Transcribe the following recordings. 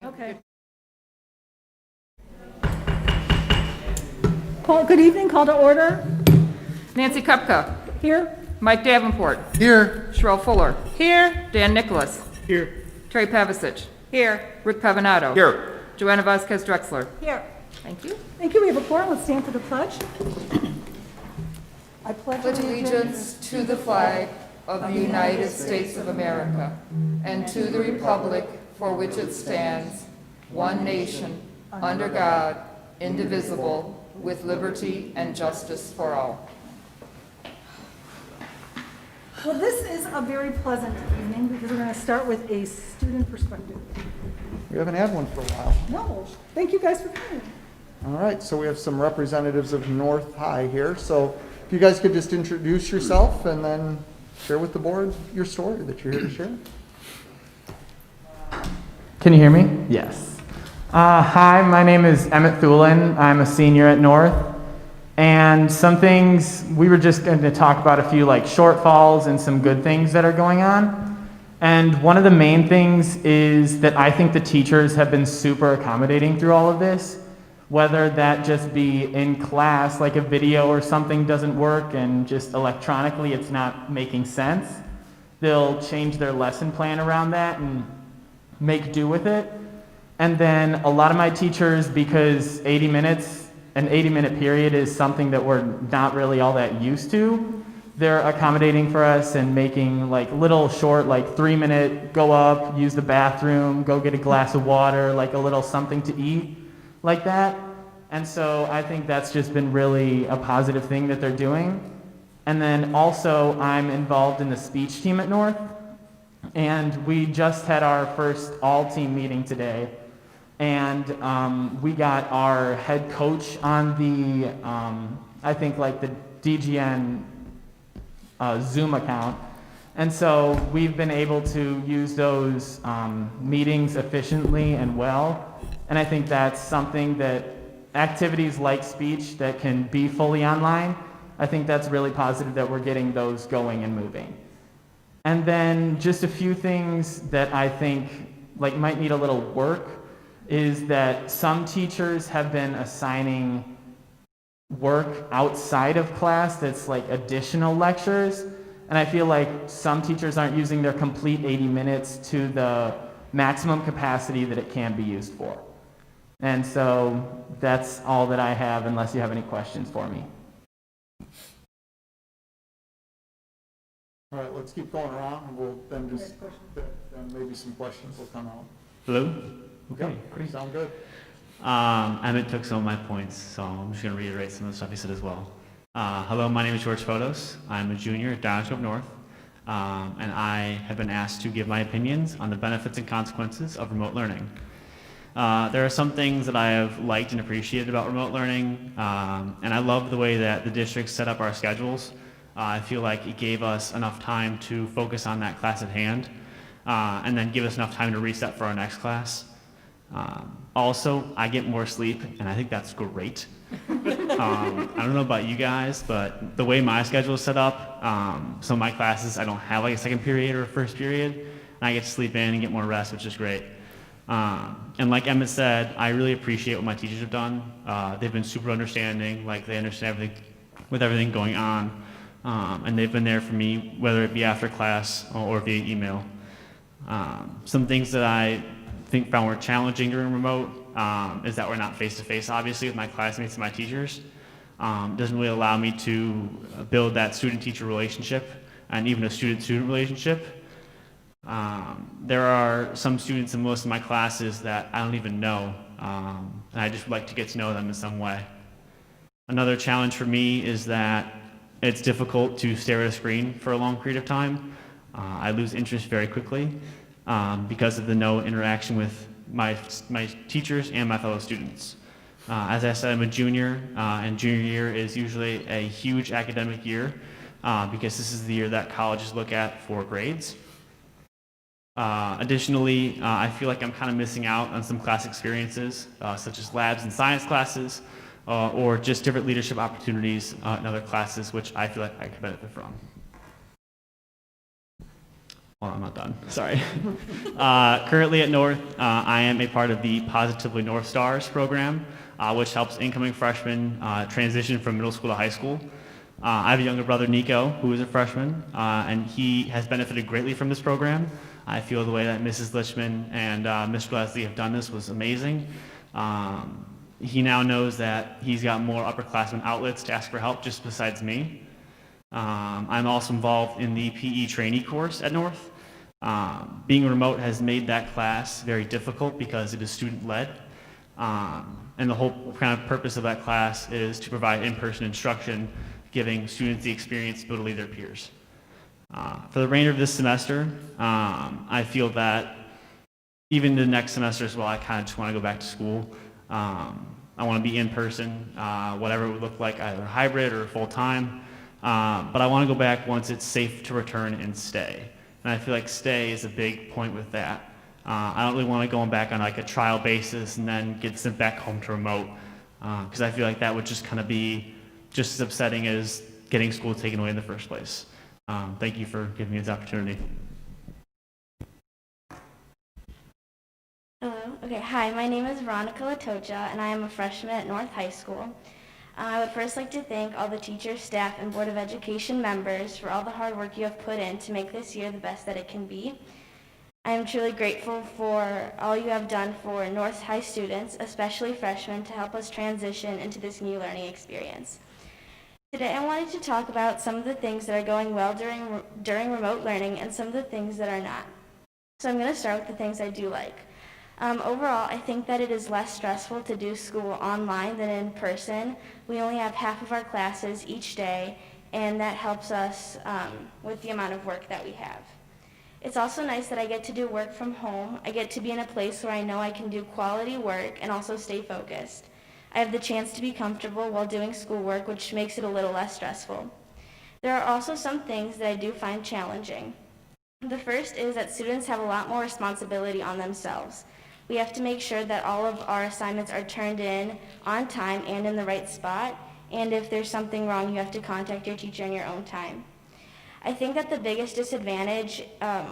Okay. Good evening, call to order. Nancy Kupka. Here. Mike Davenport. Here. Sherelle Fuller. Here. Dan Nicholas. Here. Terry Pavicic. Here. Rick Pavanato. Here. Joanna Vasquez Drexler. Here. Thank you. Thank you. We have a quorum. Let's stand for the pledge. I pledge Pledge allegiance to the flag of the United States of America and to the republic for which it stands, one nation, under God, indivisible, with liberty and justice for all. Well, this is a very pleasant evening because we're going to start with a student perspective. We haven't had one for a while. No, thank you guys for coming. All right, so we have some representatives of North High here. So if you guys could just introduce yourself and then share with the board your story that you're here to share. Can you hear me? Yes. Hi, my name is Emmett Thulin. I'm a senior at North. And some things, we were just going to talk about a few like shortfalls and some good things that are going on. And one of the main things is that I think the teachers have been super accommodating through all of this. Whether that just be in class, like a video or something doesn't work and just electronically it's not making sense, they'll change their lesson plan around that and make do with it. And then a lot of my teachers, because 80 minutes, an 80-minute period is something that we're not really all that used to, they're accommodating for us and making like little short, like 3-minute, go up, use the bathroom, go get a glass of water, like a little something to eat, like that. And so I think that's just been really a positive thing that they're doing. And then also I'm involved in the speech team at North. And we just had our first all-team meeting today. And we got our head coach on the, I think like the DGN Zoom account. And so we've been able to use those meetings efficiently and well. And I think that's something that activities like speech that can be fully online, I think that's really positive that we're getting those going and moving. And then just a few things that I think like might need a little work is that some teachers have been assigning work outside of class that's like additional lectures. And I feel like some teachers aren't using their complete 80 minutes to the maximum capacity that it can be used for. And so that's all that I have unless you have any questions for me. All right, let's keep going around and we'll then just, then maybe some questions will come out. Hello? Okay, Yep, great. sound good. Emmett took some of my points, so I'm just going to reiterate some of the stuff he said as well. Hello, my name is George Fotos. I'm a junior at Downsgrove North, and I have been asked to give my opinions on the benefits and consequences of remote learning. There are some things that I have liked and appreciated about remote learning, and I love the way that the district set up our schedules. I feel like it gave us enough time to focus on that class at hand, and then give us enough time to reset for our next class. Also, I get more sleep, and I think that's great. I don't know about you guys, but the way my schedule is set up, some of my classes, I don't have like a second period or a first period, and I get to sleep in and get more rest, which is great. And like Emmett said, I really appreciate what my teachers have done. They've been super understanding, like they understand everything with everything going on, and they've been there for me, whether it be after class or via email. Some things that I think found more challenging during remote is that we're not face-to-face, obviously, with my classmates and my teachers. Doesn't really allow me to build that student-teacher relationship and even a student-student relationship. There are some students in most of my classes that I don't even know, and I just would like to get to know them in some way. Another challenge for me is that it's difficult to stare at a screen for a long period of time. I lose interest very quickly because of the no interaction with my teachers and my fellow students. As I said, I'm a junior, and junior year is usually a huge academic year because this is the year that colleges look at for grades. Additionally, I feel like I'm kind of missing out on some class experiences, such as labs and science classes, or just different leadership opportunities in other classes, which I feel like I could benefit from. Well, I'm not done. Sorry. Currently at North, I am a part of the Positively North Stars program, which helps incoming freshmen transition from middle school to high school. I have a younger brother, Nico, who is a freshman, and he has benefited greatly from this program. I feel the way that Mrs. Lichman and Mr. Leslie have done this was amazing. He now knows that he's got more upperclassmen outlets to ask for help just besides me. I'm also involved in the PE trainee course at North. Being remote has made that class very difficult because it is student-led. And the whole kind of purpose of that class is to provide in-person instruction, giving students the experience to be able to lead their peers. For the remainder of this semester, I feel that even the next semester as well, I kind of just want to go back to school. I want to be in person, whatever it would look like, either hybrid or full-time. But I want to go back once it's safe to return and stay. And I feel like stay is a big point with that. I don't really want to go back on like a trial basis and then get sent back home to remote, because I feel like that would just kind of be just as upsetting as getting school taken away in the first place. Thank you for giving me this opportunity. Hello. Okay, hi, my name is Veronica Latoja, and I am a freshman at North High School. I would first like to thank all the teachers, staff, and Board of Education members for all the hard work you have put in to make this year the best that it can be. I am truly grateful for all you have done for North High students, especially freshmen, to help us transition into this new learning experience. Today I wanted to talk about some of the things that are going well during remote learning and some of the things that are not. So I'm going to start with the things I do like. Overall, I think that it is less stressful to do school online than in person. We only have half of our classes each day, and that helps us with the amount of work that we have. It's also nice that I get to do work from home. I get to be in a place where I know I can do quality work and also stay focused. I have the chance to be comfortable while doing schoolwork, which makes it a little less stressful. There are also some things that I do find challenging. The first is that students have a lot more responsibility on themselves. We have to make sure that all of our assignments are turned in on time and in the right spot, and if there's something wrong, you have to contact your teacher in your own time. I think that the biggest disadvantage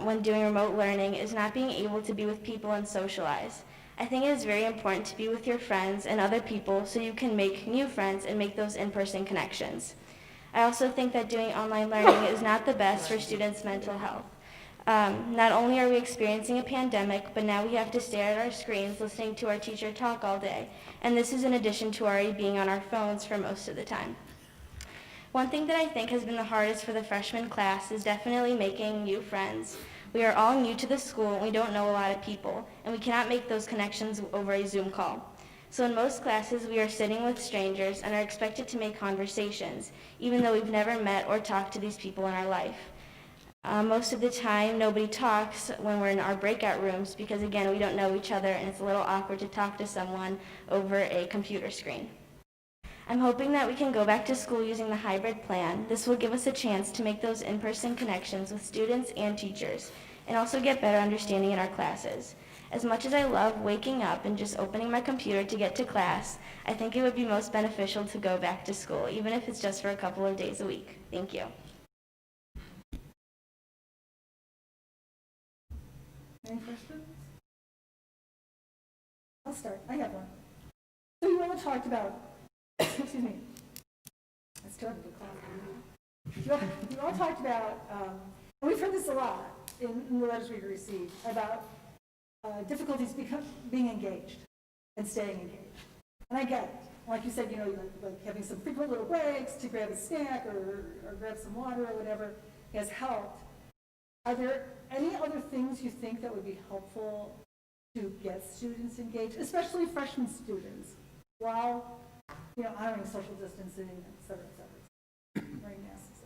when doing remote learning is not being able to be with people and socialize. I think it is very important to be with your friends and other people so you can make new friends and make those in-person connections. I also think that doing online learning is not the best for students' mental health. Not only are we experiencing a pandemic, but now we have to stare at our screens listening to our teacher talk all day, and this is in addition to already being on our phones for most of the time. One thing that I think has been the hardest for the freshman class is definitely making new friends. We are all new to the school and we don't know a lot of people, and we cannot make those connections over a Zoom call. So in most classes, we are sitting with strangers and are expected to make conversations, even though we've never met or talked to these people in our life. Most of the time, nobody talks when we're in our breakout rooms because, again, we don't know each other and it's a little awkward to talk to someone over a computer screen. I'm hoping that we can go back to school using the hybrid plan. This will give us a chance to make those in-person connections with students and teachers and also get better understanding in our classes. As much as I love waking up and just opening my computer to get to class, I think it would be most beneficial to go back to school, even if it's just for a couple of days a week. Thank you. Any questions? I'll start. I have one. So you all talked about, excuse me, I started to cough. You all talked about, and we've heard this a lot in the letters we received, about difficulties being engaged and staying engaged. And I get it. Like you said, you know, like having some frequent little breaks to grab a snack or grab some water or whatever has helped. Are there any other things you think that would be helpful to get students engaged, especially freshman students, while, you know, honoring social distancing, et cetera, wearing masks, et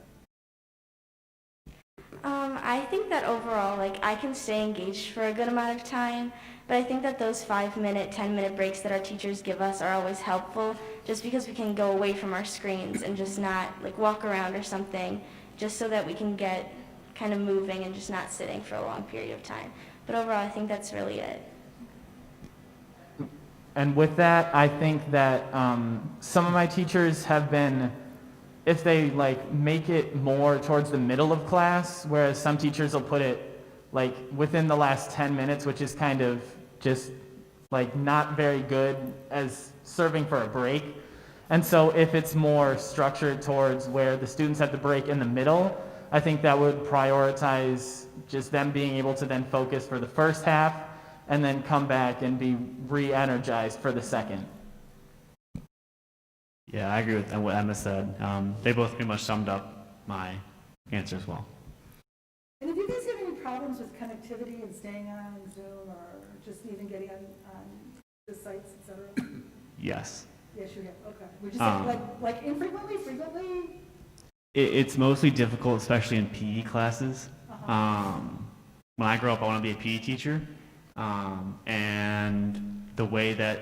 cetera? I think that overall, like, I can stay engaged for a good amount of time, but I think that those 5-minute, 10-minute breaks that our teachers give us are always helpful, just because we can go away from our screens and just not, like, walk around or something, just so that we can get kind of moving and just not sitting for a long period of time. But overall, I think that's really it. And with that, I think that some of my teachers have been, if they like make it more towards the middle of class, whereas some teachers will put it like within the last 10 minutes, which is kind of just like not very good as serving for a break. And so if it's more structured towards where the students have the break in the middle, I think that would prioritize just them being able to then focus for the first half and then come back and be re-energized for the second. Yeah, I agree with what Emma said. They both pretty much summed up my answer as well. And have you guys had any problems with connectivity and staying on Zoom or just even getting on the sites, et cetera? Yes. Yes, you have, okay. Would you say like infrequently, frequently? It's mostly difficult, especially in PE classes. When I grow up, I want to be a PE teacher. And the way that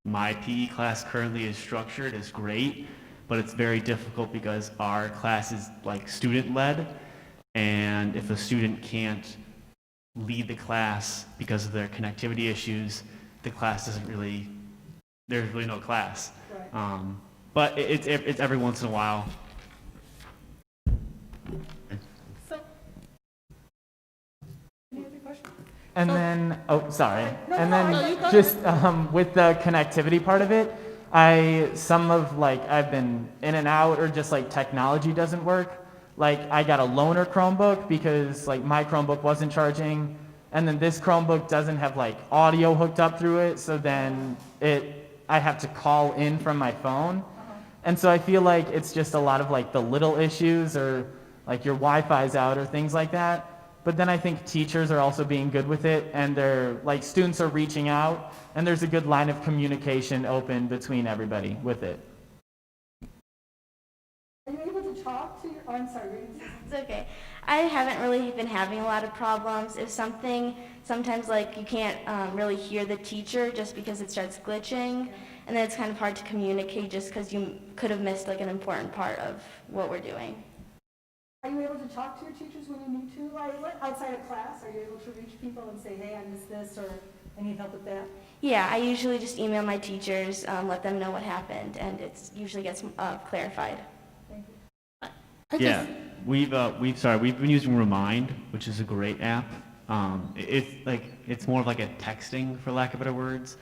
my PE class currently is structured is great, but it's very difficult because our class is like student-led. And if a student can't lead the class because of their connectivity issues, the class doesn't really, there's really no class. Right. But it's every once in a while. So, any other questions? And then, oh, sorry. No, And no, then you go just with the connectivity part of it, I've been in and out or just like technology doesn't work. Like I got a loaner Chromebook because like my Chromebook wasn't charging. And then this Chromebook doesn't have like audio hooked up through it. So then I have to call in from my phone. And so I feel like it's just a lot of like the little issues or like your Wi-Fi's out or things like that. But then I think teachers are also being good with it and they're like students are reaching out and there's a good line of communication open between everybody with it. Are you able to talk to your, oh, I'm sorry. It's okay. I haven't really been having a lot of problems. If something, sometimes like you can't really hear the teacher just because it starts glitching, and then it's kind of hard to communicate just because you could have missed like an important part of what we're doing. Are you able to talk to your teachers when you need to? Outside of class, are you able to reach people and say, hey, I missed this, or I need help with that? Yeah, I usually just email my teachers, let them know what happened, and it usually gets clarified. Thank you. Yeah, we've been using Remind, which is a great app. It's more of like a texting, for lack of better words,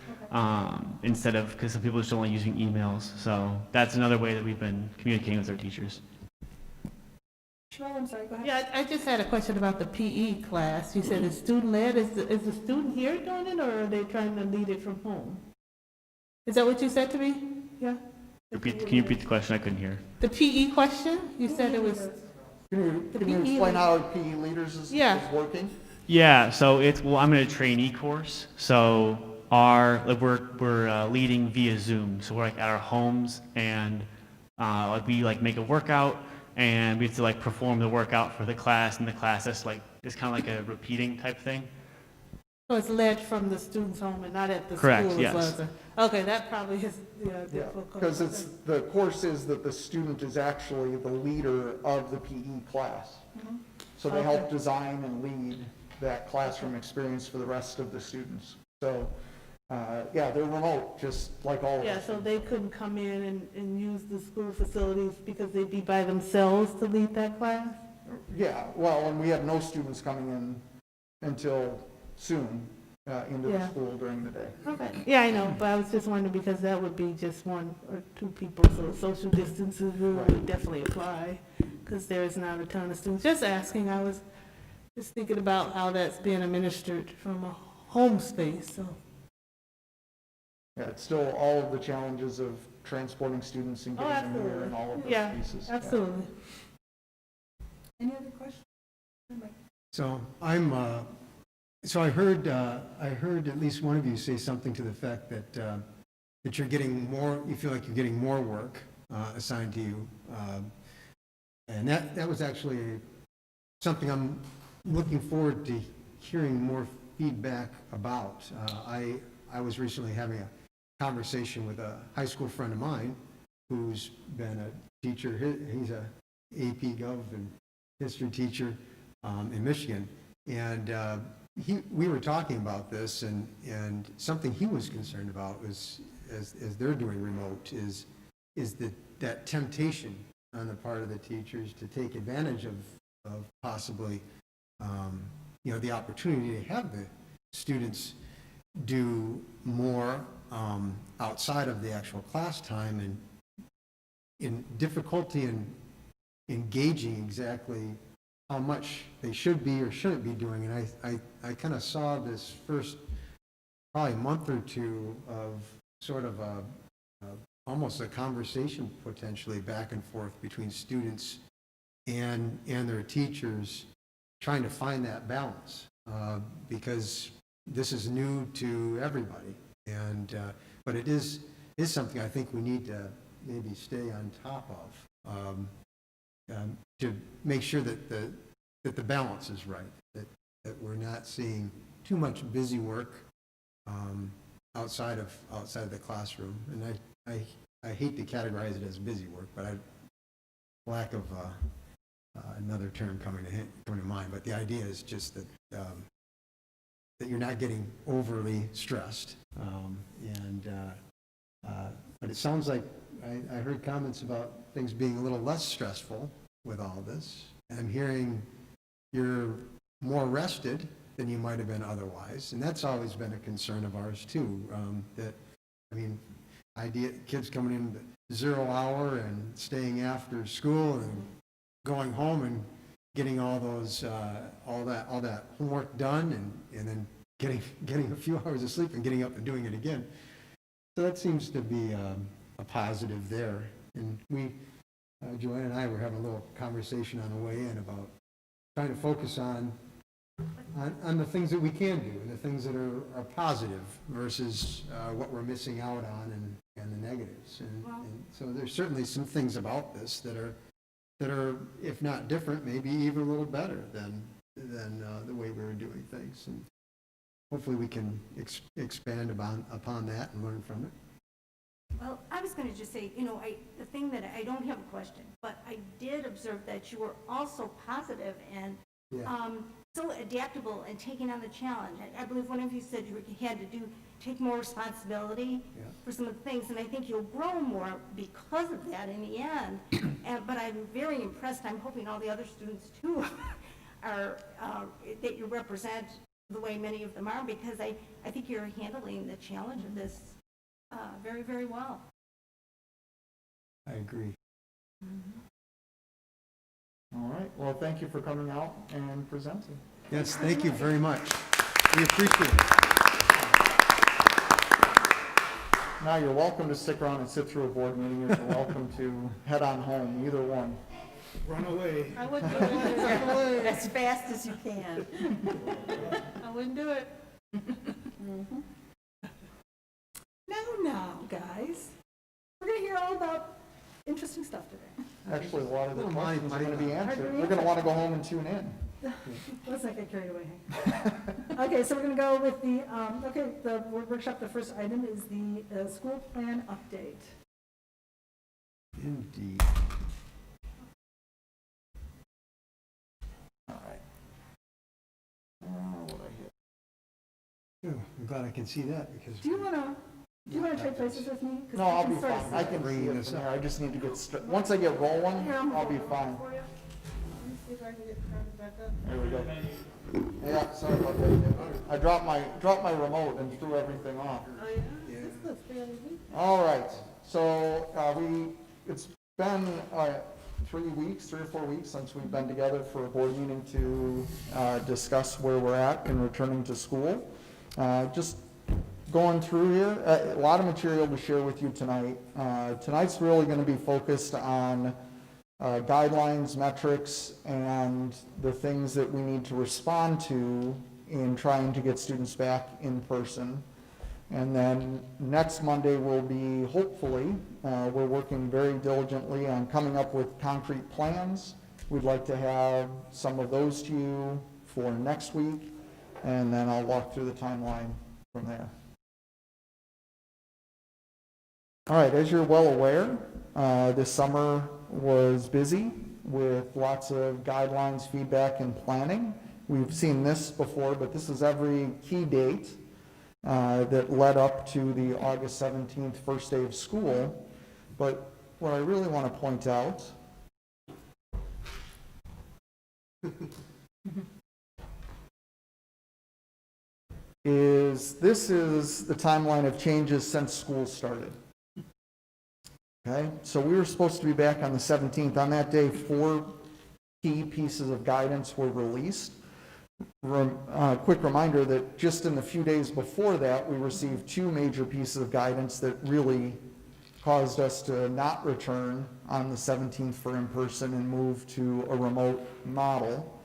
instead of, because some people just don't like using emails. So that's another way that we've been communicating with our teachers. Cheryl, I'm sorry, go ahead. Yeah, I just had a question about the PE class. You said it's student-led. Is the student here doing it, or are they trying to lead it from home? Is that what you said to me? Yeah? Can you repeat the question? I couldn't hear. The PE question? You said it was, Can The you PE explain how PE leaders is working? Yeah, so I'm in a trainee course. So we're leading via Zoom. So we're like at our homes and we like make a workout and we have to like perform the workout for the class, and the class is kind of like a repeating type thing. so it's led from the student's home and not at the Correct, school yes. as well? Okay, that probably is Yeah, difficult. because the course is that the student is actually the leader of the PE class. So they help design and lead that classroom experience for the rest of the students. So, yeah, they're remote, just like all of Yeah, us. so they couldn't come in and use the school facilities because they'd be by themselves to lead that class? Yeah, well, and we have no students coming in until soon into the Yeah. school during the day. Okay, yeah, I know, but I was just wondering because that would be just one or two people, so social distances would definitely apply because there's not a ton of students. Just asking, I was just thinking about how that's being administered from a home space, so. Yeah, it's still all of the challenges of transporting students and Oh, getting them here absolutely. and all of those Yeah, pieces. Yeah. absolutely. Any other questions? So I heard at least one of you say something to the fact that you're getting more, you feel like you're getting more work assigned to you. And that was actually something I'm looking forward to hearing more feedback about. I was recently having a conversation with a high school friend of mine who's been a teacher. He's a AP Gov and history teacher in Michigan. And we were talking about this, and something he was concerned about was, as they're doing remote, is that temptation on the part of the teachers to take advantage of possibly the opportunity to have the students do more outside of the actual class time, and in difficulty in engaging exactly how much they should be or shouldn't be doing. And I kind of saw this first probably month or two of sort of almost a conversation potentially back and forth between students and their teachers, trying to find that balance, because this is new to everybody. And but it is something I think we need to maybe stay on top of, to make sure that the balance is right, that we're not seeing too much busy work outside of the classroom. And I hate to categorize it as busy work, but lack of another term coming to mind. But the idea is just that that you're not getting overly stressed. But it sounds like I heard comments about things being a little less stressful with all this. And I'm hearing you're more rested than you might have been otherwise. And that's always been a concern of ours too. Kids coming in 0 hour and staying after school and going home and getting all that homework done, and then getting a few hours of sleep and getting up and doing it again. So that seems to be a positive there. And Joanne and I were having a little conversation on the way in about trying to focus on the things that we can do and the things that are positive versus what we're missing out on and the negatives. And so there's certainly some things about this that are, if not different, maybe even a little better than the way we were doing things. And hopefully we can expand upon that and learn from it. Well, I was going to just say, the thing that I don't have a question, but I did observe that you were also positive and so adaptable and taking on the challenge. I believe one of you said you had to take more responsibility for some of the things, and I think you'll grow more because of that in the end. But I'm very impressed. I'm hoping all the other students too are that you represent the way many of them are, because I think you're handling the challenge of this very, very well. I agree. Mm-hmm. All right. Well, thank you for coming out and presenting. Yes, thank you very much. We appreciate it. Now, you're welcome to stick around and sit through a board meeting, or you're welcome to head on home, either one. Run away. I wouldn't do it. As fast as you can. I wouldn't do it. Now, guys, we're going to hear all about interesting stuff today. Actually, a lot of the Well, questions are going to be Are answered. they We're going to want to go home and tune in. Let's not get carried away. Okay, so we're going to go with the workshop. The first item is the school plan update. Indeed. All right. What I hit? Oh, I'm glad I can see that because. Do you want to trade places with me? 'Cause No, I I'll can be sort of fine. see I it. can Bring see it this from up. here. I just need to get once I get rolling, Here, I'm I'll be holding it fine. for you. Let me see if I can get started back up. There we go. Yeah, sorry about that. I dropped my remote and threw everything off. Oh, yeah? This looks fairly neat. All right, so it's been 3 or 4 weeks since we've been together for a board meeting to discuss where we're at in returning to school. Just going through here, a lot of material to share with you tonight. Tonight's really going to be focused on guidelines, metrics, and the things that we need to respond to in trying to get students back in person. And then next Monday will be, hopefully, we're working very diligently on coming up with concrete plans. We'd like to have some of those to you for next week, and then I'll walk through the timeline from there. All right, as you're well aware, this summer was busy with lots of guidelines, feedback, and planning. We've seen this before, but this is every key date that led up to the August 17th first day of school. But what I really want to point out is this is the timeline of changes since school started. Okay, so we were supposed to be back on the 17th. On that day, 4 key pieces of guidance were released. Quick reminder that just in the few days before that, we received 2 major pieces of guidance that really caused us to not return on the 17th for in-person and move to a remote model.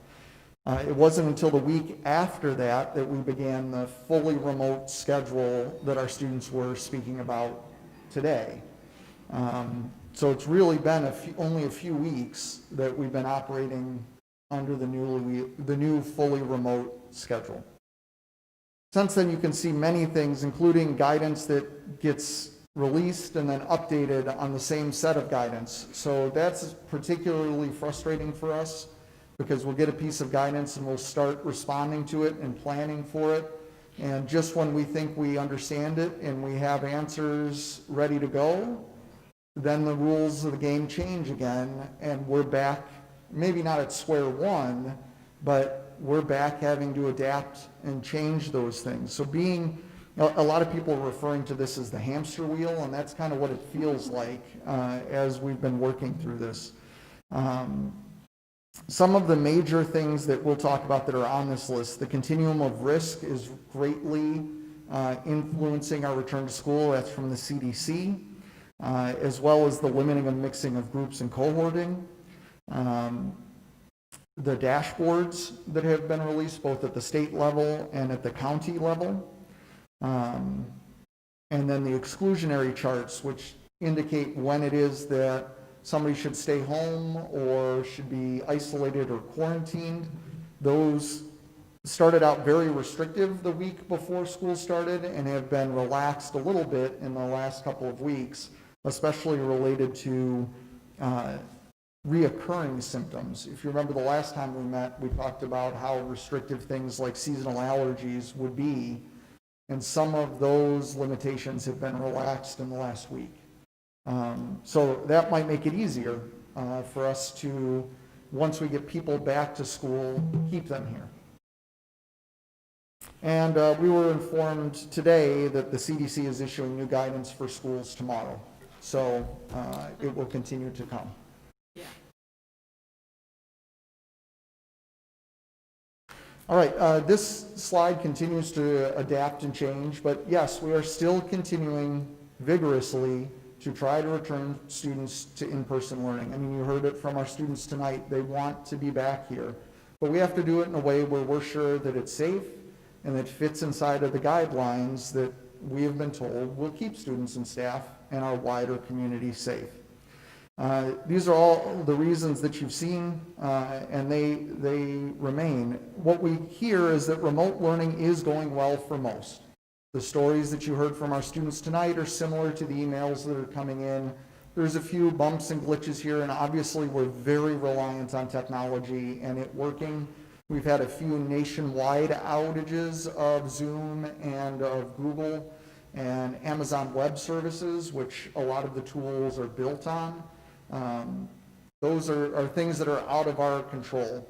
It wasn't until the week after that that we began the fully remote schedule that our students were speaking about today. So it's really been only a few weeks that we've been operating under the new fully remote schedule. Since then, you can see many things, including guidance that gets released and then updated on the same set of guidance. So that's particularly frustrating for us because we'll get a piece of guidance and we'll start responding to it and planning for it. And just when we think we understand it and we have answers ready to go, then the rules of the game change again and we're back, maybe not at square one, but we're back having to adapt and change those things. So a lot of people are referring to this as the hamster wheel, and that's kind of what it feels like as we've been working through this. Some of the major things that we'll talk about that are on this list, the continuum of risk is greatly influencing our return to school. That's from the CDC, as well as the limiting of mixing of groups and cohorting. The dashboards that have been released both at the state level and at the county level. And then the exclusionary charts, which indicate when it is that somebody should stay home or should be isolated or quarantined. Those started out very restrictive the week before school started and have been relaxed a little bit in the last couple of weeks, especially related to reoccurring symptoms. If you remember the last time we met, we talked about how restrictive things like seasonal allergies would be, and some of those limitations have been relaxed in the last week. So that might make it easier for us to, once we get people back to school, keep them here. And we were informed today that the CDC is issuing new guidance for schools tomorrow. So it will continue to come. All right, this slide continues to adapt and change, but yes, we are still continuing vigorously to try to return students to in-person learning. I mean, you heard it from our students tonight. They want to be back here, but we have to do it in a way where we're sure that it's safe and that fits inside of the guidelines that we have been told will keep students and staff and our wider community safe. These are all the reasons that you've seen, and they remain. What we hear is that remote learning is going well for most. The stories that you heard from our students tonight are similar to the emails that are coming in. There's a few bumps and glitches here, and obviously we're very reliant on technology and it working. We've had a few nationwide outages of Zoom and of Google and Amazon Web Services, which a lot of the tools are built on. Those are things that are out of our control.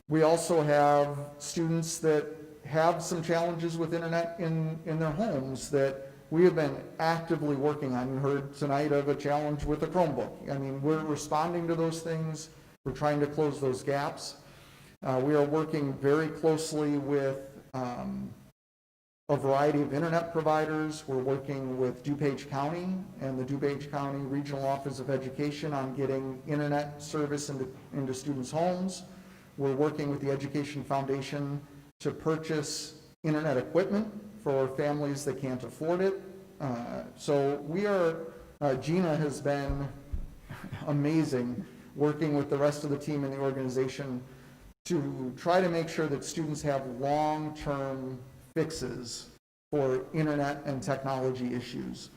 We also have students that have some challenges with internet in their homes that we have been actively working on. You heard tonight of a challenge with a Chromebook. I mean, we're responding to those things. We're trying to close those gaps. We are working very closely with a variety of internet providers. We're working with DuPage County and the DuPage County Regional Office of Education on getting internet service into students' homes. We're working with the Education Foundation to purchase internet equipment for families that can't afford it. So we are, Gina has been amazing working with the rest of the team in the organization to try to make sure that students have long-term fixes for internet and technology issues.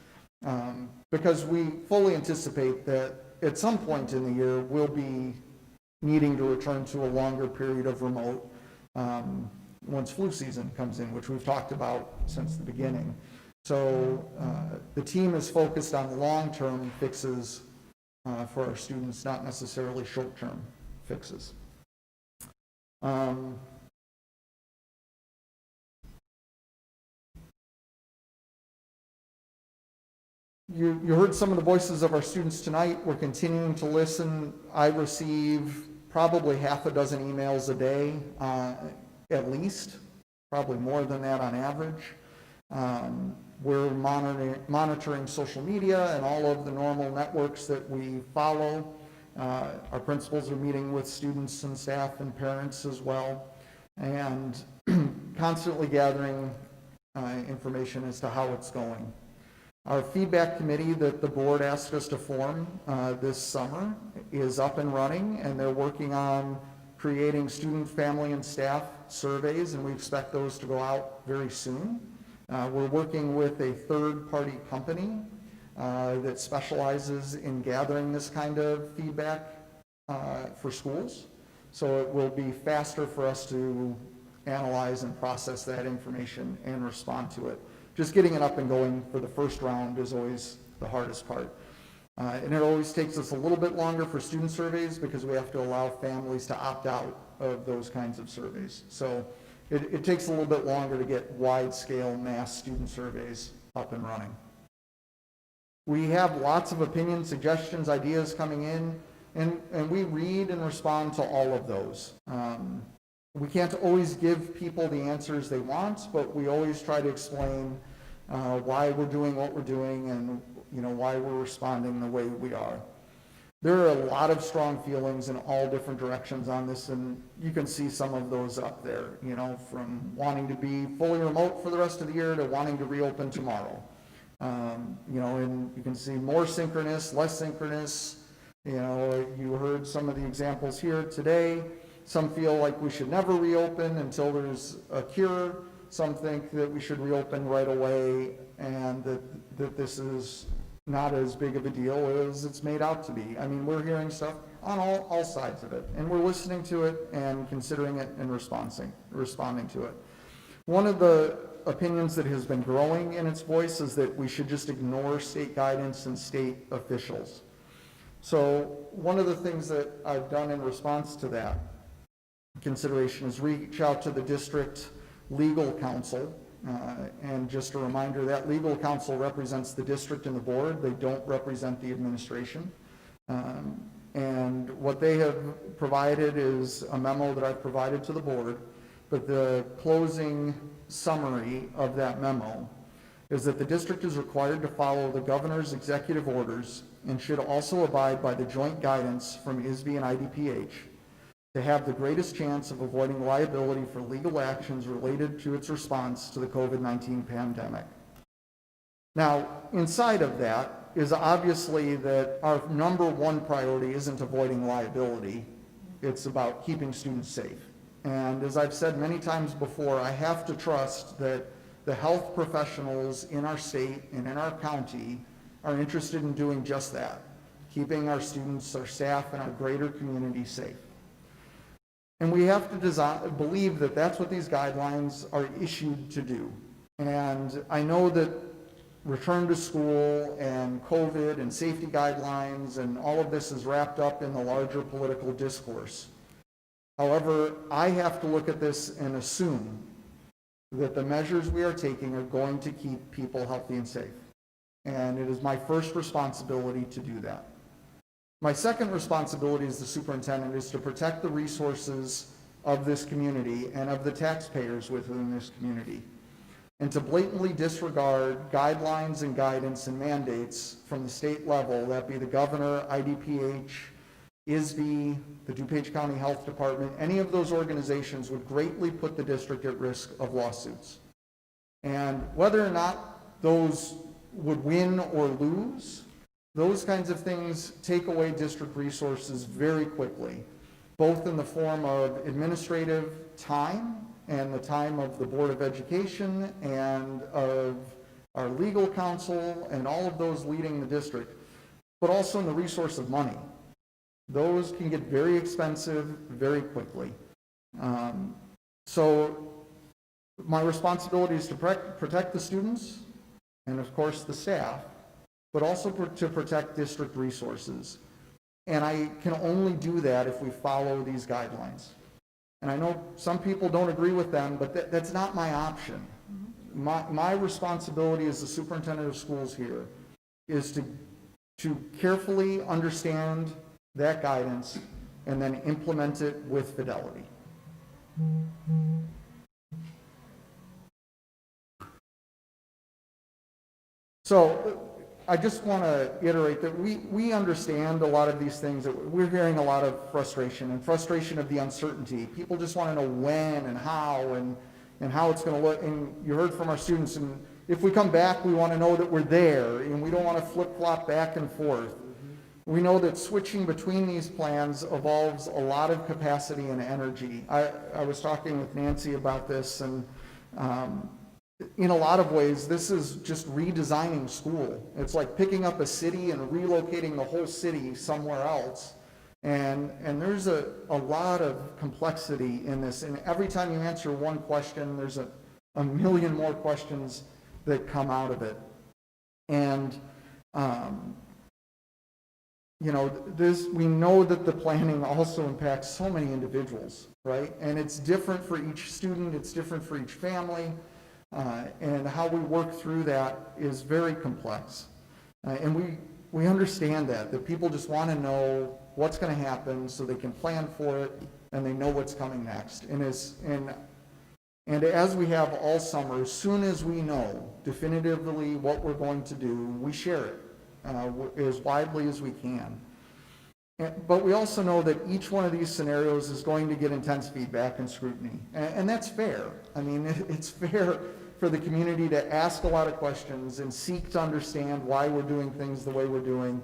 Because we fully anticipate that at some point in the year, we'll be needing to return to a longer period of remote once flu season comes in, which we've talked about since the beginning. So the team is focused on long-term fixes for our students, not necessarily short-term fixes. You heard some of the voices of our students tonight. We're continuing to listen. I receive probably half a dozen emails a day, at least, probably more than that on average. We're monitoring social media and all of the normal networks that we follow. Our principals are meeting with students and staff and parents as well, and constantly gathering information as to how it's going. Our feedback committee that the board asked us to form this summer is up and running, and they're working on creating student, family, and staff surveys, and we expect those to go out very soon. We're working with a third-party company that specializes in gathering this kind of feedback for schools, so it will be faster for us to analyze and process that information and respond to it. Just getting it up and going for the first round is always the hardest part. And it always takes us a little bit longer for student surveys because we have to allow families to opt out of those kinds of surveys. So it takes a little bit longer to get wide-scale mass student surveys up and running. We have lots of opinions, suggestions, ideas coming in, and we read and respond to all of those. We can't always give people the answers they want, but we always try to explain why we're doing what we're doing and why we're responding the way we are. There are a lot of strong feelings in all different directions on this, and you can see some of those up there, from wanting to be fully remote for the rest of the year to wanting to reopen tomorrow. And you can see more synchronous, less synchronous. You heard some of the examples here today. Some feel like we should never reopen until there's a cure. Some think that we should reopen right away and that this is not as big of a deal as it's made out to be. I mean, we're hearing stuff on all sides of it, and we're listening to it and considering it and responding to it. One of the opinions that has been growing in its voice is that we should just ignore state guidance and state officials. So one of the things that I've done in response to that consideration is reach out to the district legal counsel, and just a reminder that legal counsel represents the district and the board. They don't represent the administration, and what they have provided is a memo that I've provided to the board, but the closing summary of that memo is that the district is required to follow the governor's executive orders and should also abide by the joint guidance from ISB and IDPH to have the greatest chance of avoiding liability for legal actions related to its response to the COVID-19 pandemic. Now, inside of that is obviously that our number one priority isn't avoiding liability. It's about keeping students safe. And as I've said many times before, I have to trust that the health professionals in our state and in our county are interested in doing just that, keeping our students, our staff, and our greater community safe. And we have to believe that that's what these guidelines are issued to do. And I know that return to school and COVID and safety guidelines and all of this is wrapped up in the larger political discourse. However, I have to look at this and assume that the measures we are taking are going to keep people healthy and safe. And it is my first responsibility to do that. My second responsibility as the superintendent is to protect the resources of this community and of the taxpayers within this community, and to blatantly disregard guidelines and guidance and mandates from the state level, that be the governor, IDPH, ISB, the DuPage County Health Department. Any of those organizations would greatly put the district at risk of lawsuits. And whether or not those would win or lose, those kinds of things take away district resources very quickly, both in the form of administrative time and the time of the Board of Education and of our legal counsel and all of those leading the district, but also in the resource of money. Those can get very expensive very quickly. So my responsibility is to protect the students and of course the staff, but also to protect district resources. And I can only do that if we follow these guidelines. And I know some people don't agree with them, but that's not my option. My responsibility as the superintendent of schools here is to carefully understand that guidance and then implement it with fidelity. So I just want to iterate that we understand a lot of these things, that we're hearing a lot of frustration of the uncertainty. People just want to know when and how and how it's going to look. And you heard from our students, and if we come back, we want to know that we're there, and we don't want to flip-flop back and forth. We know that switching between these plans involves a lot of capacity and energy. I was talking with Nancy about this, and in a lot of ways, this is just redesigning school. It's like picking up a city and relocating the whole city somewhere else. And there's a lot of complexity in this. And every time you answer one question, there's a million more questions that come out of it. And, you know, we know that the planning also impacts so many individuals, right? And it's different for each student, it's different for each family. And how we work through that is very complex. And we understand that people just want to know what's going to happen so they can plan for it and they know what's coming next. And as we have all summer, as soon as we know definitively what we're going to do, we share it as widely as we can. But we also know that each one of these scenarios is going to get intense feedback and scrutiny. And that's fair. I mean, it's fair for the community to ask a lot of questions and seek to understand why we're doing things the way we're doing.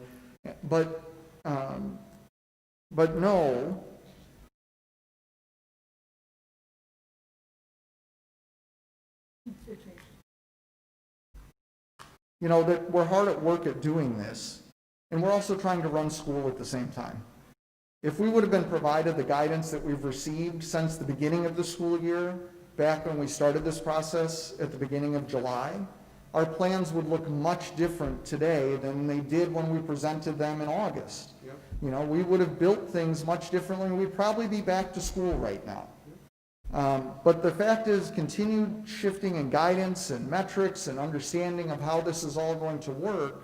But no, you know, that we're hard at work at doing this, and we're also trying to run school at the same time. If we would have been provided the guidance that we've received since the beginning of the school year, back when we started this process at the beginning of July, our plans would look much different today than they did when we presented them in August. Yep. You know, we would have built things much differently, and we'd probably be back to school right now. But the fact is, continued shifting in guidance and metrics and understanding of how this is all going to work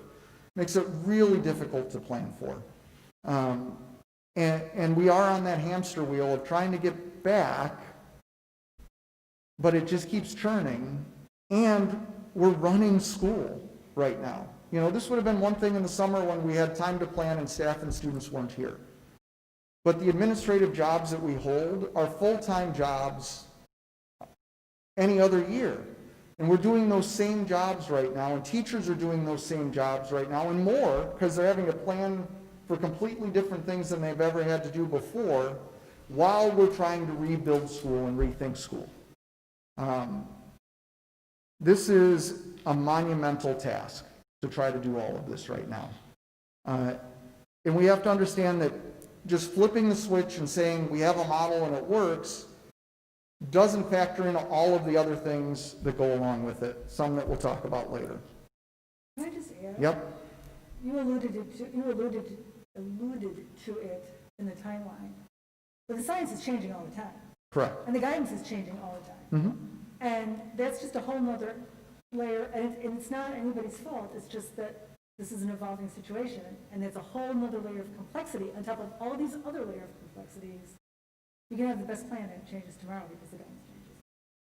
makes it really difficult to plan for. And we are on that hamster wheel of trying to get back, but it just keeps churning, and we're running school right now. You know, this would have been one thing in the summer when we had time to plan and staff and students weren't here. But the administrative jobs that we hold are full-time jobs any other year. And we're doing those same jobs right now, and teachers are doing those same jobs right now, and more, because they're having to plan for completely different things than they've ever had to do before, while we're trying to rebuild school and rethink school. This is a monumental task to try to do all of this right now. And we have to understand that just flipping the switch and saying we have a model and it works doesn't factor in all of the other things that go along with it, some that we'll talk about later. Can I just add? Yep. You alluded to it in the timeline. But the science is changing all the time. Correct. And the guidance is changing all the time. Mm-hmm. And that's just a whole nother layer, and it's not anybody's fault, it's just that this is an evolving situation, and it's a whole nother layer of complexity on top of all these other layer of complexities. You can have the best plan and it changes tomorrow because the guidance changes.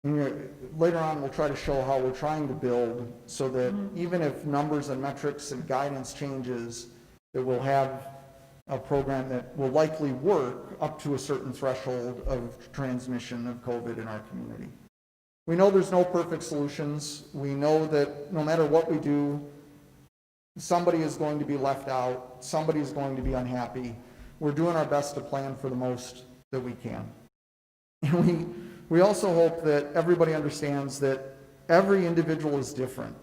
And later on, we'll try to show how we're trying to build so that even if numbers and metrics and guidance changes, that we'll have a program that will likely work up to a certain threshold of transmission of COVID in our community. We know there's no perfect solutions. We know that no matter what we do, somebody is going to be left out. Somebody is going to be unhappy. We're doing our best to plan for the most that we can. And we also hope that everybody understands that every individual is different.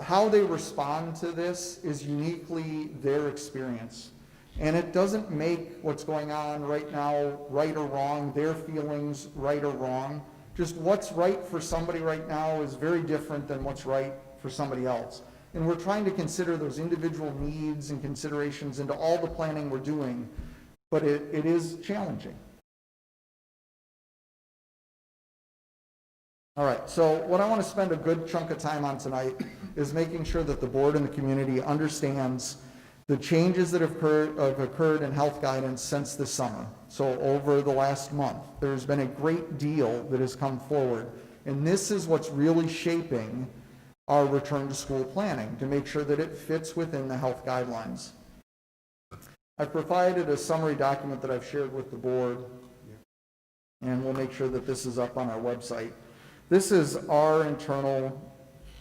How they respond to this is uniquely their experience. And it doesn't make what's going on right now right or wrong, their feelings right or wrong. Just what's right for somebody right now is very different than what's right for somebody else. And we're trying to consider those individual needs and considerations into all the planning we're doing, but it is challenging. All right, so what I want to spend a good chunk of time on tonight is making sure that the board and the community understands the changes that have occurred in health guidance since this summer. So over the last month, there's been a great deal that has come forward. And this is what's really shaping our return to school planning to make sure that it fits within the health guidelines. I've provided a summary document that I've shared with the board, and we'll make sure that this is up on our website. This is our internal,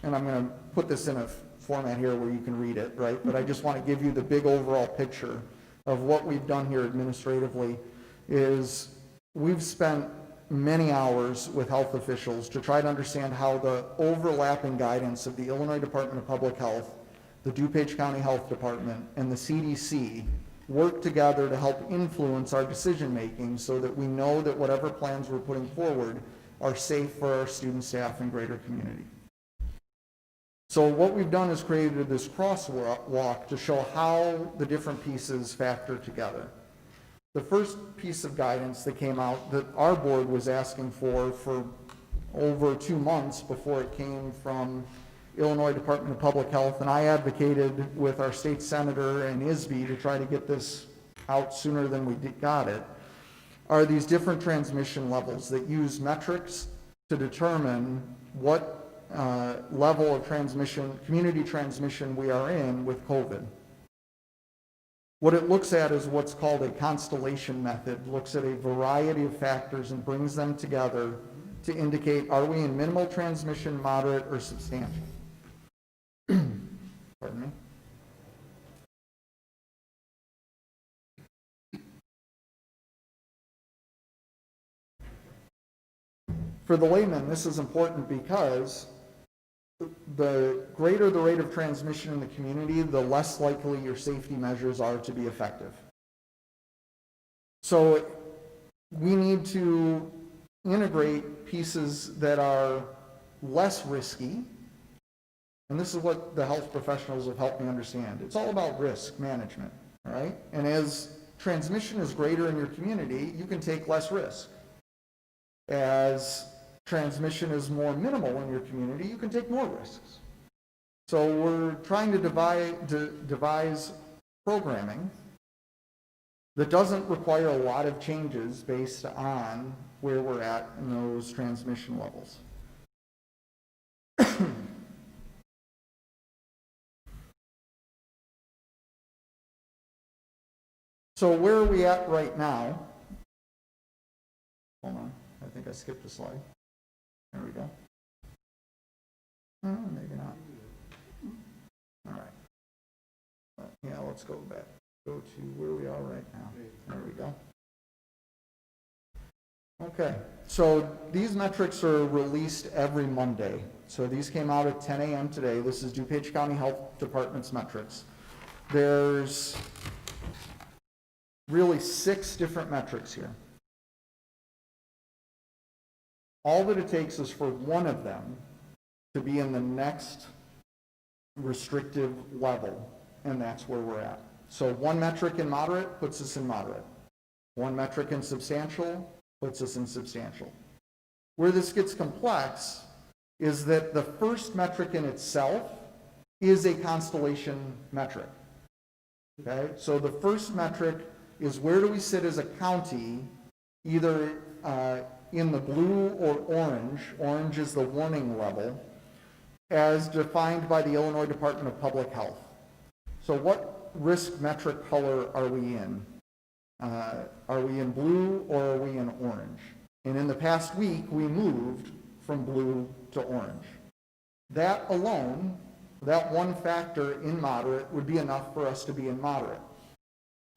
and I'm going to put this in a format here where you can read it, right? But I just want to give you the big overall picture of what we've done here administratively. Is we've spent many hours with health officials to try to understand how the overlapping guidance of the Illinois Department of Public Health, the DuPage County Health Department, and the CDC work together to help influence our decision making so that we know that whatever plans we're putting forward are safe for our student, staff, and greater community. So what we've done is created this crosswalk to show how the different pieces factor together. The first piece of guidance that came out that our board was asking for over 2 months before it came from Illinois Department of Public Health, and I advocated with our state senator and ISB to try to get this out sooner than we got it, are these different transmission levels that use metrics to determine what level of transmission, community transmission we are in with COVID. What it looks at is what's called a constellation method, looks at a variety of factors and brings them together to indicate, are we in minimal transmission, moderate, or substantial? Pardon me. For the layman, this is important because the greater the rate of transmission in the community, the less likely your safety measures are to be effective. So we need to integrate pieces that are less risky, and this is what the health professionals have helped me understand. It's all about risk management, all right? And as transmission is greater in your community, you can take less risk. As transmission is more minimal in your community, you can take more risks. So we're trying to devise programming that doesn't require a lot of changes based on where we're at in those transmission levels. So where are we at right now? Hold on, I think I skipped a slide. There we go. Maybe not. All right. Yeah, let's go back. Go to where we are right now. There we go. Okay, so these metrics are released every Monday. So these came out at 10 a.m. today. This is DuPage County Health Department's metrics. There's really 6 different metrics here. All that it takes is for one of them to be in the next restrictive level, and that's where we're at. So one metric in moderate puts us in moderate. One metric in substantial puts us in substantial. Where this gets complex is that the first metric in itself is a constellation metric. Okay, so the first metric is where do we sit as a county, either in the blue or orange. Orange is the warning level, as defined by the Illinois Department of Public Health. So what risk metric color are we in? Are we in blue or are we in orange? And in the past week, we moved from blue to orange. That alone, that one factor in moderate, would be enough for us to be in moderate.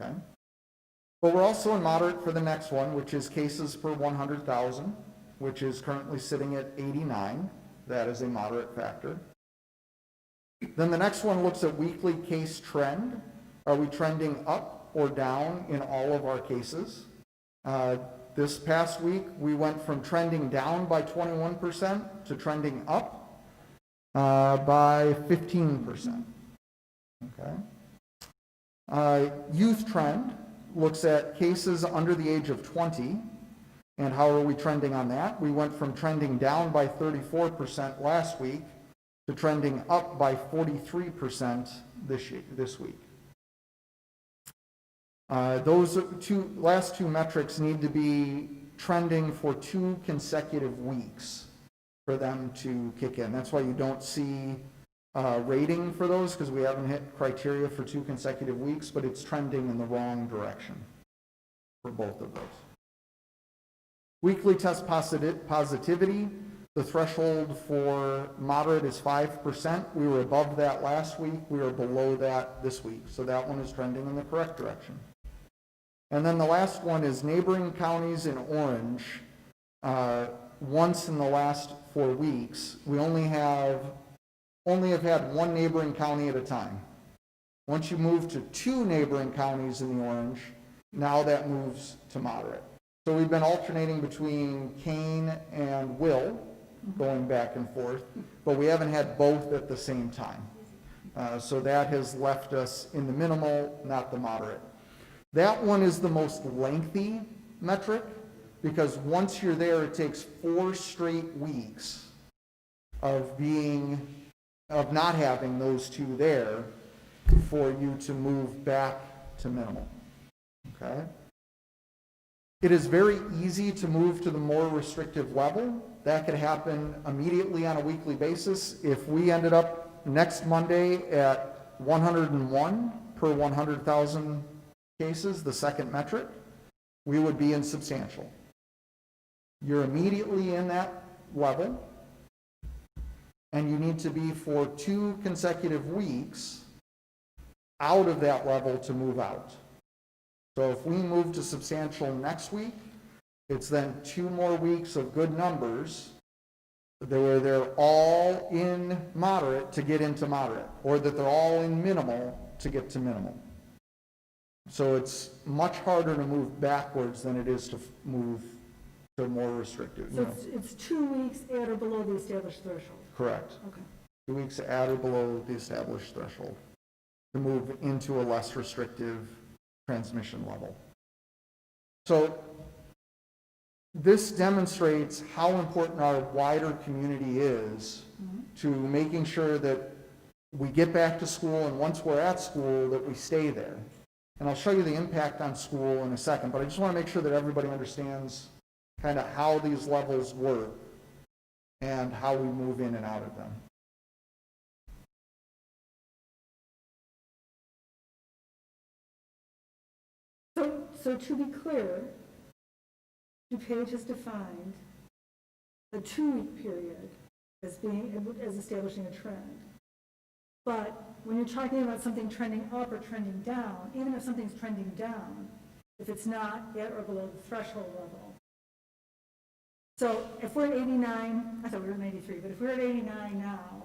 Okay? But we're also in moderate for the next one, which is cases per 100,000, which is currently sitting at 89. That is a moderate factor. Then the next one looks at weekly case trend. Are we trending up or down in all of our cases? This past week, we went from trending down by 21% to trending up by 15%. Okay. Youth trend looks at cases under the age of 20, and how are we trending on that? We went from trending down by 34% last week to trending up by 43% this week. Those last two metrics need to be trending for 2 consecutive weeks for them to kick in. That's why you don't see rating for those, because we haven't hit criteria for 2 consecutive weeks, but it's trending in the wrong direction for both of those. Weekly test positivity, the threshold for moderate is 5%. We were above that last week. We are below that this week. So that one is trending in the correct direction. And then the last one is neighboring counties in orange. Once in the last 4 weeks, we only have had 1 neighboring county at a time. Once you move to 2 neighboring counties in the orange, now that moves to moderate. So we've been alternating between Kane and Will, going back and forth, but we haven't had both at the same time. So that has left us in the minimal, not the moderate. That one is the most lengthy metric, because once you're there, it takes 4 straight weeks of not having those 2 there for you to move back to minimal. Okay? It is very easy to move to the more restrictive level. That could happen immediately on a weekly basis. If we ended up next Monday at 101 per 100,000 cases, the second metric, we would be in substantial. You're immediately in that level, and you need to be for 2 consecutive weeks out of that level to move out. So if we move to substantial next week, it's then 2 more weeks of good numbers where they're all in moderate to get into moderate, or that they're all in minimal to get to minimal. So it's much harder to move backwards than it is to move to more restrictive. So it's 2 weeks at or below the established threshold? Correct. Okay. 2 weeks at or below the established threshold to move into a less restrictive transmission level. So this demonstrates how important our wider community is to making sure that we get back to school, and once we're at school, that we stay there. And I'll show you the impact on school in a second, but I just want to make sure that everybody understands kind of how these levels work and how we move in and out of them. So to be clear, DuPage has defined a 2-week period as establishing a trend. But when you're talking about something trending up or trending down, even if something's trending down, if it's not at or below the threshold level. So if we're at 89, I thought we were at 93, but if we're at 89 now,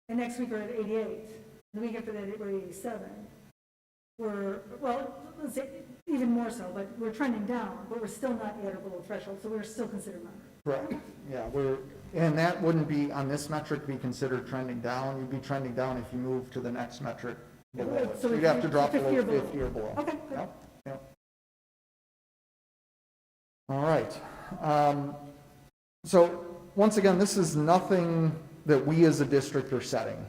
and next week we're at 88, the week after that we're at 87, let's say even more so, but we're trending down, but we're still not at or below threshold, so we're still considered moderate. Correct. Yeah, and that wouldn't be, on this metric, be considered trending down. You'd be trending down if you move to the next metric below it. So You'd have to drop 50 below or below. 50 or below. Okay, good. Yep. All right. So once again, this is nothing that we as a district are setting.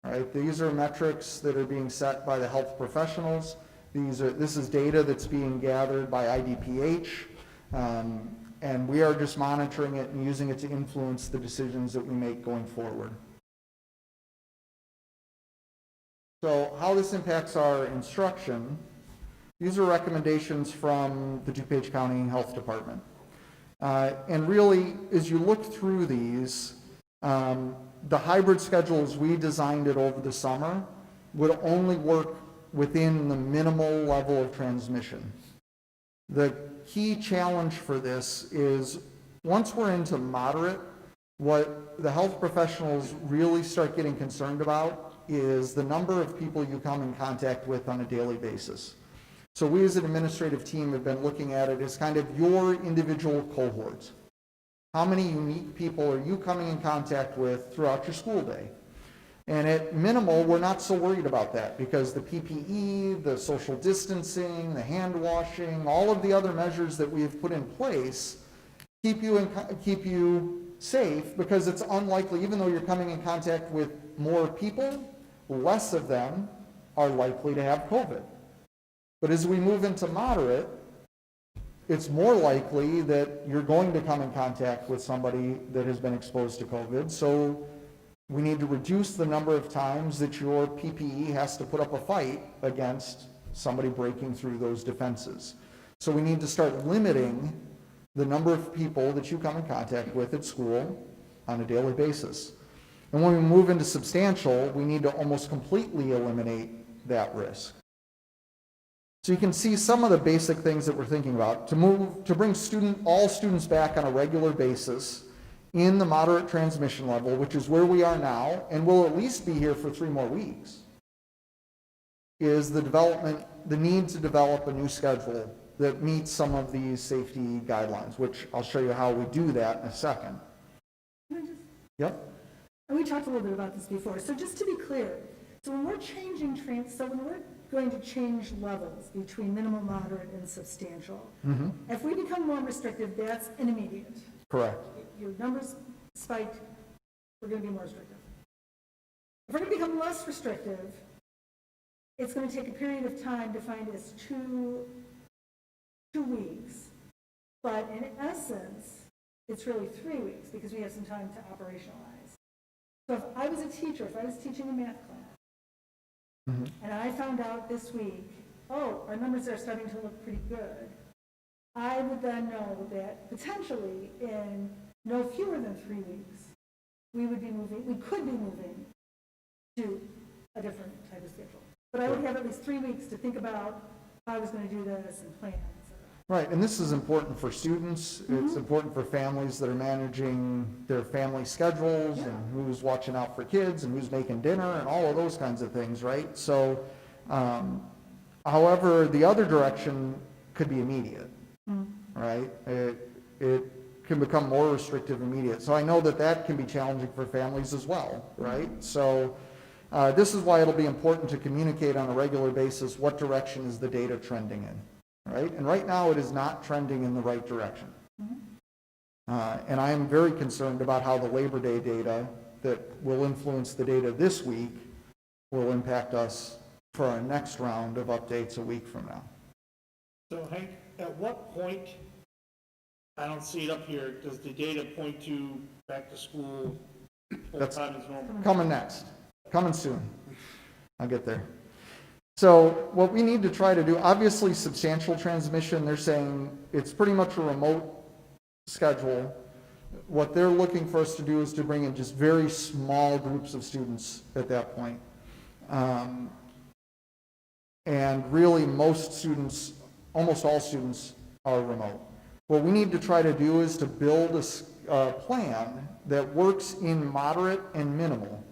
All right. These are metrics that are being set by the health professionals. This is data that's being gathered by IDPH. And we are just monitoring it and using it to influence the decisions that we make going forward. So how this impacts our instruction, these are recommendations from the DuPage County Health Department. And really, as you look through these, the hybrid schedules, we designed it over the summer, would only work within the minimal level of transmission. The key challenge for this is once we're into moderate, what the health professionals really start getting concerned about is the number of people you come in contact with on a daily basis. So we as an administrative team have been looking at it as kind of your individual cohorts. How many unique people are you coming in contact with throughout your school day? And at minimal, we're not so worried about that because the PPE, the social distancing, the hand washing, all of the other measures that we have put in place keep you safe because it's unlikely, even though you're coming in contact with more people, less of them are likely to have COVID. But as we move into moderate, it's more likely that you're going to come in contact with somebody that has been exposed to COVID. So we need to reduce the number of times that your PPE has to put up a fight against somebody breaking through those defenses. So we need to start limiting the number of people that you come in contact with at school on a daily basis. And when we move into substantial, we need to almost completely eliminate that risk. So you can see some of the basic things that we're thinking about. To bring all students back on a regular basis in the moderate transmission level, which is where we are now, and we'll at least be here for 3 more weeks, is the need to develop a new schedule that meets some of these safety guidelines, which I'll show you how we do that in a second. Yep. And we talked a little bit about this before. So just to be clear, so when we're changing when we're going to change levels between minimal, moderate, and substantial, if we become more restrictive, that's an immediate. Correct. Your numbers spiked, we're going to be more restrictive. If we're going to become less restrictive, it's going to take a period of time defined as two weeks. But in essence, it's really 3 weeks because we have some time to operationalize. So if I was a teacher, if I was teaching a math class, and I found out this week, oh, our numbers are starting to look pretty good, I would then know that potentially in no fewer than 3 weeks, we could be moving to a different type of schedule. But I would have at least 3 weeks to think about how I was going to do this and plan. Right, and this is important for students. It's important for families that are managing their family schedules and who's watching out for kids and who's making dinner and all of those kinds of things, right? So, however, the other direction could be immediate, right? It can become more restrictive immediate. So I know that can be challenging for families as well, right? So this is why it'll be important to communicate on a regular basis what direction is the data trending in. Right? And right now it is not trending in the right direction. And I am very concerned about how the Labor Day data that will influence the data this week will impact us for our next round of updates a week from now. So Hank, at what point, I don't see it up here, does the data point to back to school full time as normal? Coming next. Coming soon. I'll get there. So what we need to try to do, obviously substantial transmission, they're saying it's pretty much a remote schedule. What they're looking for us to do is to bring in just very small groups of students at that point. And really most students, almost all students are remote. What we need to try to do is to build a plan that works in moderate and minimal,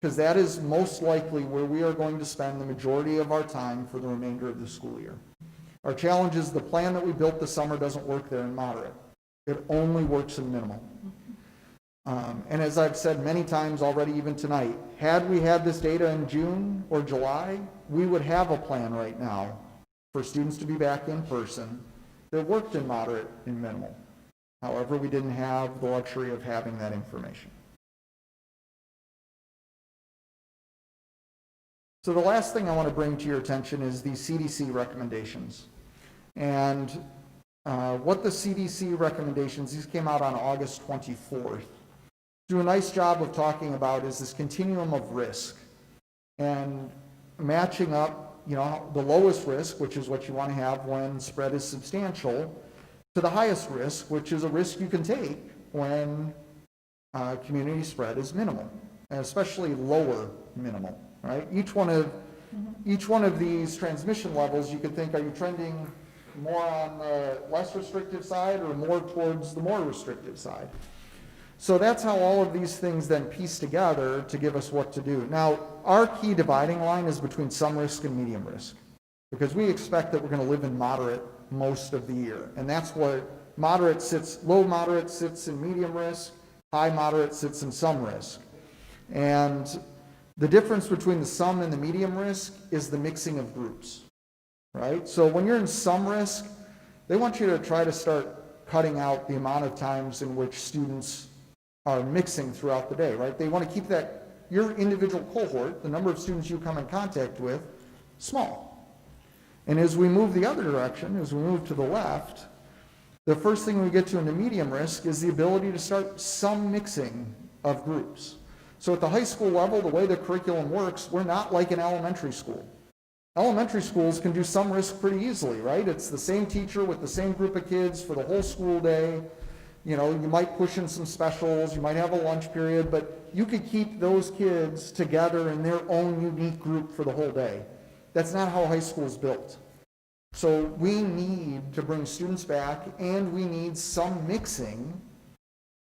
because that is most likely where we are going to spend the majority of our time for the remainder of the school year. Our challenge is the plan that we built this summer doesn't work there in moderate. It only works in minimal. And as I've said many times already, even tonight, had we had this data in June or July, we would have a plan right now for students to be back in person that worked in moderate and minimal. However, we didn't have the luxury of having that information. So the last thing I want to bring to your attention is the CDC recommendations. And what the CDC recommendations, these came out on August 24th, do a nice job of talking about is this continuum of risk and matching up, the lowest risk, which is what you want to have when spread is substantial, to the highest risk, which is a risk you can take when community spread is minimal, and especially lower minimal. Right? Each one of these transmission levels, you could think, are you trending more on the less restrictive side or more towards the more restrictive side? So that's how all of these things then piece together to give us what to do. Now, our key dividing line is between some risk and medium risk, because we expect that we're going to live in moderate most of the year. And that's what low moderate sits in medium risk, high moderate sits in some risk. And the difference between the some and the medium risk is the mixing of groups, right? So when you're in some risk, they want you to try to start cutting out the amount of times in which students are mixing throughout the day, right? They want to keep that, your individual cohort, the number of students you come in contact with, small. And as we move the other direction, as we move to the left, the first thing we get to in the medium risk is the ability to start some mixing of groups. So at the high school level, the way the curriculum works, we're not like an elementary school. Elementary schools can do some risk pretty easily, right? It's the same teacher with the same group of kids for the whole school day. You know, you might push in some specials, you might have a lunch period, but you could keep those kids together in their own unique group for the whole day. That's not how high school is built. So we need to bring students back, and we need some mixing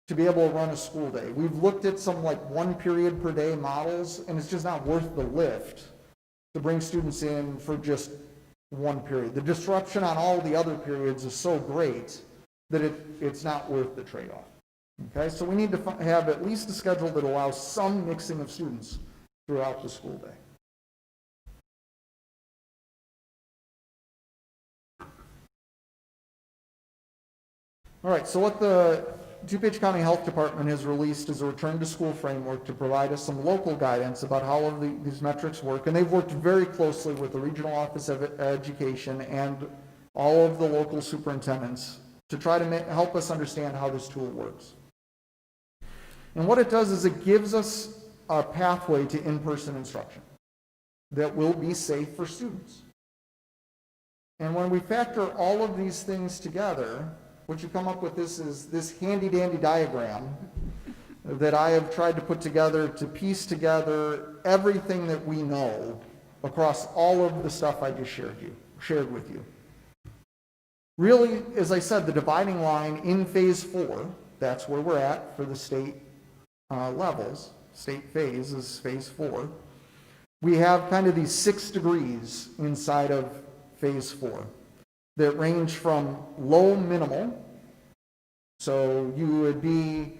to be able to run a school day. We've looked at some like 1 period per day models, and it's just not worth the lift to bring students in for just 1 period. The disruption on all the other periods is so great that it's not worth the trade-off. Okay, so we need to have at least a schedule that allows some mixing of students throughout the school day. All right, so what the DuPage County Health Department has released is a return to school framework to provide us some local guidance about how all of these metrics work, and they've worked very closely with the Regional Office of Education and all of the local superintendents to try to help us understand how this tool works. And what it does is it gives us a pathway to in-person instruction that will be safe for students. And when we factor all of these things together, what you come up with is this handy-dandy diagram that I have tried to put together to piece together everything that we know across all of the stuff I just shared with you. Really, as I said, the dividing line in phase 4, that's where we're at for the state levels. State phase is phase 4. We have kind of these 6 degrees inside of phase 4 that range from low minimal, so you would be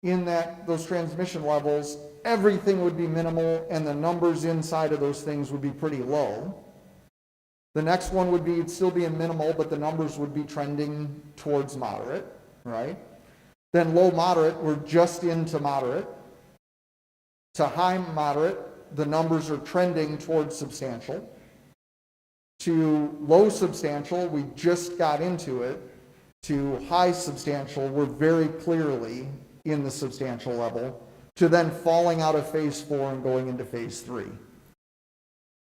in those transmission levels, everything would be minimal and the numbers inside of those things would be pretty low. The next one would be, it'd still be in minimal, but the numbers would be trending towards moderate, right? Then low moderate, we're just into moderate. To high moderate, the numbers are trending towards substantial. To low substantial, we just got into it. To high substantial, we're very clearly in the substantial level. To then falling out of phase 4 and going into phase 3.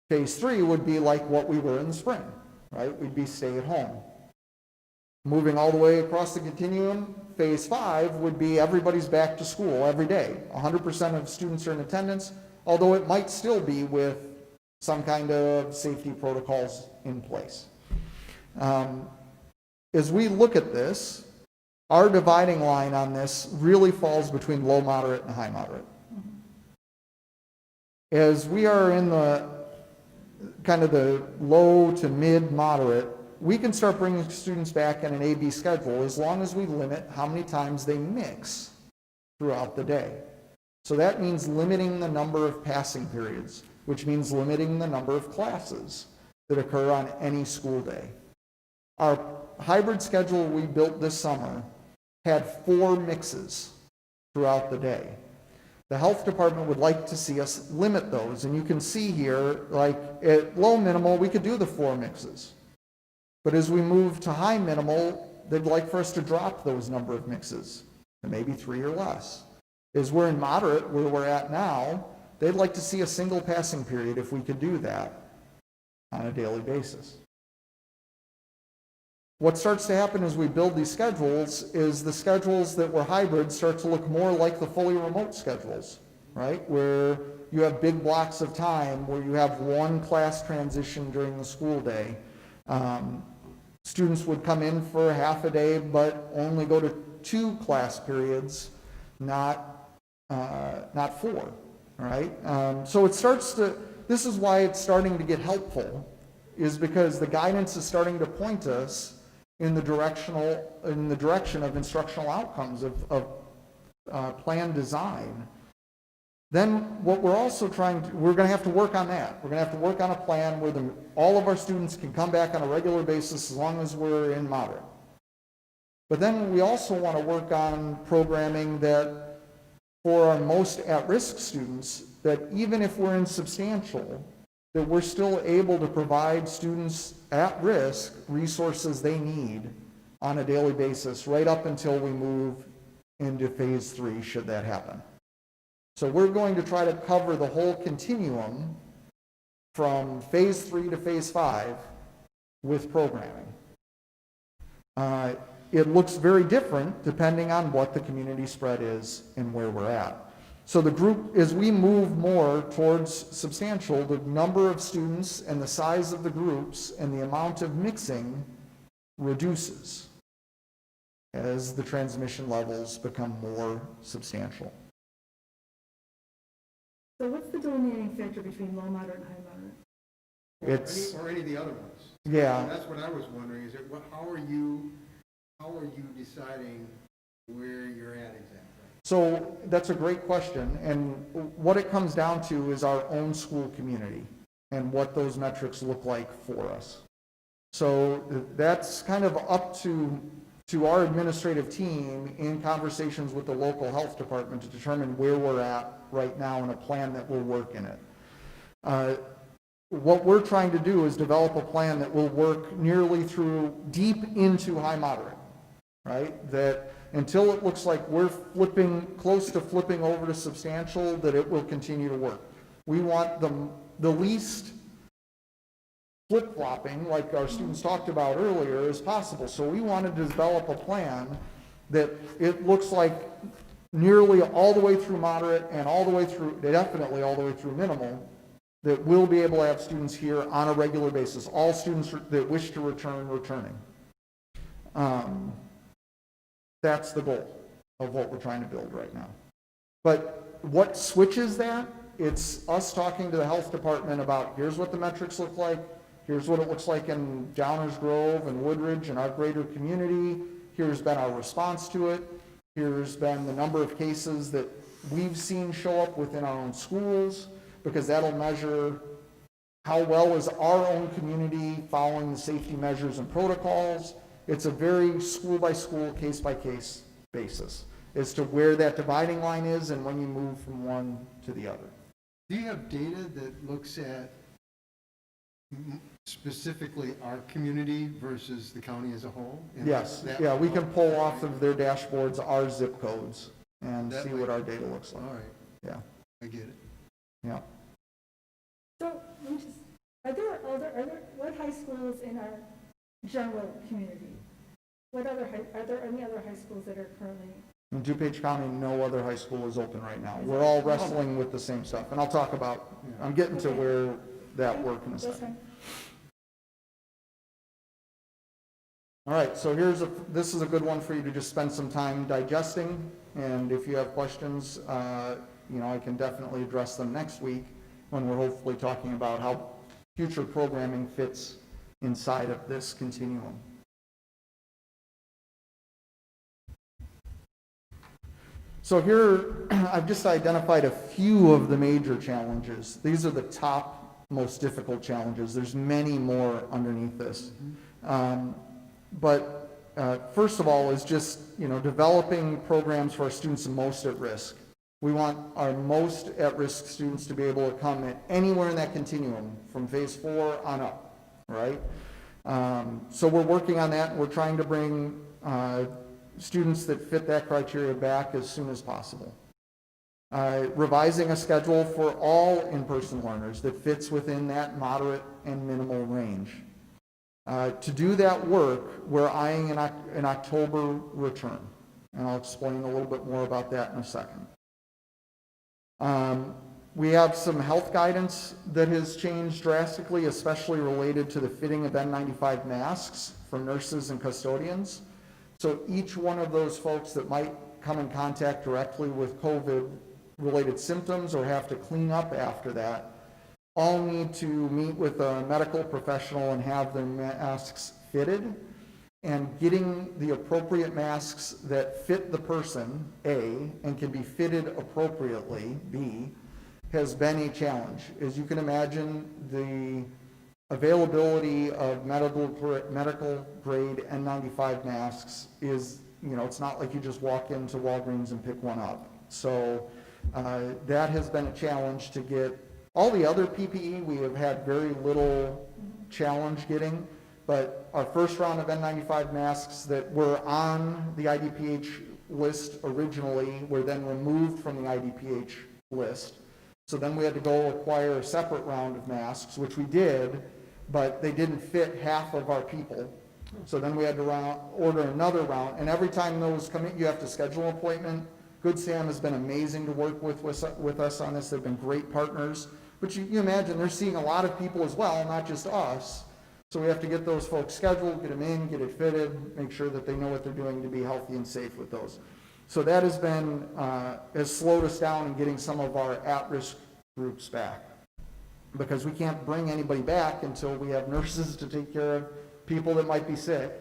Phase 3 would be like what we were in the spring, right? We'd be stay at home. Moving all the way across the continuum, phase 5 would be everybody's back to school every day. 100% of students are in attendance, although it might still be with some kind of safety protocols in place. As we look at this, our dividing line on this really falls between low moderate and high moderate. As we are in the kind of the low to mid moderate, we can start bringing students back in an A-B schedule as long as we limit how many times they mix throughout the day. So that means limiting the number of passing periods, which means limiting the number of classes that occur on any school day. Our hybrid schedule we built this summer had 4 mixes throughout the day. The health department would like to see us limit those, and you can see here, like at low minimal, we could do the 4 mixes. But as we move to high minimal, they'd like for us to drop those number of mixes, to maybe 3 or less. As we're in moderate, where we're at now, they'd like to see a single passing period if we could do that on a daily basis. What starts to happen as we build these schedules is the schedules that were hybrid start to look more like the fully remote schedules, right? Where you have big blocks of time where you have one class transition during the school day. Students would come in for half a day but only go to 2 class periods, not 4, right? So it starts to, this is why it's starting to get helpful, is because the guidance is starting to point us in the direction of instructional outcomes, of plan design. Then what we're also we're going to have to work on that. We're going to have to work on a plan where all of our students can come back on a regular basis as long as we're in moderate. But then we also want to work on programming that for our most at-risk students, that even if we're in substantial, that we're still able to provide students at risk resources they need on a daily basis right up until we move into phase 3, should that happen. So we're going to try to cover the whole continuum from phase 3 to phase 5 with programming. It looks very different depending on what the community spread is and where we're at. So the group, as we move more towards substantial, the number of students and the size of the groups and the amount of mixing reduces as the transmission levels become more substantial. So what's the delineating factor between low, moderate, and high moderate? It's, Or any of the other ones. yeah. And that's what I was wondering, is it, how are you deciding where you're at exactly? So that's a great question, and what it comes down to is our own school community and what those metrics look like for us. So that's kind of up to our administrative team in conversations with the local health department to determine where we're at right now and a plan that will work in it. What we're trying to do is develop a plan that will work nearly through deep into high moderate, right? That until it looks like we're close to flipping over to substantial, that it will continue to work. We want the least flip-flopping, like our students talked about earlier, as possible. So we wanted to develop a plan that it looks like nearly all the way through moderate and all the way through, definitely all the way through minimal, that we'll be able to have students here on a regular basis. All students that wish to return, returning. That's the goal of what we're trying to build right now. But what switches that? It's us talking to the health department about here's what the metrics look like, here's what it looks like in Downers Grove and Woodridge and our greater community, here's been our response to it, here's been the number of cases that we've seen show up within our own schools, because that'll measure how well is our own community following the safety measures and protocols. It's a very school-by-school, case-by-case basis as to where that dividing line is and when you move from one to the other. Do you have data that looks at specifically our community versus the county as a whole? And Yes, that- yeah, we can pull off of their dashboards our zip codes and That see way- what our data looks All like. right, Yeah, I get it. yeah. So, let me just, what high schools in our general community? Are there any other high schools that are currently? In DuPage County, no other high school is open right now. We're all wrestling with the same stuff, and I'll talk about, I'm getting to where that work in a That's second. fine. All right, so this is a good one for you to just spend some time digesting, and if you have questions, I can definitely address them next week when we're hopefully talking about how future programming fits inside of this continuum. So here, I've just identified a few of the major challenges. These are the top, most difficult challenges. There's many more underneath this. But first of all is just, developing programs for our students most at risk. We want our most at-risk students to be able to come at anywhere in that continuum from phase 4 on up, right? So we're working on that, and we're trying to bring students that fit that criteria back as soon as possible. Revising a schedule for all in-person learners that fits within that moderate and minimal range. To do that work, we're eyeing an October return, and I'll explain a little bit more about that in a second. We have some health guidance that has changed drastically, especially related to the fitting of N95 masks for nurses and custodians. So each one of those folks that might come in contact directly with COVID-related symptoms or have to clean up after that all need to meet with a medical professional and have their masks fitted. And getting the appropriate masks that fit the person, A, and can be fitted appropriately, B, has been a challenge. As you can imagine, the availability of medical grade N95 masks is, it's not like you just walk into Walgreens and pick one up. So that has been a challenge to get. All the other PPE, we have had very little challenge getting, but our first round of N95 masks that were on the IDPH list originally were then removed from the IDPH list. So then we had to go acquire a separate round of masks, which we did, but they didn't fit half of our people. So then we had to order another round, and every time those come in, you have to schedule an appointment. Good Sam has been amazing to work with us on this. They've been great partners. But you imagine they're seeing a lot of people as well, not just us. So we have to get those folks scheduled, get them in, get it fitted, make sure that they know what they're doing to be healthy and safe with those. So that has been, has slowed us down in getting some of our at-risk groups back. Because we can't bring anybody back until we have nurses to take care of people that might be sick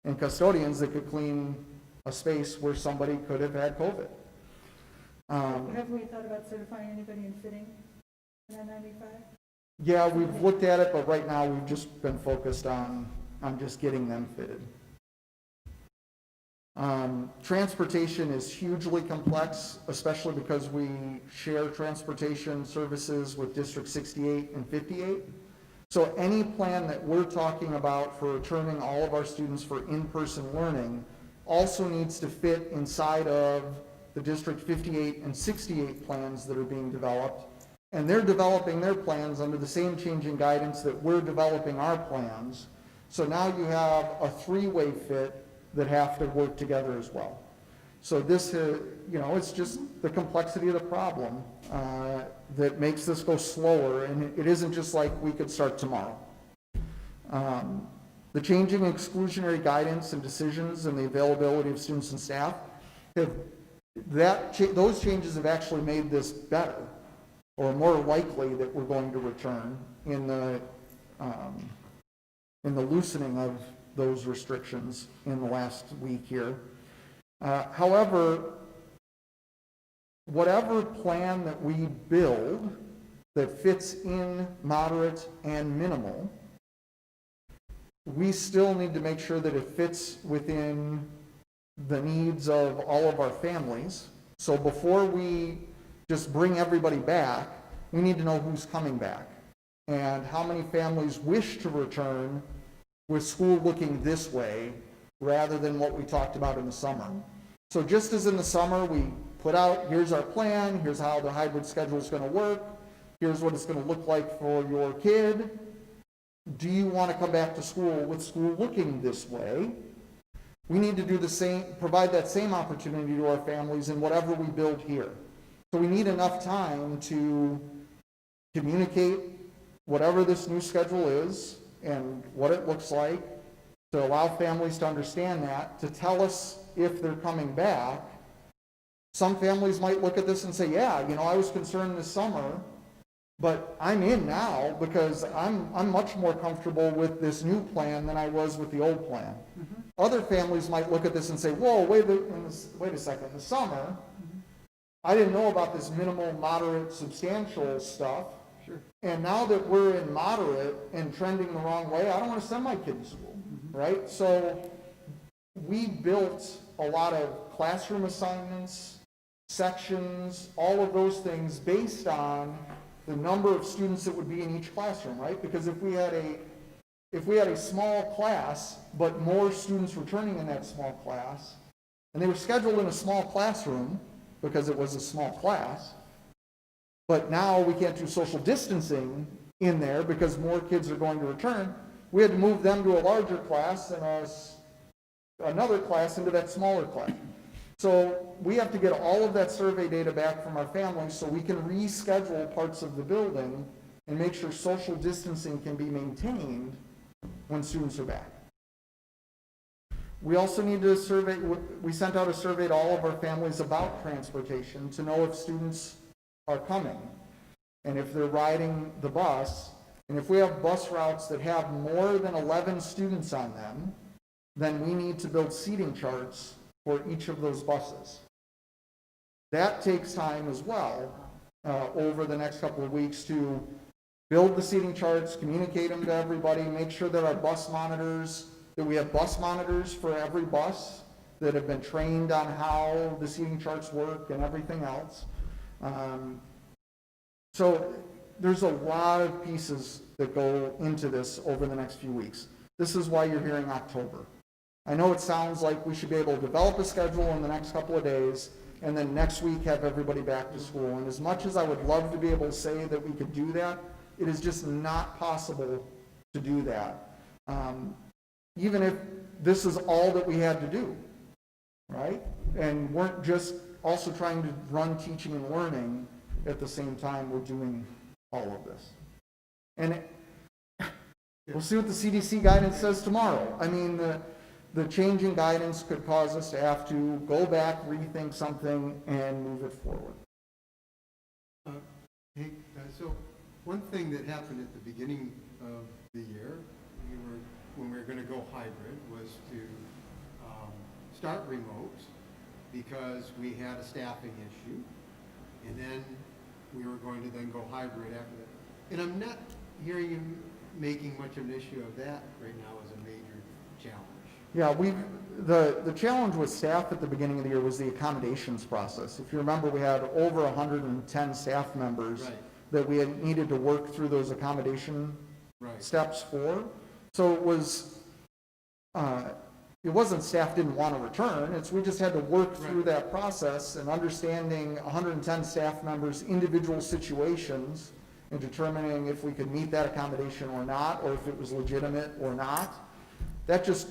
and custodians that could clean a space where somebody could have had COVID. Have we thought about certifying anybody in fitting an N95? Yeah, we've looked at it, but right now we've just been focused on just getting them fitted. Transportation is hugely complex, especially because we share transportation services with District 68 and 58. So any plan that we're talking about for returning all of our students for in-person learning also needs to fit inside of the District 58 and 68 plans that are being developed. And they're developing their plans under the same changing guidance that we're developing our plans. So now you have a three-way fit that have to work together as well. So this, it's just the complexity of the problem that makes this go slower, and it isn't just like we could start tomorrow. The changing exclusionary guidance and decisions and the availability of students and staff, those changes have actually made this better, or more likely that we're going to return in the loosening of those restrictions in the last week here. However, whatever plan that we build that fits in moderate and minimal, we still need to make sure that it fits within the needs of all of our families. So before we just bring everybody back, we need to know who's coming back and how many families wish to return with school looking this way rather than what we talked about in the summer. So just as in the summer, we put out, here's our plan, here's how the hybrid schedule is going to work, here's what it's going to look like for your kid. Do you want to come back to school with school looking this way? We need to do the same, provide that same opportunity to our families in whatever we build here. So we need enough time to communicate whatever this new schedule is and what it looks like, to allow families to understand that, to tell us if they're coming back. Some families might look at this and say, yeah, I was concerned this summer, but I'm in now because I'm much more comfortable with this new plan than I was with the old plan. Mm-hmm. Other families might look at this and say, whoa, wait a second, in the summer, I didn't know about this minimal, moderate, substantial stuff. Sure. And now that we're in moderate and trending the wrong way, I don't want to send my kid to school, right? So we built a lot of classroom assignments, sections, all of those things based on the number of students that would be in each classroom, right? Because if we had a small class, but more students returning in that small class, and they were scheduled in a small classroom because it was a small class, but now we can't do social distancing in there because more kids are going to return, we had to move them to a larger class and another class into that smaller class. So we have to get all of that survey data back from our families so we can reschedule parts of the building and make sure social distancing can be maintained when students are back. We also need to survey, we sent out a survey to all of our families about transportation to know if students are coming and if they're riding the bus. And if we have bus routes that have more than 11 students on them, then we need to build seating charts for each of those buses. That takes time as well over the next couple of weeks to build the seating charts, communicate them to everybody, make sure that our bus monitors, that we have bus monitors for every bus that have been trained on how the seating charts work and everything else. So there's a lot of pieces that go into this over the next few weeks. This is why you're hearing October. I know it sounds like we should be able to develop a schedule in the next couple of days, and then next week have everybody back to school. And as much as I would love to be able to say that we could do that, it is just not possible to do that. Even if this is all that we had to do, right? And weren't just also trying to run teaching and learning at the same time we're doing all of this. And we'll see what the CDC guidance says tomorrow. I mean, the changing guidance could cause us to have to go back, rethink something, and move it forward. Hey, so one thing that happened at the beginning of the year, when we were going to go hybrid, was to start remote because we had a staffing issue, and then we were going to then go hybrid after that. And I'm not hearing you making much of an issue of that right now as a major challenge. Yeah, the challenge with staff at the beginning of the year was the accommodations process. If you remember, we had over 110 staff members Right. that we had needed to work through those accommodation Right. steps for. So it wasn't staff didn't want to return, it's we just had to work through that process and understanding 110 staff members' individual situations and determining if we could meet that accommodation or not, or if it was legitimate or not. That just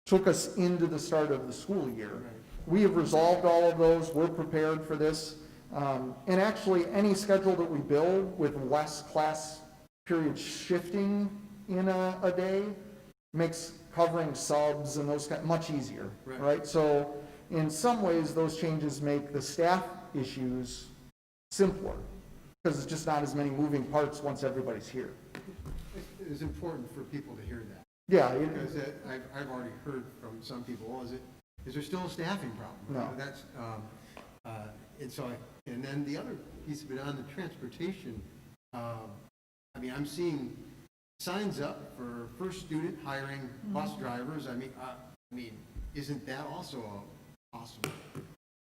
took us into the start of the school year. We have resolved all of those, we're prepared for this. And actually, any schedule that we build with less class period shifting in a day makes covering subs and those much easier, right? So in some ways, those changes make the staff issues simpler because it's just not as many moving parts once everybody's here. It's important for people to hear that. Yeah. Because I've already heard from some people, well, is there still a staffing problem? No. That's, and then the other piece of it on the transportation, I mean, I'm seeing signs up for first student hiring bus drivers. I mean, isn't that also a possible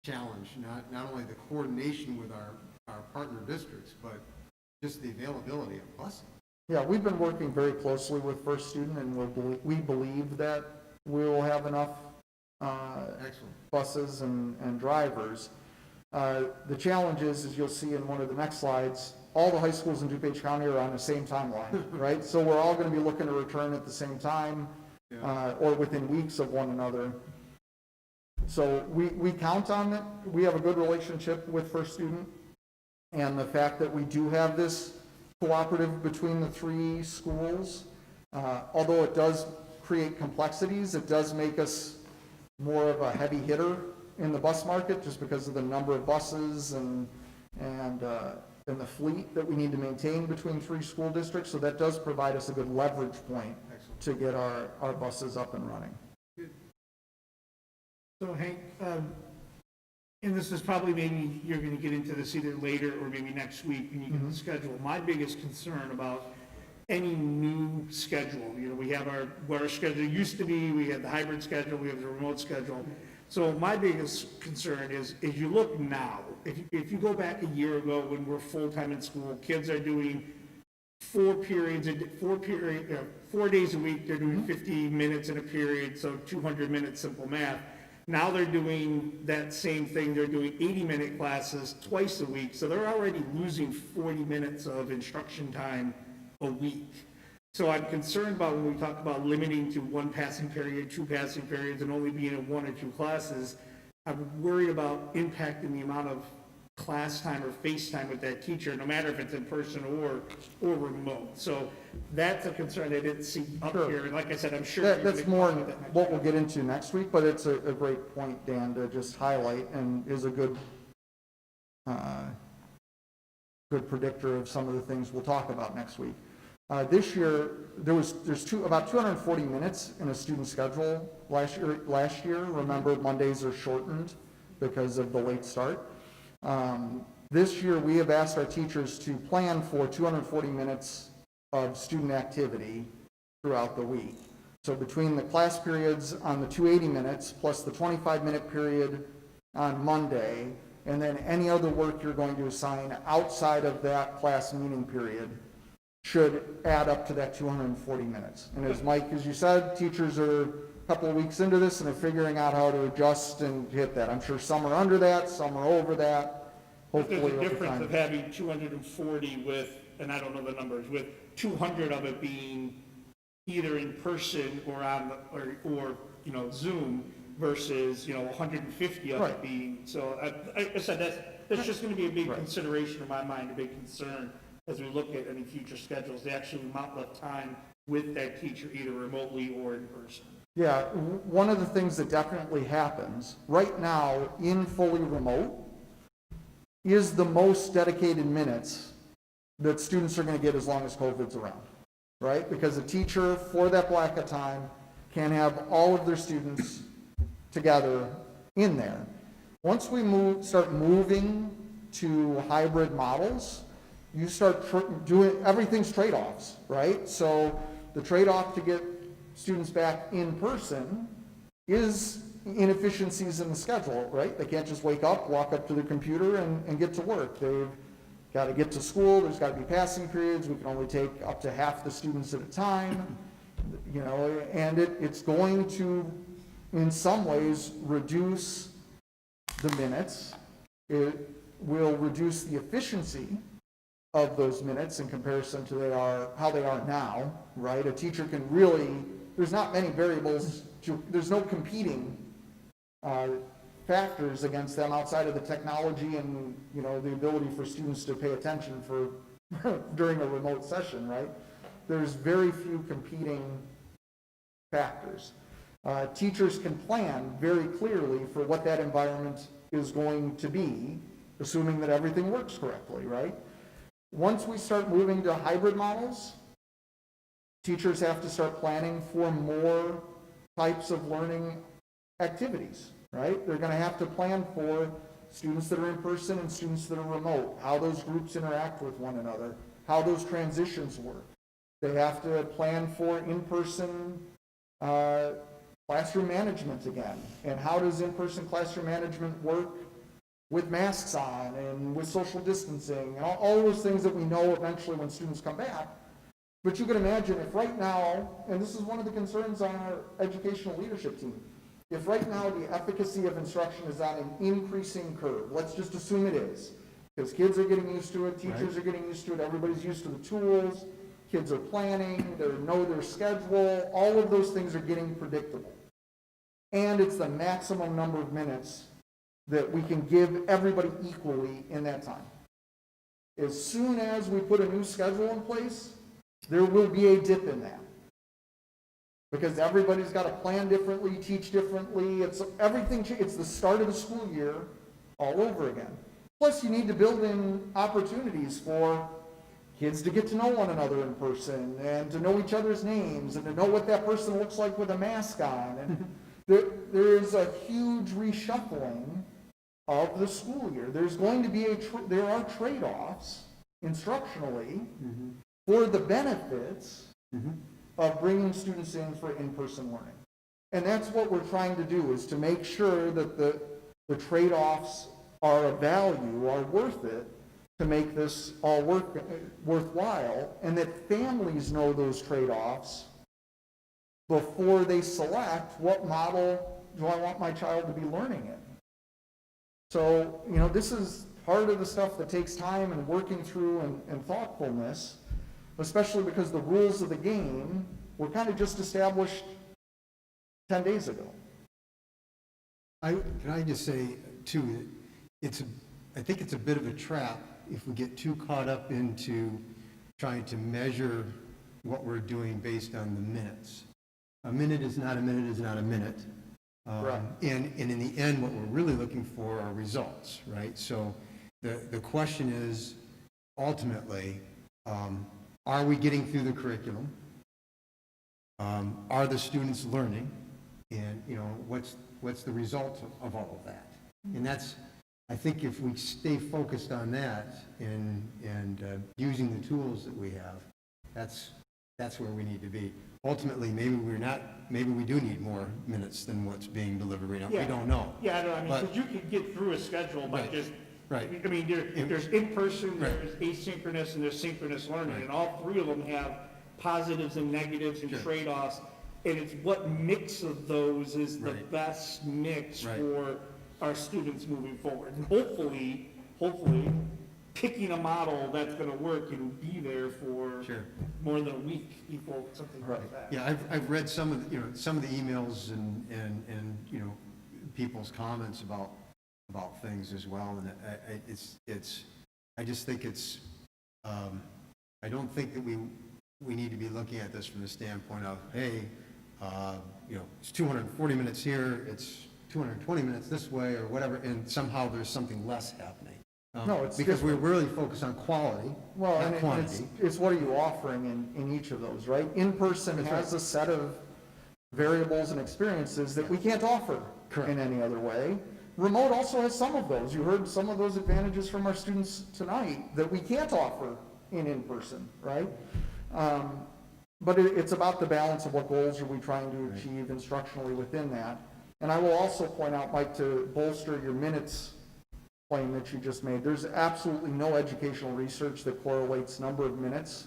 challenge? Not only the coordination with our partner districts, but just the availability of busing. Yeah, we've been working very closely with First Student, and we believe that we will have enough Excellent. buses and drivers. The challenge is, as you'll see in one of the next slides, all the high schools in DuPage County are on the same timeline, right? So we're all going to be looking to return at the same time, or within weeks of one another. So we count on it. We have a good relationship with First Student, and the fact that we do have this cooperative between the three schools, although it does create complexities, it does make us more of a heavy hitter in the bus market just because of the number of buses and the fleet that we need to maintain between three school districts. So that does provide us a good leverage point to get our buses up and running. So Hank, and this is probably maybe you're going to get into this either later or maybe next week when you get the schedule. My biggest concern about any new schedule, we have what our schedule used to be, we had the hybrid schedule, we have the remote schedule. So my biggest concern is you look now, if you go back a year ago when we're full-time in school, kids are doing 4 days a week, they're doing 50 minutes in a period, so 200 minutes simple math. Now they're doing that same thing, they're doing 80-minute classes twice a week, so they're already losing 40 minutes of instruction time a week. So I'm concerned about when we talk about limiting to 1 passing period, 2 passing periods, and only being in 1 or 2 classes. I'm worried about impacting the amount of class time or face time with that teacher, no matter if it's in person or remote. So that's a concern I didn't see up here. And like I said, I'm sure That's more what we'll get into next week, but it's a great point, Dan, to just highlight, and is a good predictor of some of the things we'll talk about next week. This year, there's about 240 minutes in a student schedule last year. Remember, Mondays are shortened because of the late start. This year, we have asked our teachers to plan for 240 minutes of student activity throughout the week. So between the class periods on the 280 minutes plus the 25-minute period on Monday, and then any other work you're going to assign outside of that class meeting period should add up to that 240 minutes. And as Mike, as you said, teachers are a couple of weeks into this and they're figuring out how to adjust and hit that. I'm sure some are under that, some are over that. But there's Hopefully a over difference time. of having 240 with, and I don't know the numbers, with 200 of it being either in person or on, or you know, Zoom versus, you know, 150 of it Right. being, so I said that's just going to be a big consideration in my mind, a big concern as we look at any future schedules, the actual amount of time with that teacher, either remotely or in person. Yeah, one of the things that definitely happens right now in fully remote is the most dedicated minutes that students are going to get as long as COVID's around, right? Because a teacher for that block of time can have all of their students together in there. Once we start moving to hybrid models, you start doing, everything's trade-offs, right? So the trade-off to get students back in person is inefficiencies in the schedule, right? They can't just wake up, walk up to their computer and get to work. They've got to get to school, there's got to be passing periods, we can only take up to half the students at a time, you know, and it's going to, in some ways, reduce the minutes. It will reduce the efficiency of those minutes in comparison to how they are now, right? A teacher can really, there's not many variables, there's no competing factors against them outside of the technology and, you know, the ability for students to pay attention for during a remote session, right? There's very few competing factors. Teachers can plan very clearly for what that environment is going to be, assuming that everything works correctly, right? Once we start moving to hybrid models, teachers have to start planning for more types of learning activities, right? They're going to have to plan for students that are in person and students that are remote, how those groups interact with one another, how those transitions work. They have to plan for in-person classroom management again, and how does in-person classroom management work with masks on and with social distancing, and all those things that we know eventually when students come back. But you can imagine if right now, and this is one of the concerns on our educational leadership team, if right now the efficacy of instruction is on an increasing curve, let's just assume it is, because kids are getting used to it, teachers are getting used to it, everybody's used to the tools, kids are planning, they know their schedule, all of those things are getting predictable. And it's the maximum number of minutes that we can give everybody equally in that time. As soon as we put a new schedule in place, there will be a dip in that. Because everybody's got to plan differently, teach differently, it's everything, it's the start of the school year all over again. Plus you need to build in opportunities for kids to get to know one another in person and to know each other's names and to know what that person looks like with a mask on. And there is a huge reshuffling of the school year. There's going to be there are trade-offs instructionally for the benefits of bringing students in for in-person learning. And that's what we're trying to do, is to make sure that the trade-offs are of value, are worth it, to make this all worthwhile, and that families know those trade-offs before they select what model do I want my child to be learning in. So, you know, this is part of the stuff that takes time and working through and thoughtfulness, especially because the rules of the game were kind of just established 10 days ago. Can I just say, too, I think it's a bit of a trap if we get too caught up into trying to measure what we're doing based on the minutes. A minute is not a minute is not a minute. Right. And in the end, what we're really looking for are results, right? So the question is, ultimately, are we getting through the curriculum? Are the students learning? And, you know, what's the result of all of that? And that's, I think if we stay focused on that and using the tools that we have, that's that's where we need to be. Ultimately, maybe we do need more minutes than what's being delivered right now. We Yeah. don't know. Yeah, I know, I mean, But- because you could get through a schedule by Right. just, Right. I mean, there's in-person, Right. there's asynchronous, and there's synchronous learning, Right. and all three of them have positives and negatives and Sure. trade-offs, and it's what mix of those is the Right. best mix Right. for our students moving forward. And hopefully, picking a model that's gonna work and be there for Sure. more than a week before something like that. Yeah, I've read some of, some of the emails and, people's comments about things as well, and I just think it's, I don't think that we need to be looking at this from the standpoint of, hey, it's 240 minutes here, it's 220 minutes this way, or whatever, and somehow there's something less happening. No, it's because we're different. really focused on quality, Well, not and quantity. it's what are you offering in each of those, right? In-person That's has right. a set of variables and experiences that we can't offer Correct. in any other way. Remote also has some of those. You heard some of those advantages from our students tonight that we can't offer in-person, right? But it's about the balance of what goals are we trying to achieve instructionally within that. And I will also point out, Mike, to bolster your minutes claim that you just made, there's absolutely no educational research that correlates number of minutes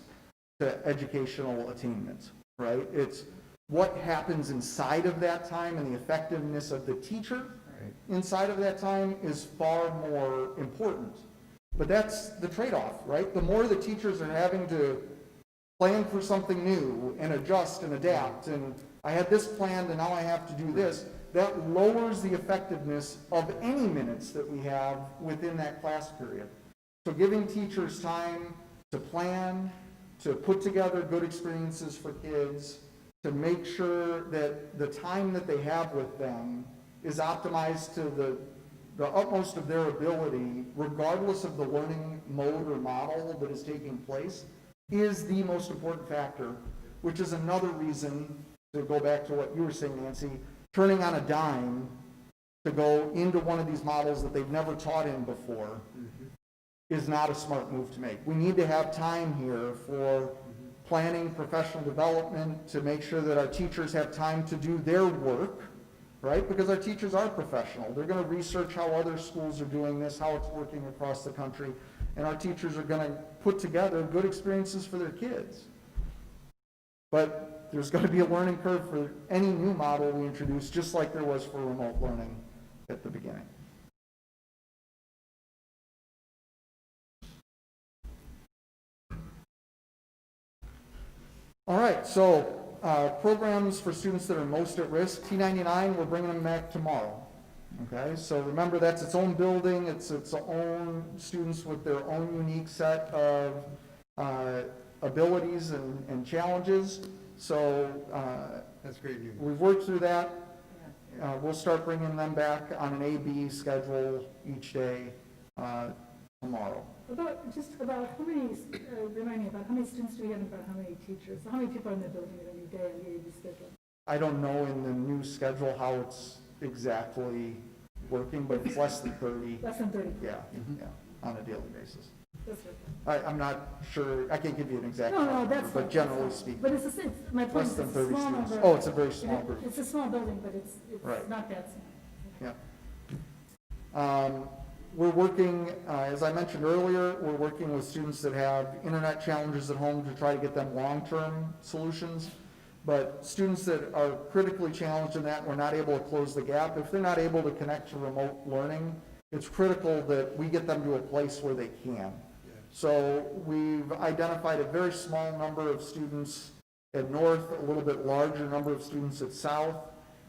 to educational attainment, right? It's what happens inside of that time, and the effectiveness of the teacher inside of that time is far more important. But that's the trade-off, right? The more the teachers are having to plan for something new and adjust and adapt, and I had this planned and now I have to do this, that lowers the effectiveness of any minutes that we have within that class period. So giving teachers time to plan, to put together good experiences for kids, to make sure that the time that they have with them is optimized to the utmost of their ability, regardless of the learning mode or model that is taking place, is the most important factor, which is another reason, to go back to what you were saying, Nancy, turning on a dime to go into one of these models that they've never taught in before is not a smart move to make. We need to have time here for planning, professional development, to make sure that our teachers have time to do their work, right? Because our teachers are professional. They're going to research how other schools are doing this, how it's working across the country, and our teachers are going to put together good experiences for their kids. But there's going to be a learning curve for any new model we introduce, just like there was for remote learning at the beginning. All right, so programs for students that are most at risk, T99, we're bringing them back tomorrow. Okay, so remember that's its own building, it's its own students with their own unique set of abilities and challenges. So That's great news. we've worked through that. We'll start bringing them back on an A-B schedule each day tomorrow. About how many, remind me, about how many students do we have and about how many teachers? So how many people are in the building at any day on the A-B schedule? I don't know in the new schedule how it's exactly working, but it's less than 30. Less than 30? Yeah, on a daily basis. That's right. I'm not sure, I can't give you an exact No, number, that's but fine, generally that's fine. speaking, But it's my point less is than it's a 30 small students. number. Oh, it's a very small group. It's a small building, but it's Right. not that small. Yeah. We're working, as I mentioned earlier, we're working with students that have internet challenges at home to try to get them long-term solutions. But students that are critically challenged in that, we're not able to close the gap. If they're not able to connect to remote learning, it's critical that we get them to a place where they can. So we've identified a very small number of students at North, a little bit larger number of students at South,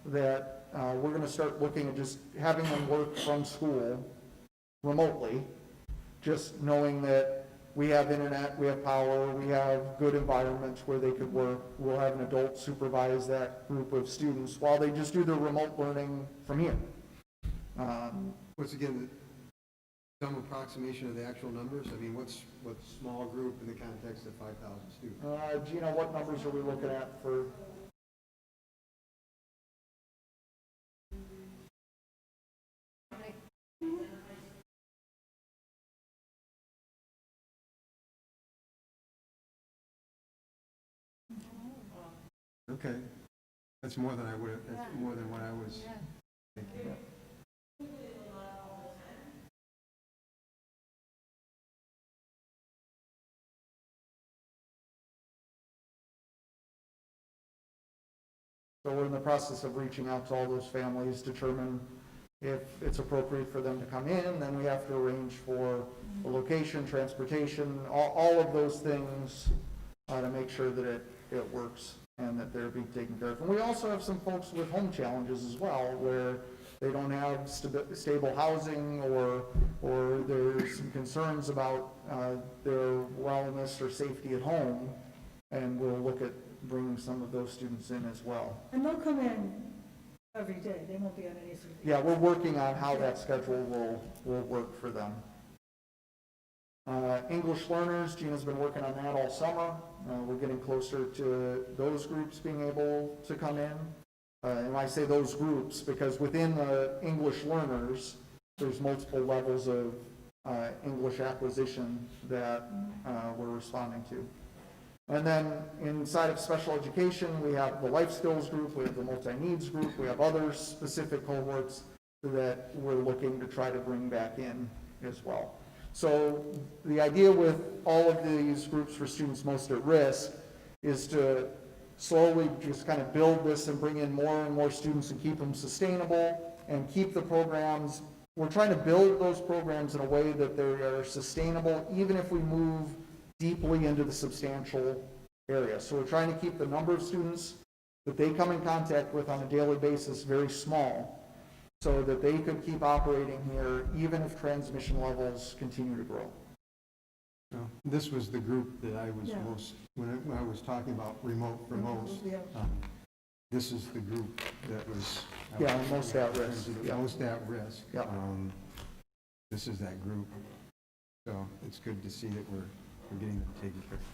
that we're going to start looking at just having them work from school remotely, just knowing that we have internet, we have power, we have good environments where they could work. We'll have an adult supervise that group of students while they just do their remote learning from here. Once again, some approximation of the actual numbers? I mean, what's small group in the context of 5,000 students? Gina, what numbers are we looking at for? Okay. That's more than I would have, that's more than what I was thinking. So we're in the process of reaching out to all those families, determine if it's appropriate for them to come in, then we have to arrange for a location, transportation, all of those things to make sure that it works and that they're being taken care of. And we also have some folks with home challenges as well, where they don't have stable housing or there's some concerns about their wellness or safety at home, and we'll look at bringing some of those students in as well. And they'll come in every day, they won't be on any sort of. Yeah, we're working on how that schedule will work for them. English learners, Gina's been working on that all summer. We're getting closer to those groups being able to come in. And I say those groups because within the English learners, there's multiple levels of English acquisition that we're responding to. And then inside of special education, we have the life skills group, we have the multi-needs group, we have other specific cohorts that we're looking to try to bring back in as well. So the idea with all of these groups for students most at risk is to slowly just kind of build this and bring in more and more students and keep them sustainable and keep the programs. We're trying to build those programs in a way that they are sustainable, even if we move deeply into the substantial area. So we're trying to keep the number of students that they come in contact with on a daily basis very small, so that they could keep operating here even if transmission levels continue to grow. Well, this was the group that I was Yeah. most, when I was talking about remote for most, Yeah. this is the group that was. Yeah, most at risk. Yeah. Most at risk. Yeah. This is that group. So it's good to see that we're getting them taken care of.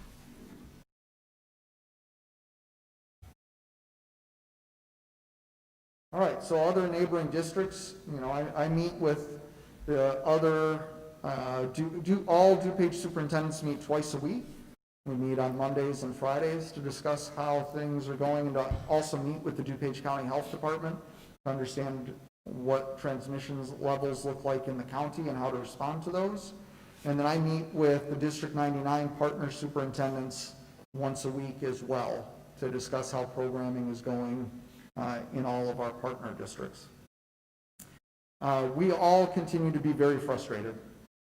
All right, so other neighboring districts, you know, I meet with the other, all DuPage superintendents meet twice a week. We meet on Mondays and Fridays to discuss how things are going, and to also meet with the DuPage County Health Department to understand what transmissions levels look like in the county and how to respond to those. And then I meet with the District 99 partner superintendents once a week as well to discuss how programming is going in all of our partner districts. We all continue to be very frustrated.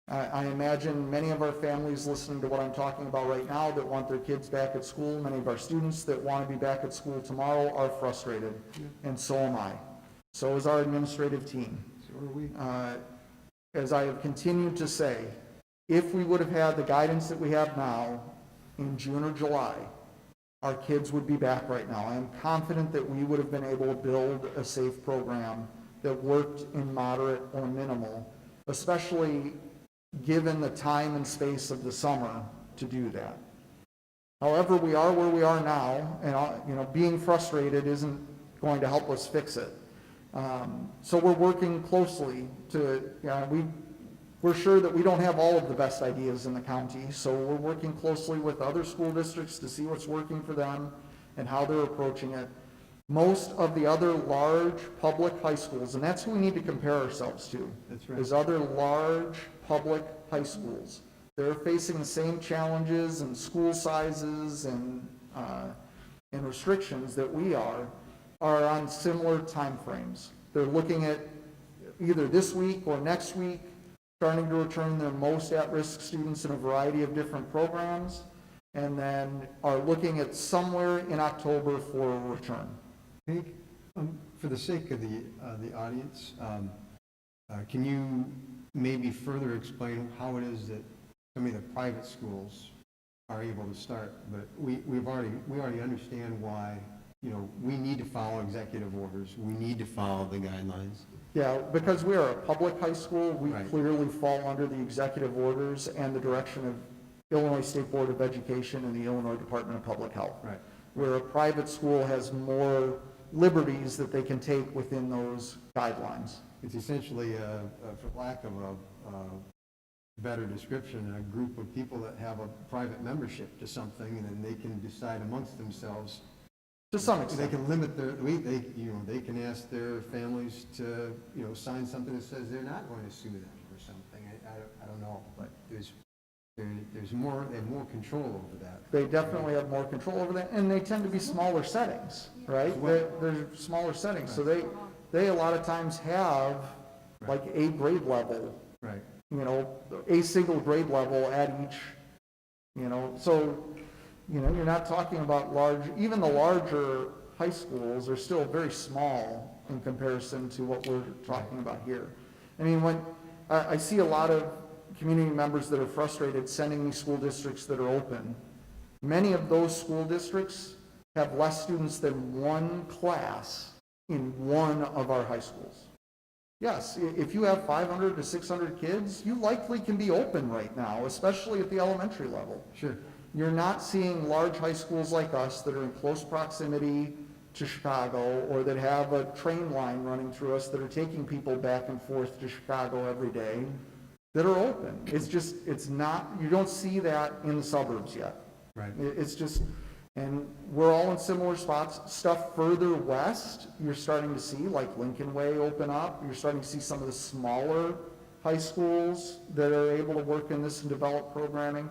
I imagine many of our families listening to what I'm talking about right now that want their kids back at school, many of our students that want to be back at school tomorrow are frustrated, and so am I. So is our administrative team. So are we. As I have continued to say, if we would have had the guidance that we have now in June or July, our kids would be back right now. I am confident that we would have been able to build a safe program that worked in moderate or minimal, especially given the time and space of the summer to do that. However, we are where we are now, and being frustrated isn't going to help us fix it. So we're working closely to, we're sure that we don't have all of the best ideas in the county, so we're working closely with other school districts to see what's working for them and how they're approaching it. Most of the other large public high schools, and that's who we need to compare ourselves to, That's right. is other large public high schools. They're facing the same challenges and school sizes and restrictions that we are on similar timeframes. They're looking at either this week or next week, starting to return their most at-risk students in a variety of different programs, and then are looking at somewhere in October for a return. Hank, for the sake of the audience, can you maybe further explain how it is that some of the private schools are able to start? But we already understand why, we need to follow executive orders. We need to follow the guidelines. Yeah, because we are a public high school, we Right. clearly fall under the executive orders and the direction of Illinois State Board of Education and the Illinois Department of Public Health. Right. Where a private school has more liberties that they can take within those guidelines. It's essentially, for lack of a better description, a group of people that have a private membership to something, and then they can decide amongst themselves To some They extent. can limit they can ask their families to, sign something that says they're not going to sue them or something. I don't know, but there's more, they have more control over that. They definitely have more control over that, and they tend to be smaller settings, right? They're smaller settings, so they a lot of times have like a grade level, Right. a single grade level at each, so, you're not talking about even the larger high schools are still very small in comparison to what we're talking about here. I mean, when I see a lot of community members that are frustrated sending me school districts that are open, many of those school districts have less students than one class in one of our high schools. Yes, if you have 500 to 600 kids, you likely can be open right now, especially at the elementary level. Sure. You're not seeing large high schools like us that are in close proximity to Chicago, or that have a train line running through us that are taking people back and forth to Chicago every day, that are open. It's not, you don't see that in the suburbs yet. Right. It's just, and we're all in similar spots. Stuff further west, you're starting to see, like Lincoln Way open up. You're starting to see some of the smaller high schools that are able to work in this and develop programming.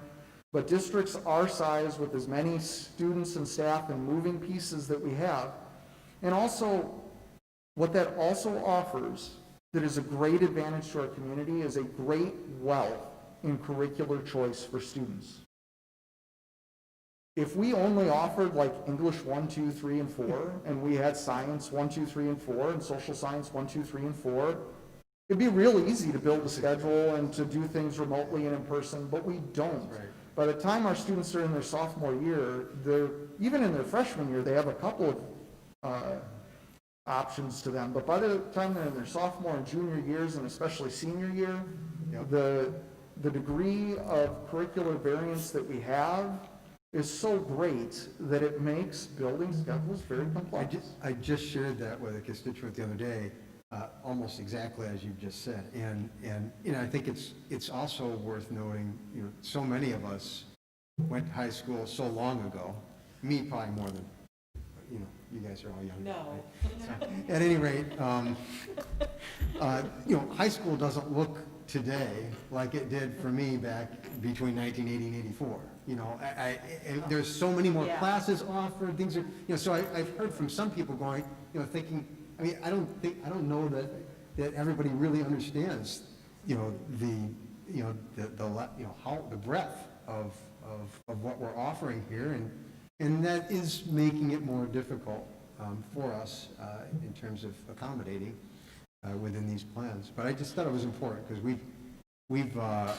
But districts our size, with as many students and staff and moving pieces that we have, and also what that also offers that is a great advantage to our community is a great wealth in curricular choice for students. If we only offered like English 1, 2, 3, and 4, and we had science 1, 2, 3, and 4, and social science 1, 2, 3, and 4, it'd be real easy to build a schedule and to do things remotely and in person, but we don't. Right. By the time our students are in their sophomore year, even in their freshman year, they have a couple of options to them. But by the time they're in their sophomore and junior years, and especially senior year, the degree of curricular variance that we have is so great that it makes building schedules very complex. I just shared that with a constituent the other day, almost exactly as you've just said. And I think it's also worth noting, so many of us went to high school so long ago, me probably more than, you guys are all young. No. Right? So, at any rate, high school doesn't look today like it did for me back between 1980 and 84. And there's so many more classes offered, things are, so I've heard from some people going, thinking, I don't know that everybody really understands, the breadth of what we're offering here, and that is making it more difficult for us in terms of accommodating within these plans. But I just thought it was important because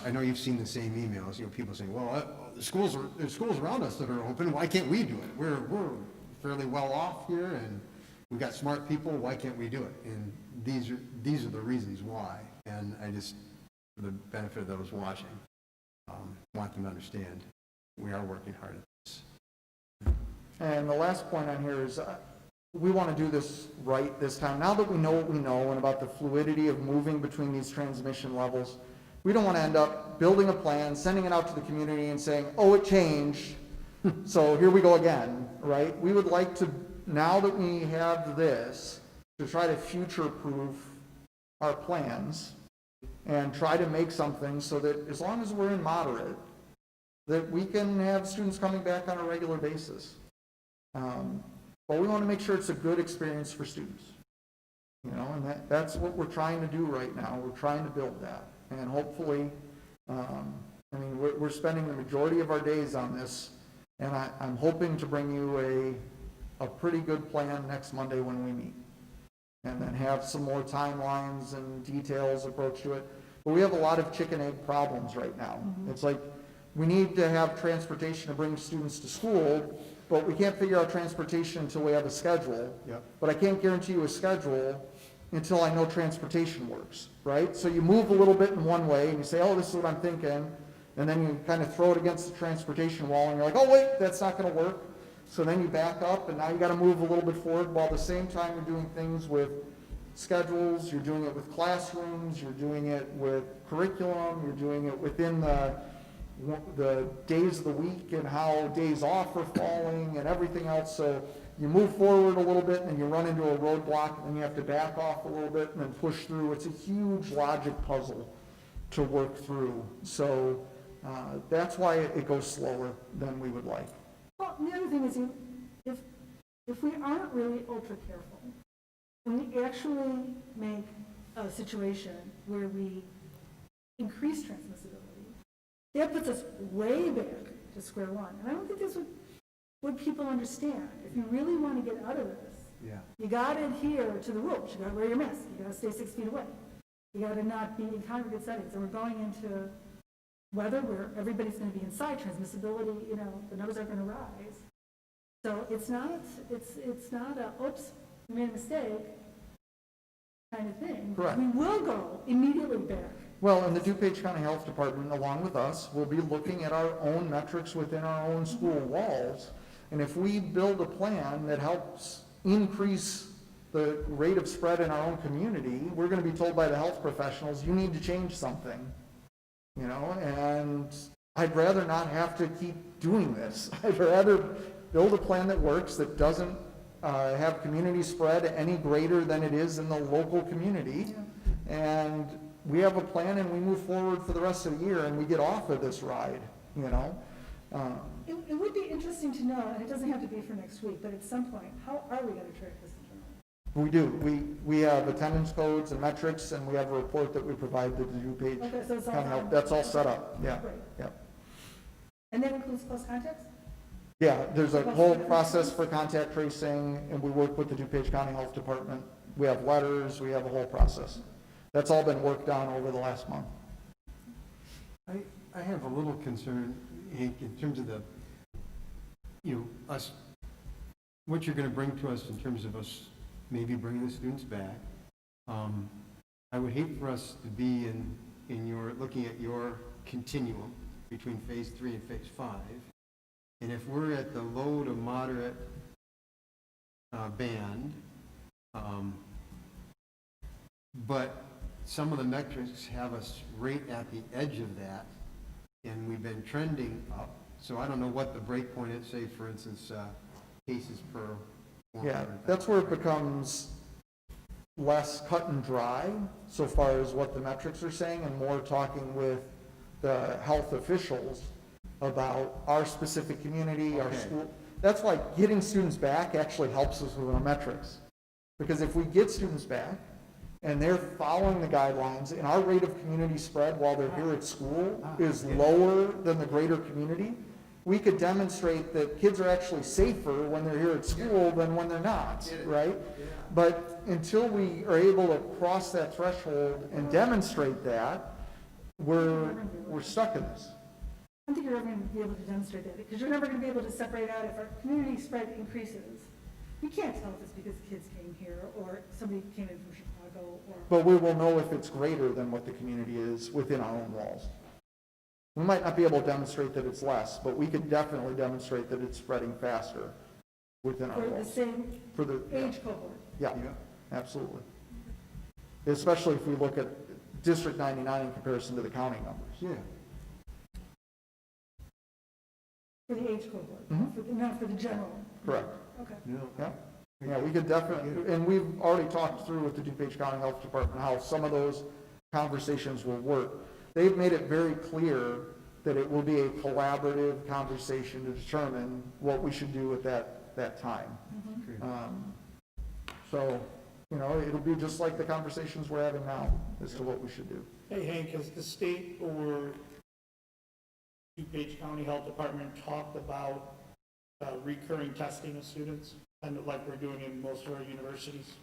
I know you've seen the same emails. People saying, "Well, there's schools around us that are open. Why can't we do it? We're fairly well off here, and we've got smart people. Why can't we do it?" And these are the reasons why. And I just, for the benefit of those watching, want them to understand we are working hard at this. And the last point on here is we want to do this right this time. Now that we know what we know and about the fluidity of moving between these transmission levels, we don't want to end up building a plan, sending it out to the community and saying, oh, it changed, so here we go again, right? We would like to, now that we have this, to try to future-proof our plans and try to make something so that as long as we're in moderate, that we can have students coming back on a regular basis. But we want to make sure it's a good experience for students. And that's what we're trying to do right now. We're trying to build that. And hopefully, we're spending the majority of our days on this, and I'm hoping to bring you a pretty good plan next Monday when we meet, and then have some more timelines and details approach to it. But we have a lot of chicken egg problems right now. It's like we need to have transportation to bring students to school, but we can't figure out transportation until we have a schedule. Yep. But I can't guarantee you a schedule until I know transportation works, right? So you move a little bit in one way and you say, oh, this is what I'm thinking, and then you kind of throw it against the transportation wall and you're like, oh wait, that's not going to work. So then you back up and now you got to move a little bit forward, while at the same time you're doing things with schedules, you're doing it with classrooms, you're doing it with curriculum, you're doing it within the the days of the week and how days off are falling and everything else. So you move forward a little bit and then you run into a roadblock and then you have to back off a little bit and then push through. It's a huge logic puzzle to work through. So that's why it goes slower than we would like. Well, the other thing is, if we aren't really ultra careful, and we actually make a situation where we increase transmissibility, that puts us way back to square one. And I don't think that's what people understand. If you really want to get out of this, you got to adhere to the rules. You got to wear your mask. You got to stay 6 feet away. You got to not be in congregate settings. And we're going into weather where everybody's going to be inside. Transmissibility, the numbers are going to rise. So it's not a, oops, we made a mistake kind of thing. Correct. We will go immediately back. Well, and the DuPage County Health Department, along with us, will be looking at our own metrics within our own school walls. And if we build a plan that helps increase the rate of spread in our own community, we're going to be told by the health professionals, you need to change something, and I'd rather not have to keep doing this. I'd rather build a plan that works, that doesn't have community spread any greater than it is in the local community. And we have a plan and we move forward for the rest of the year and we get off of this ride, It would be interesting to know, and it doesn't have to be for next week, but at some point, how are we going to track this internally? We do. We have attendance codes and metrics, and we have a report that we provide to the DuPage Okay, so it's all County Health. done. That's all set up, yeah. Great. Yep. And that includes close contacts? Yeah, there's a whole process for contact tracing, and we work with the DuPage County Health Department. We have letters, we have a whole process. That's all been worked on over the last month. I have a little concern, Hank, in terms of us, what you're going to bring to us in terms of us maybe bringing the students back. I would hate for us to be looking at your continuum between phase 3 and phase 5. And if we're at the low to moderate band, but some of the metrics have us right at the edge of that, and we've been trending up. So I don't know what the break point is, say, for instance, cases per 100,000. Yeah, that's where it becomes less cut and dry so far as what the metrics are saying, and more talking with the health officials about our specific community, our school. That's why getting students back actually helps us with our metrics. Because if we get students back and they're following the guidelines and our rate of community spread while they're here at school is lower than the greater community, we could demonstrate that kids are actually safer when they're here at school than when they're not, right? But until we are able to cross that threshold and demonstrate that, we're stuck in this. I don't think you're ever going to be able to demonstrate that, because you're never going to be able to separate out if our community spread increases. You can't tell if it's because kids came here or somebody came in from Chicago or... But we will know if it's greater than what the community is within our own walls. We might not be able to demonstrate that it's less, but we could definitely demonstrate that it's spreading faster within our For the walls. same For the age cohort. Yeah, absolutely. Especially if we look at District 99 in comparison to the county numbers. Yeah. For the age cohort, Mhm. not for the general. Correct. Okay. Yeah. Yeah, we could definitely, and we've already talked through with the DuPage County Health Department how some of those conversations will work. They've made it very clear that it will be a collaborative conversation to determine what we should do at that time. So, it'll be just like the conversations we're having now as to what we should do. Hey Hank, has the state or DuPage County Health Department talked about recurring testing of students, kind of like we're doing in most of our universities?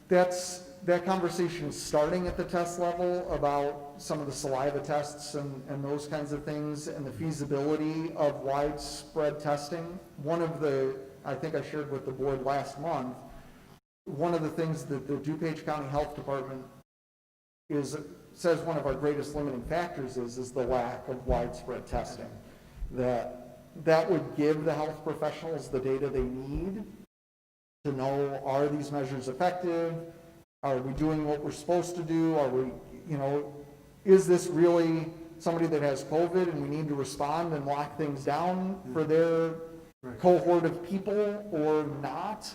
That conversation is starting at the test level about some of the saliva tests and those kinds of things and the feasibility of widespread testing. One of I think I shared with the board last month, one of the things that the DuPage County Health Department says one of our greatest limiting factors is the lack of widespread testing. That would give the health professionals the data they need to know, are these measures effective? Are we doing what we're supposed to do? Are we, is this really somebody that has COVID and we need to respond and lock things down for their cohort of people or not.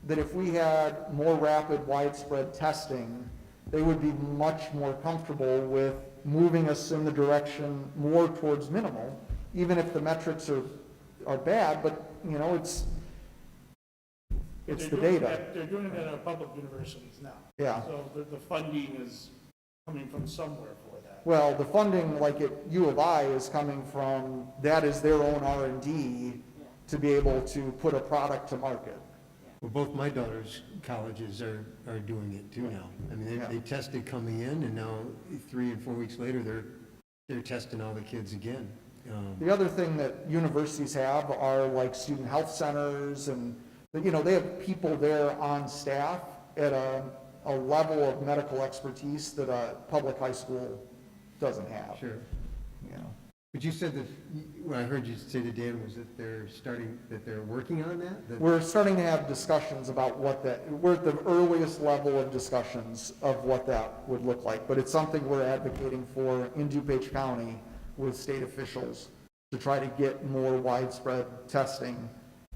That if we had more rapid, widespread testing, they would be much more comfortable with moving us in the direction more towards minimal, even if the metrics are bad, but, you know, it's the data. They're doing it at our public universities now. Yeah. So the funding is coming from somewhere for that. Well, the funding, like at U of I, is coming from, that is their own R&D to be able to put a product to market. Well, both my daughter's colleges are doing it too now. I mean, they tested coming in, and now 3 and 4 weeks later, they're testing all the kids again. The other thing that universities have are like student health centers, and, you know, they have people there on staff at a level of medical expertise that a public high school doesn't have. Sure. You know. But you said that, what I heard you say to Dan was that they're working on that? We're starting to have discussions about we're at the earliest level of discussions of what that would look like, but it's something we're advocating for in DuPage County with state officials to try to get more widespread testing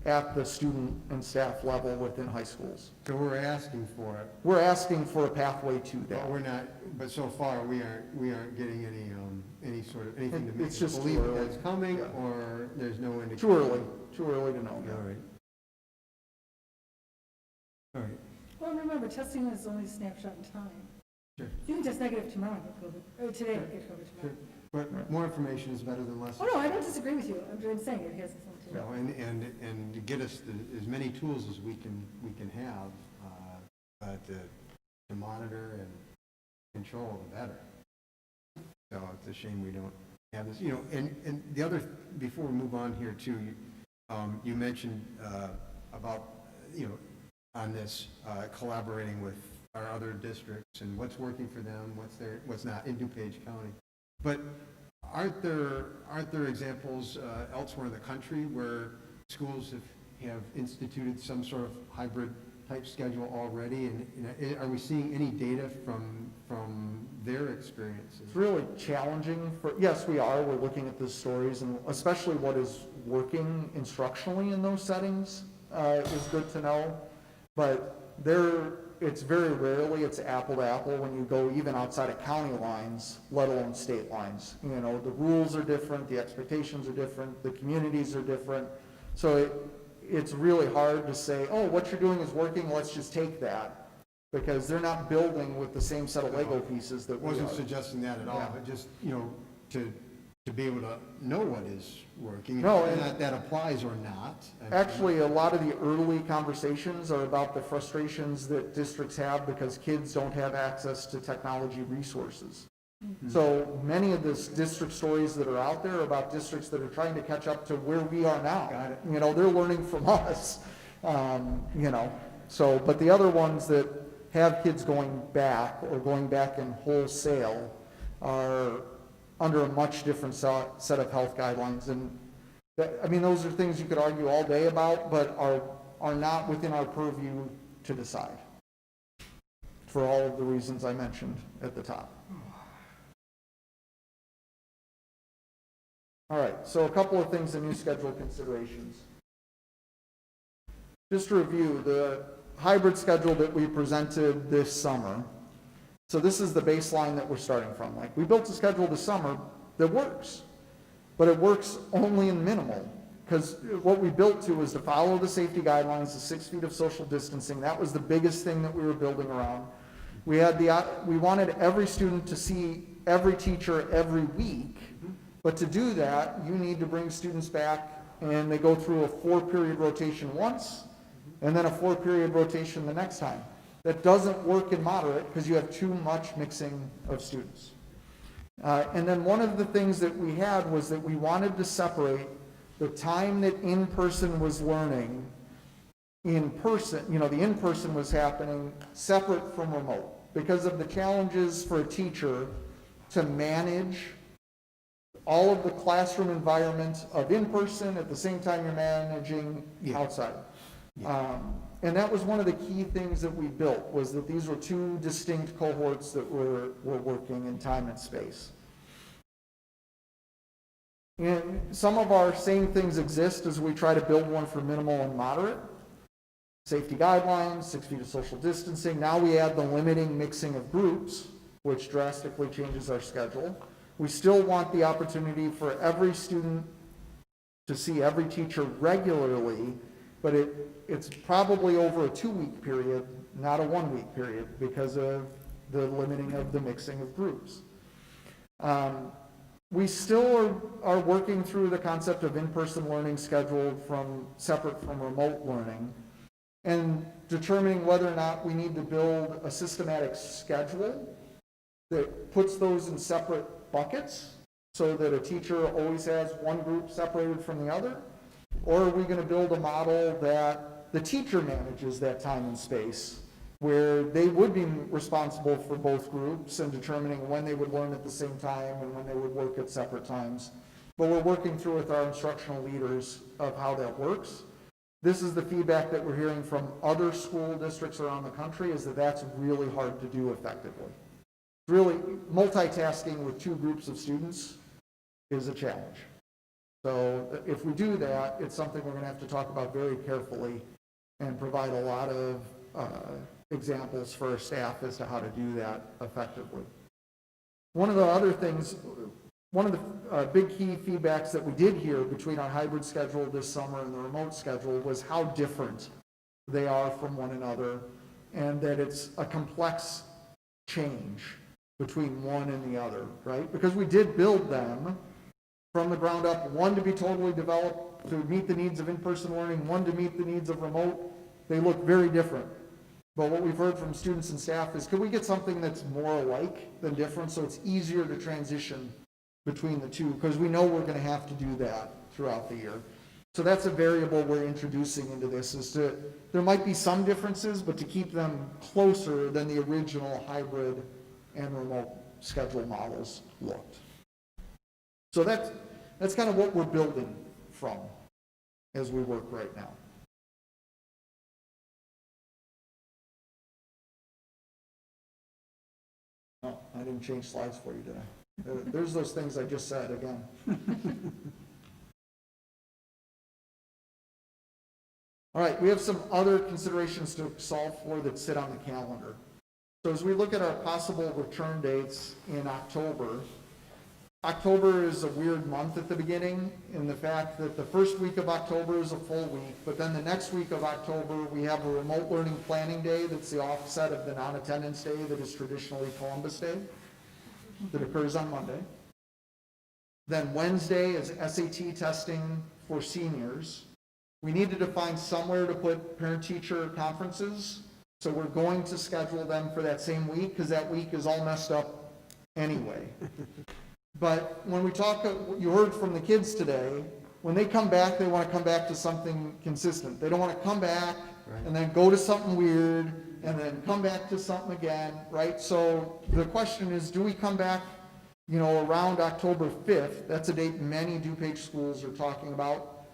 at the student and staff level within high schools. So we're asking for it. We're asking for a pathway to But that. we're not, but so far, we aren't getting any sort of, anything to make It's us just believe too that early. it's coming, Yeah. or there's no indication. Too early to know. All right. All right. Well, remember, testing is only a snapshot in time. Sure. You can test negative tomorrow, get COVID, or today, get COVID tomorrow. But more information is better than less. Oh, no, I don't disagree with you. I'm saying it has its own You know, too. and to get us as many tools as we can have to monitor and control, the better. So it's a shame we don't have this, you know, and the other, before we move on here too, you mentioned about, you know, on this, collaborating with our other districts and what's working for them, what's not in DuPage County. But aren't there examples elsewhere in the country where schools have instituted some sort of hybrid type schedule already? And are we seeing any data from their experiences? It's really challenging yes, we are. We're looking at the stories, and especially what is working instructionally in those settings is good to know. But it's very rarely it's apple to apple when you go even outside of county lines, let alone state lines. You know, the rules are different, the expectations are different, the communities are different. So it's really hard to say, oh, what you're doing is working, let's just take that. Because they're not building with the same set of Lego pieces that we Wasn't are. suggesting that at all, Yeah. but just, you know, to be able to know what is working, No, and and- that applies or not. Actually, a lot of the early conversations are about the frustrations that districts have because kids don't have access to technology resources. So many of the district stories that are out there are about districts that are trying to catch up to where we are now. Got it. You know, they're learning from us, you know. So, but the other ones that have kids going back or going back in wholesale are under a much different set of health guidelines. And I mean, those are things you could argue all day about, but are not within our purview to decide for all of the reasons I mentioned at the top. All right, so a couple of things in new schedule considerations. Just to review, the hybrid schedule that we presented this summer. So this is the baseline that we're starting from. Like, we built a schedule this summer that works, but it works only in minimal, because what we built to was to follow the safety guidelines, the 6 feet of social distancing. That was the biggest thing that we were building around. We wanted every student to see every teacher every week, but to do that, you need to bring students back, and they go through a 4-period rotation once, and then a 4-period rotation the next time. That doesn't work in moderate because you have too much mixing of students. And then one of the things that we had was that we wanted to separate the time that in-person was learning in person, you know, the in-person was happening separate from remote because of the challenges for a teacher to manage all of the classroom environment of in-person at the same time you're managing outside. And that was one of the key things that we built, was that these were two distinct cohorts that were working in time and space. And some of our same things exist as we try to build one for minimal and moderate. Safety guidelines, 6 feet of social distancing. Now we add the limiting mixing of groups, which drastically changes our schedule. We still want the opportunity for every student to see every teacher regularly, but it's probably over a 2-week period, not a 1-week period, because of the limiting of the mixing of groups. We still are working through the concept of in-person learning scheduled separate from remote learning, and determining whether or not we need to build a systematic schedule that puts those in separate buckets so that a teacher always has one group separated from the other, or are we going to build a model that the teacher manages that time and space, where they would be responsible for both groups and determining when they would learn at the same time and when they would work at separate times. But we're working through with our instructional leaders of how that works. This is the feedback that we're hearing from other school districts around the country, is that that's really hard to do effectively. Really, multitasking with 2 groups of students is a challenge. So if we do that, it's something we're going to have to talk about very carefully and provide a lot of examples for our staff as to how to do that effectively. One of the big key feedbacks that we did hear between our hybrid schedule this summer and the remote schedule was how different they are from one another, and that it's a complex change between one and the other, right? Because we did build them from the ground up, one to be totally developed to meet the needs of in-person learning, one to meet the needs of remote. They look very different. But what we've heard from students and staff is, could we get something that's more alike than different, so it's easier to transition between the two? Because we know we're going to have to do that throughout the year. So that's a variable we're introducing into this, is there might be some differences, but to keep them closer than the original hybrid and remote schedule models looked. So that's kind of what we're building from as we work right now. Oh, I didn't change slides for you, did I? There's those things I just said again. All right, we have some other considerations to solve for that sit on the calendar. So as we look at our possible return dates in October, October is a weird month at the beginning, in the fact that the first week of October is a full week, but then the next week of October, we have a remote learning planning day that's the offset of the non-attendance day that is traditionally Columbus Day, that occurs on Monday. Then Wednesday is SAT testing for seniors. We needed to find somewhere to put parent-teacher conferences, so we're going to schedule them for that same week, because that week is all messed up anyway. But when we talk, you heard from the kids today, when they come back, they want to come back to something consistent. They don't want to come back and then go to something weird and then come back to something again, right? So the question is, do we come back, around October 5th? That's a date many DuPage schools are talking about,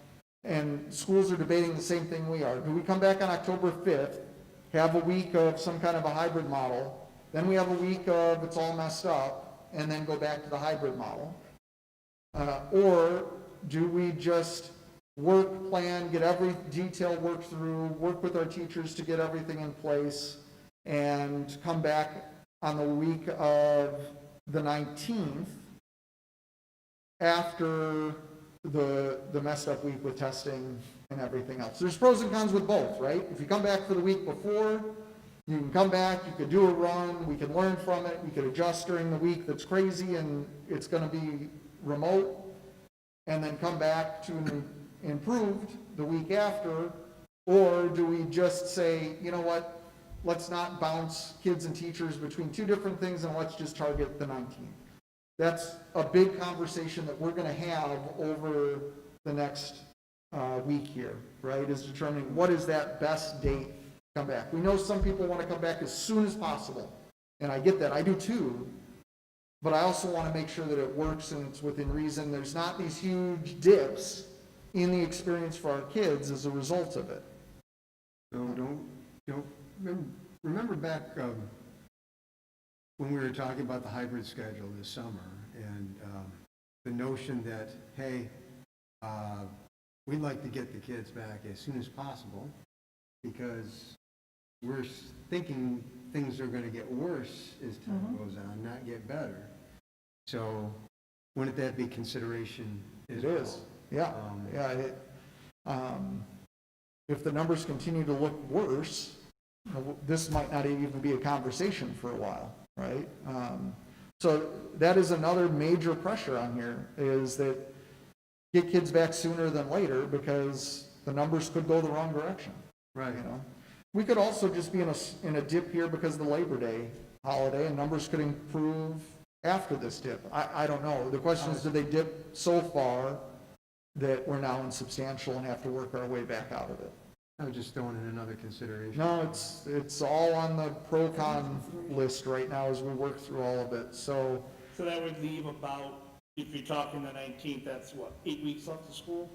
and schools are debating the same thing we are. Do we come back on October 5th, have a week of some kind of a hybrid model, then we have a week of it's all messed up, and then go back to the hybrid model? Or do we just work, plan, get every detail worked through, work with our teachers to get everything in place, and come back on the week of the 19th after the messed up week with testing and everything else? There's pros and cons with both, right? If you come back for the week before, you can come back, you could do a run, we could learn from it, we could adjust during the week that's crazy and it's going to be remote, and then come back to improved the week after. Or do we just say, you know what, let's not bounce kids and teachers between 2 different things, and let's just target the 19th? That's a big conversation that we're going to have over the next week here, right, is determining what is that best date come back. We know some people want to come back as soon as possible, and I get that, I do too, but I also want to make sure that it works and it's within reason. There's not these huge dips in the experience for our kids as a result of it. So don't remember back when we were talking about the hybrid schedule this summer, and the notion that, hey, we'd like to get the kids back as soon as possible because we're thinking things are going to get worse as time goes on, not get better. So wouldn't that be consideration as well? It is, yeah, if the numbers continue to look worse, this might not even be a conversation for a while, right? So that is another major pressure on here, is that get kids back sooner than later because the numbers could go the wrong direction. Right. You know, we could also just be in a dip here because of the Labor Day holiday, and numbers could improve after this dip. I don't know. The question is, do they dip so far that we're now insubstantial and have to work our way back out of it? I was just throwing in another consideration. No, it's all on the pro-con list right now as we work through all of it. So that would leave about, if you're talking the 19th, that's what, 8 weeks left of school?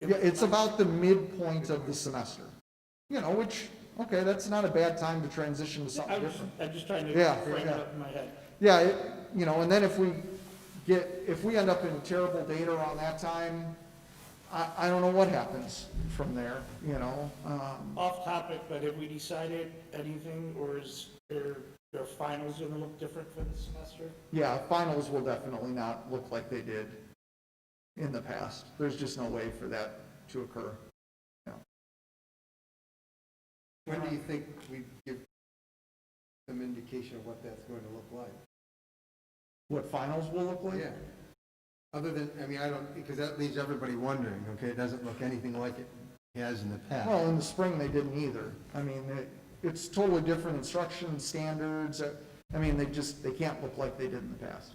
yeah, it's about the midpoint of the semester. You know, which, okay, that's not a bad time to transition to something different. I'm just trying to frame it up in my head. Yeah, you know, and then if we end up in terrible data around that time, I don't know what happens from there, you know. Off topic, but have we decided anything, or is their finals going to look different for this semester? Yeah, finals will definitely not look like they did in the past. There's just no way for that to occur. Yeah. When do you think we give some indication of what that's going to look like? What finals will look like? Yeah. Other than, I mean, I don't, because that leaves everybody wondering, okay, it doesn't look anything like it has in the past. Well, in the spring, they didn't either. I mean, it's totally different instruction standards. I mean, they can't look like they did in the past.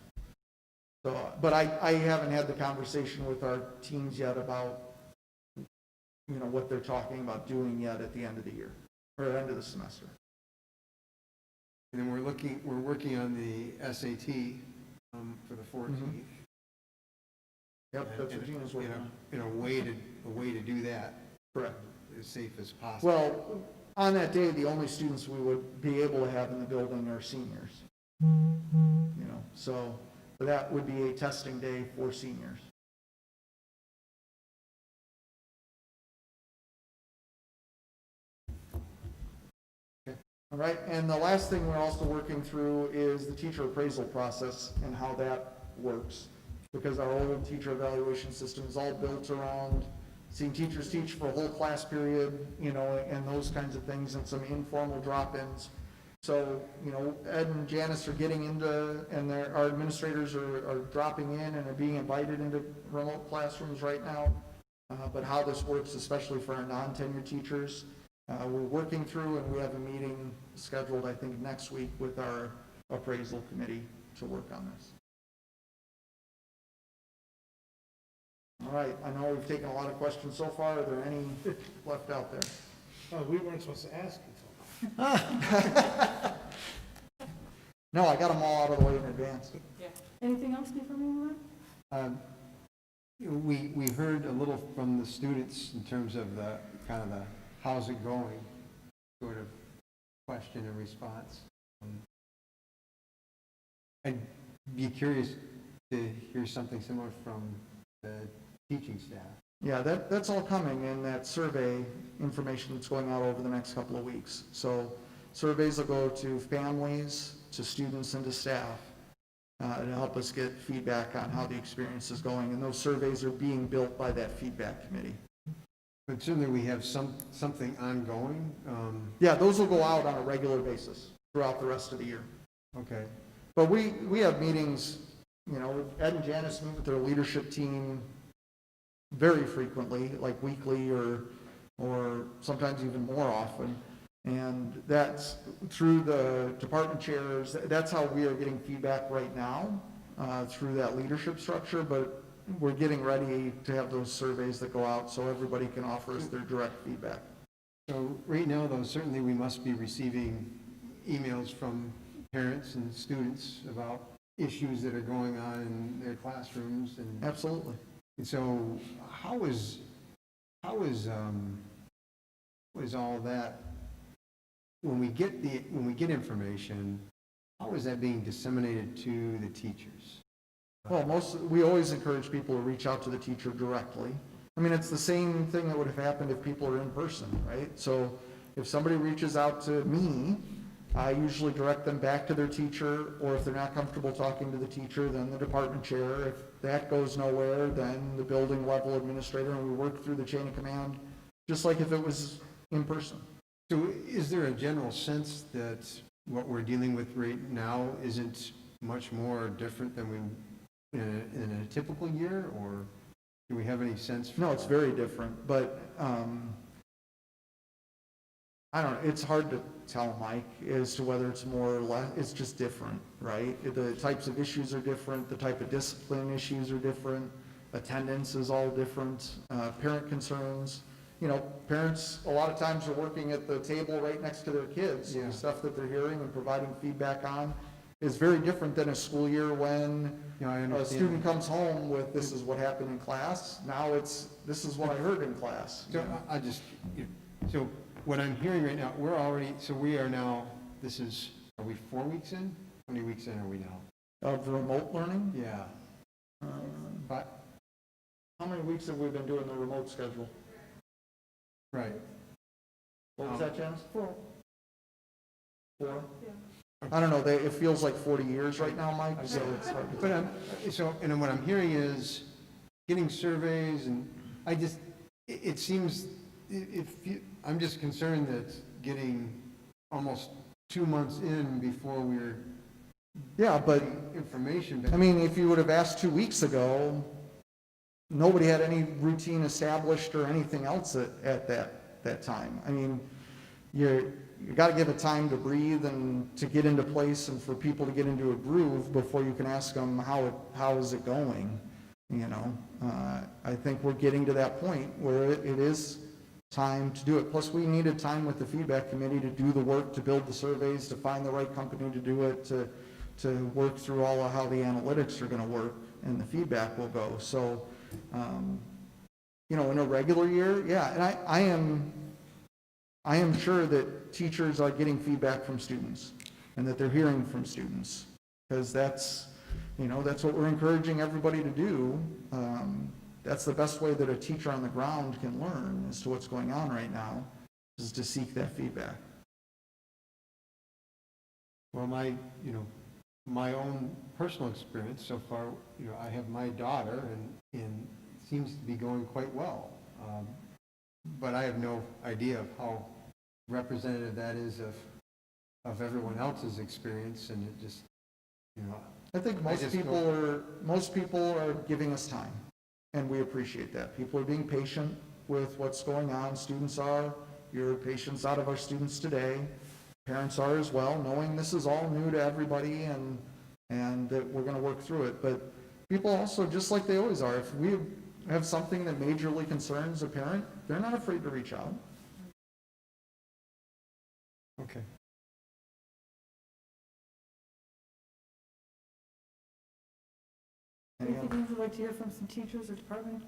So, but I haven't had the conversation with our teams yet about, you know, what they're talking about doing yet at the end of the year, or end of the semester. And then we're working on the SAT for the 14th. Mm-hmm. Yep, that's what Gina's working on. In a way to do that Correct. as safe as possible. Well, on that day, the only students we would be able to have in the building are seniors. You know, so that would be a testing day for seniors. All right, and the last thing we're also working through is the teacher appraisal process and how that works. Because our old teacher evaluation system is all built around seeing teachers teach for a whole class period, you know, and those kinds of things, and some informal drop-ins. So, you know, Ed and Janice are getting into, and our administrators are dropping in and are being invited into remote classrooms right now. But how this works, especially for our non-tenured teachers, we're working through, and we have a meeting scheduled, I think, next week with our appraisal committee to work on this. All right, I know we've taken a lot of questions so far. Are there any left out there? Oh, we weren't supposed to ask until. No, I got them all out of the way in advance. Anything else before we move on? We heard a little from the students in terms of the kind of the how's it going sort of question and response. I'd be curious to hear something similar from the teaching staff. Yeah, that's all coming in that survey information that's going out over the next couple of weeks. So surveys will go to families, to students, and to staff to help us get feedback on how the experience is going. And those surveys are being built by that feedback committee. But certainly we have something ongoing. Yeah, those will go out on a regular basis throughout the rest of the year. Okay. But we have meetings, you know, Ed and Janice meet with their leadership team very frequently, like weekly or sometimes even more often. And that's through the department chairs. That's how we are getting feedback right now through that leadership structure. But we're getting ready to have those surveys that go out so everybody can offer us their direct feedback. So right now, though, certainly we must be receiving emails from parents and students about issues that are going on in their classrooms. And Absolutely. and so how is all that, when we get information, how is that being disseminated to the teachers? Well, we always encourage people to reach out to the teacher directly. I mean, it's the same thing that would have happened if people are in person, right? So if somebody reaches out to me, I usually direct them back to their teacher, or if they're not comfortable talking to the teacher, then the department chair. If that goes nowhere, then the building level administrator, and we work through the chain of command, just like if it was in person. So is there a general sense that what we're dealing with right now isn't much more different than we, in a typical year, or do we have any sense? No, it's very different, but I don't know, it's hard to tell, Mike, as to whether it's more or less, it's just different, right? The types of issues are different, the type of discipline issues are different, attendance is all different, parent concerns. You know, parents, a lot of times are working at the table right next to their kids. Yeah. The stuff that they're hearing and providing feedback on is very different than a school year when I a understand. student comes home with, this is what happened in class. Now it's, this is what I heard in class. So so what I'm hearing right now, we are now, are we 4 weeks in? How many weeks in are we now? Of remote learning? Yeah. But, How many weeks have we been doing the remote schedule? right. What was that, Janice? 4. 4? I don't know, it feels like 40 years right now, Mike, so it's hard to tell. And what I'm hearing is getting surveys, and it seems, I'm just concerned that getting almost 2 months in before we're Yeah, but, getting information. I mean, if you would have asked 2 weeks ago, nobody had any routine established or anything else at that time. I mean, you got to give it time to breathe and to get into place and for people to get into a groove before you can ask them how is it going, you know. I think we're getting to that point where it is time to do it. Plus, we needed time with the feedback committee to do the work, to build the surveys, to find the right company to do it, to work through all of how the analytics are going to work and the feedback will go. So, you know, in a regular year, yeah, and I am sure that teachers are getting feedback from students and that they're hearing from students, because that's, you know, that's what we're encouraging everybody to do. That's the best way that a teacher on the ground can learn as to what's going on right now, is to seek that feedback. Well, my own personal experience so far, I have my daughter, and it seems to be going quite well. But I have no idea of how representative that is of everyone else's experience, and it just, I think most people are giving us time, and we appreciate that. People are being patient with what's going on. Students are. Your patience out of our students today. Parents are as well, knowing this is all new to everybody and that we're going to work through it. But people also, just like they always are, if we have something that majorly concerns a parent, they're not afraid to reach out. okay. Anything you'd like to hear from some teachers or department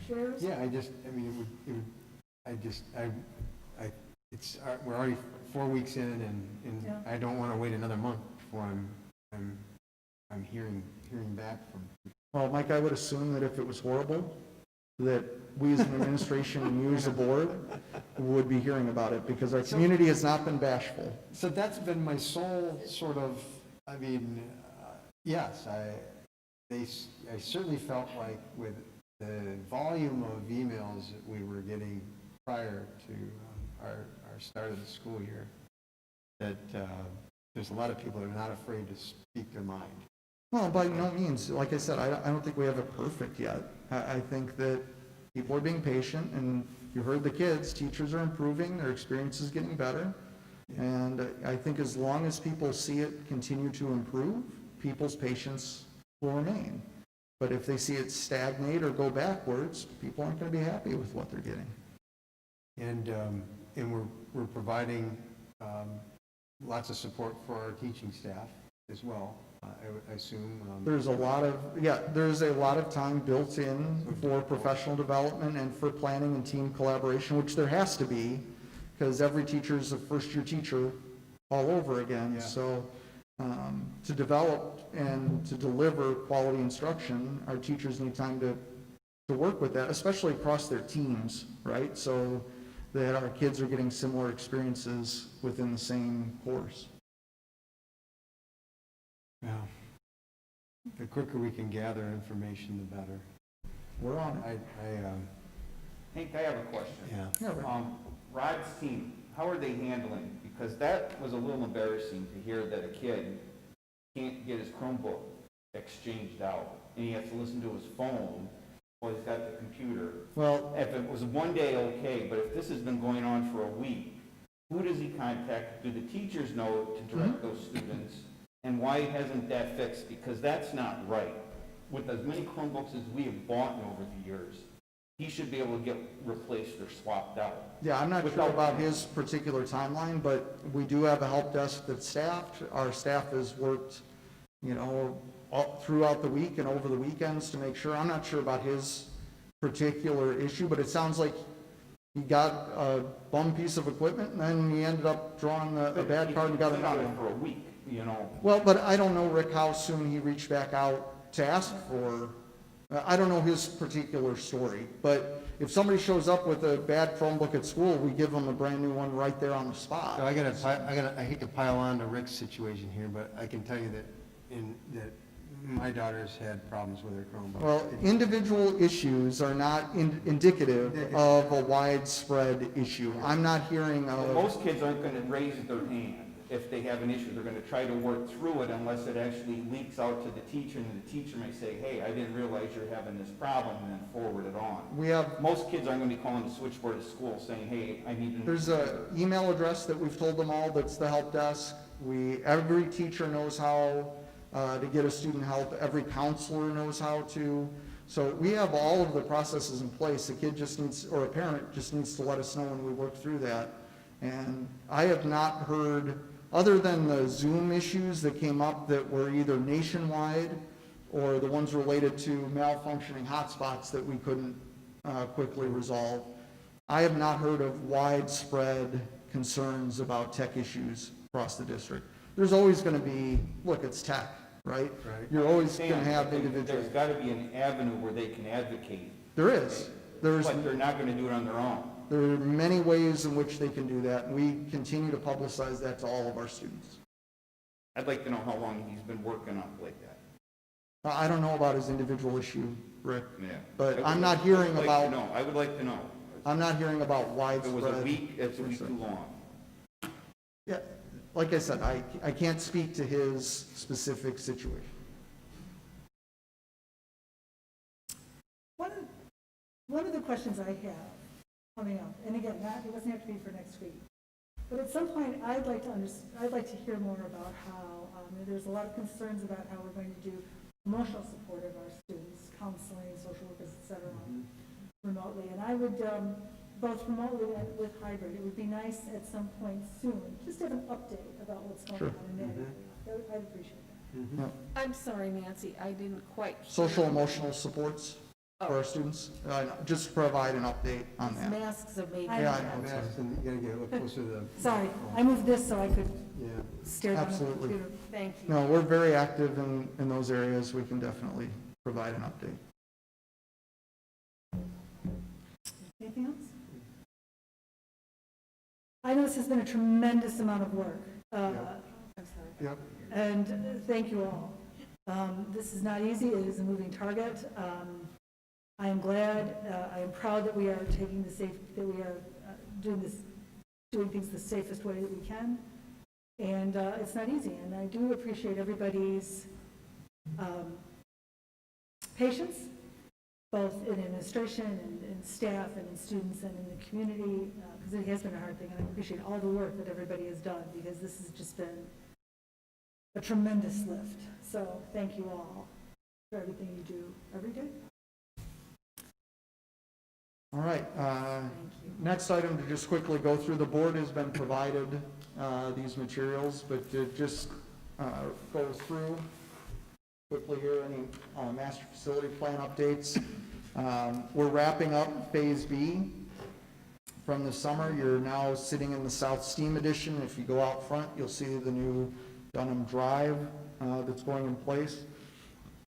chairs? Yeah, we're already 4 weeks in, and Yeah. I don't want to wait another month before I'm hearing back from. Well, Mike, I would assume that if it was horrible, that we as an administration and you as a board would be hearing about it, because our community has not been bashful. So that's been my sole sort of, yes, I certainly felt like with the volume of emails that we were getting prior to our start of the school year, that there's a lot of people that are not afraid to speak their mind. Well, by no means. Like I said, I don't think we have it perfect yet. I think that people are being patient, and you heard the kids, teachers are improving, their experience is getting better. And I think as long as people see it continue to improve, people's patience will remain. But if they see it stagnate or go backwards, people aren't going to be happy with what they're getting. And we're providing lots of support for our teaching staff as well, I assume. There's a lot of time built in for professional development and for planning and team collaboration, which there has to be, because every teacher is a first-year teacher all over again. Yeah. So To develop and to deliver quality instruction, our teachers need time to work with that, especially across their teams, right? So that our kids are getting similar experiences within the same course. Well, the quicker we can gather information, the better. We're on it. Hank, I have a question. Yeah. Yeah, right. Rod's team, how are they handling? Because that was a little embarrassing to hear that a kid can't get his Chromebook exchanged out, and he has to listen to his phone while he's got the computer. Well, If it was one day, okay, but if this has been going on for a week, who does he contact? Do the teachers know to direct those students? And why hasn't that fixed? Because that's not right. With as many Chromebooks as we have bought over the years, he should be able to get replaced or swapped out. yeah, I'm not sure about his particular timeline, but we do have a help desk that's staffed. Our staff has worked, all throughout the week and over the weekends to make sure. I'm not sure about his particular issue, but it sounds like he got a bum piece of equipment and then he ended up drawing a bad card and got another one. For a week, Well, but I don't know, Rick, how soon he reached back out to ask for, I don't know his particular story, but if somebody shows up with a bad Chromebook at school, we give them a brand new one right there on the spot. So I hate to pile on to Rick's situation here, but I can tell you that my daughter's had problems with her Chromebook. Well, individual issues are not indicative of a widespread issue. I'm not hearing of, most kids aren't going to raise their hand if they have an issue. They're going to try to work through it unless it actually leaks out to the teacher, and the teacher may say, hey, I didn't realize you're having this problem, and then forward it on. we have, Most kids aren't going to be calling the switchboard at school saying, hey, I need to... there's a email address that we've told them all, that's the help desk. Every teacher knows how to get a student help, every counselor knows how to. So we have all of the processes in place. The kid just needs, or a parent just needs to let us know when we work through that. And I have not heard, other than the Zoom issues that came up that were either nationwide or the ones related to malfunctioning hotspots that we couldn't quickly resolve, I have not heard of widespread concerns about tech issues across the district. There's always going to be, look, it's tech, right? Right. You're always going to have individuals. There's got to be an avenue where they can advocate. There is. But they're not going to do it on their own. There are many ways in which they can do that, and we continue to publicize that to all of our students. I'd like to know how long he's been working on it like that. I don't know about his individual issue, Rick, Yeah. but I'm not hearing about, I would like to know. I'm not hearing about If it widespread. was a week, it's a week too long. Yeah, like I said, I can't speak to his specific situation. One of the questions I have coming up, and again, it doesn't have to be for next week, but at some point, I'd like to hear more about how, there's a lot of concerns about how we're going to do emotional support of our students, counseling, social workers, et cetera, remotely. And I would, both remotely and with hybrid, it would be nice at some point soon, just to have an update about what's going on in that area. I'd appreciate that. Yeah. I'm sorry, Nancy, I didn't quite. Social emotional supports for our students, just to provide an update on that. Masks are made. Yeah, I know. Masks, and you gotta get a little closer to the. Sorry, I moved this so I could Yeah. stare down the Absolutely. computer. Thank you. No, we're very active in those areas. We can definitely provide an update. Anything else? I know this has been a tremendous amount of work. I'm sorry. Yep. And thank you all. This is not easy. It is a moving target. I am glad, I am proud that we are taking that we are doing things the safest way that we can. And it's not easy. And I do appreciate everybody's patience, both in administration and in staff and in students and in the community, because it has been a hard thing. And I appreciate all the work that everybody has done, because this has just been a tremendous lift. So thank you all for everything you do every day. All right, next item to just quickly go through, the board has been provided these materials, but to just go through quickly here, any master facility plan updates. We're wrapping up Phase B from the summer. You're now sitting in the South Steam Edition. If you go out front, you'll see the new Dunham Drive that's going in place.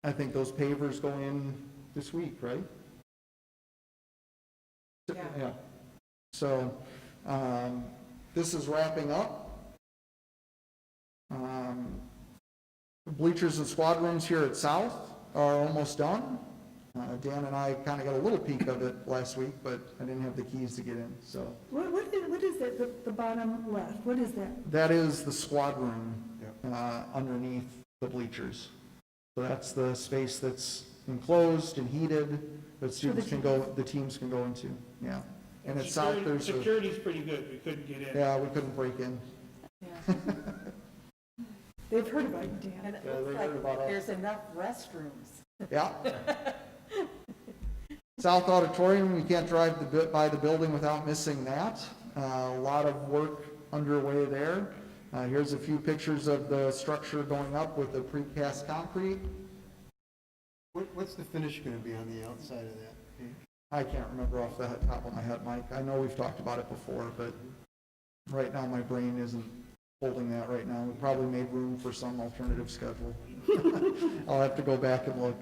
I think those pavers go in this week, right? Yeah. So this is wrapping up. Bleachers and squad rooms here at South are almost done. Dan and I kind of got a little peek of it last week, but I didn't have the keys to get in, so. What is that, the bottom left? What is that? That is the squad room underneath the bleachers. So that's the space that's enclosed and heated, that students can go, the teams can go into, yeah. And at South, there's Security's pretty good, we couldn't get in. yeah, we couldn't break in. Yeah. They've heard about you, Dan. And it Yeah, looks they like heard about us. there's enough restrooms. Yeah. South Auditorium, you can't drive by the building without missing that. A lot of work underway there. Here's a few pictures of the structure going up with the precast concrete. What's the finish going to be on the outside of that? I can't remember off the top of my head, Mike. I know we've talked about it before, but right now my brain isn't holding that right now. We probably made room for some alternative schedule. I'll have to go back and look.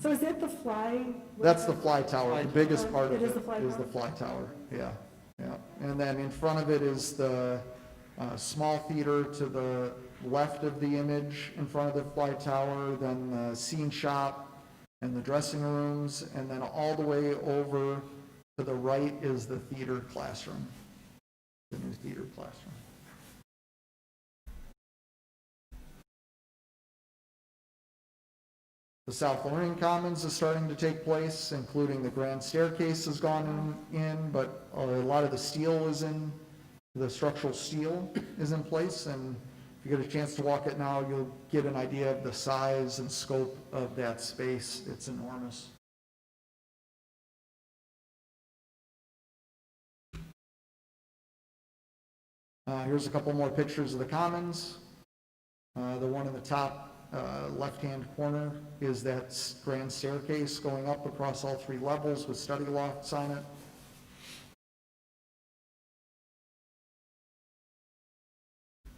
So is that the fly? That's the fly tower. The biggest part of It it is the fly is the fly tower. Yeah, yeah. And then in front of it is the small theater to the left of the image in front of the fly tower, then the scene shop and the dressing rooms, and then all the way over to the right is the theater classroom, the new theater classroom. The South Learning Commons is starting to take place, including the grand staircase has gone in, but a lot of the steel is in, the structural steel is in place, and if you get a chance to walk it now, you'll get an idea of the size and scope of that space. It's enormous. Here's a couple more pictures of the Commons. The one in the top left-hand corner is that grand staircase going up across all 3 levels with study lofts on it.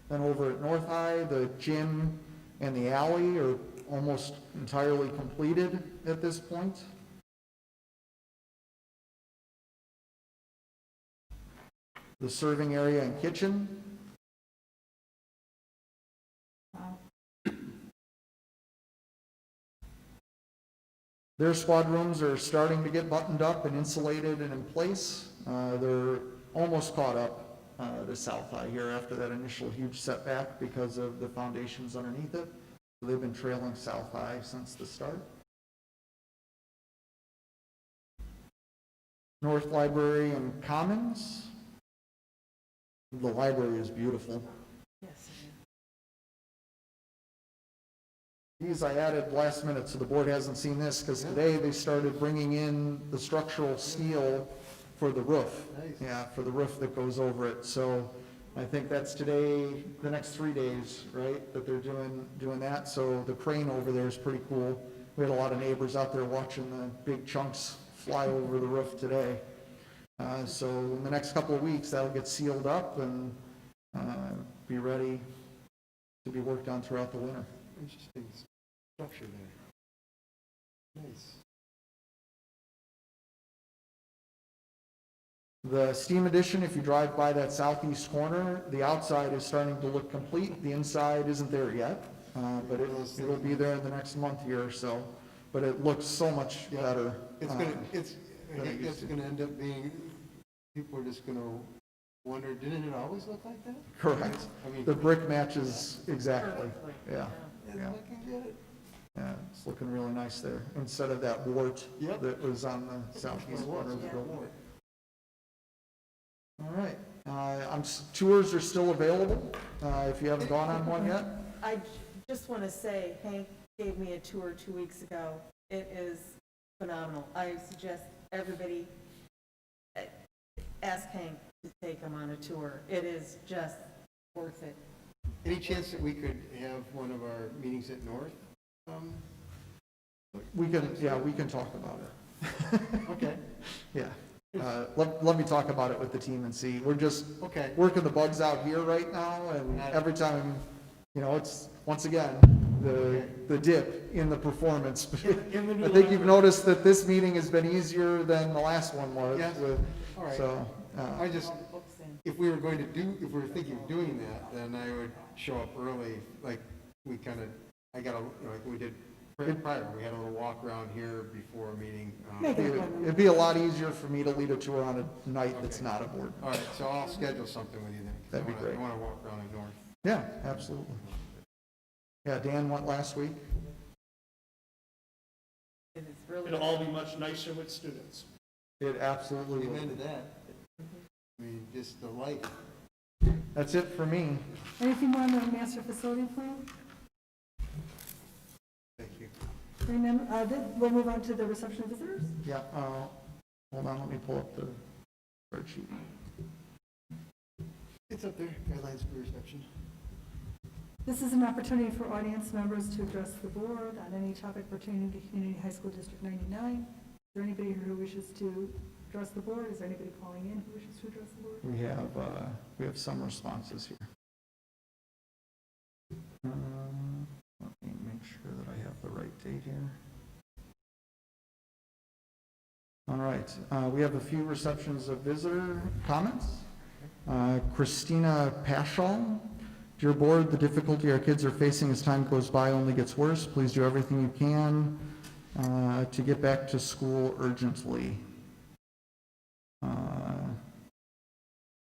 Then over at North High, the gym and the alley are almost entirely completed at this point. The serving area and kitchen. Their squad rooms are starting to get buttoned up and insulated and in place. They're almost caught up to South High here after that initial huge setback because of the foundations underneath it. So they've been trailing South High since the start. North Library and Commons. The library is beautiful. Yes. These I added last minute, so the board hasn't seen this, because today they started bringing in the structural steel for the roof. Nice. Yeah, for the roof that goes over it. So I think that's today, the next 3 days, right, that they're doing that. So the crane over there is pretty cool. We had a lot of neighbors out there watching the big chunks fly over the roof today. So in the next couple of weeks, that'll get sealed up and be ready to be worked on throughout the winter. Interesting structure there. Nice. The steam addition, if you drive by that southeast corner, the outside is starting to look complete. The inside isn't there yet, but it'll be there in the next month here or so. But it looks so much better. It's than used to. gonna end up being, people are just gonna wonder, didn't it always look like that? Correct. I mean, The brick matches exactly. Perfectly. Yeah, it's yeah, looking good. yeah. It's looking really nice there, instead of that wart Yep. that was on the southeast corner of the building. All right. Tours are still available if you haven't gone on one yet. I just want to say, Hank gave me a tour 2 weeks ago. It is phenomenal. I suggest everybody ask Hank to take him on a tour. It is just worth it. Any chance that we could have one of our meetings at North? We can talk about it. Okay. Yeah. let me talk about it with the team and see. We're just Okay. working the bugs out here right now, and every time, it's, once again, the dip in the performance. I think you've noticed that this meeting has been easier than the last one was. Yes. All right. So, I just, if we were thinking of doing that, then I would show up early, like we like we did prior, we had a little walk around here before a meeting. it'd be a lot easier for me to lead a tour on a night that's not a board. All right, so I'll schedule something with you then. 'Cause That'd be great. I want to walk around in North. Yeah, absolutely. Yeah, Dan went last week. It is really. It'll all be much nicer with students. It absolutely will. Amen to that. I mean, just the light. That's it for me. Anything more on the master facility plan? Thank you. We'll move on to the reception of visitors. Yeah, hold on, let me pull up the spreadsheet. It's up there, guidelines for reception. This is an opportunity for audience members to address the board on any topic pertaining to Community High School District 99. Is there anybody here who wishes to address the board? Is there anybody calling in who wishes to address the board? We have some responses here. Let me make sure that I have the right date here. All right, we have a few receptions of visitor comments. Christina Paschal. Dear board, the difficulty our kids are facing as time goes by only gets worse. Please do everything you can to get back to school urgently.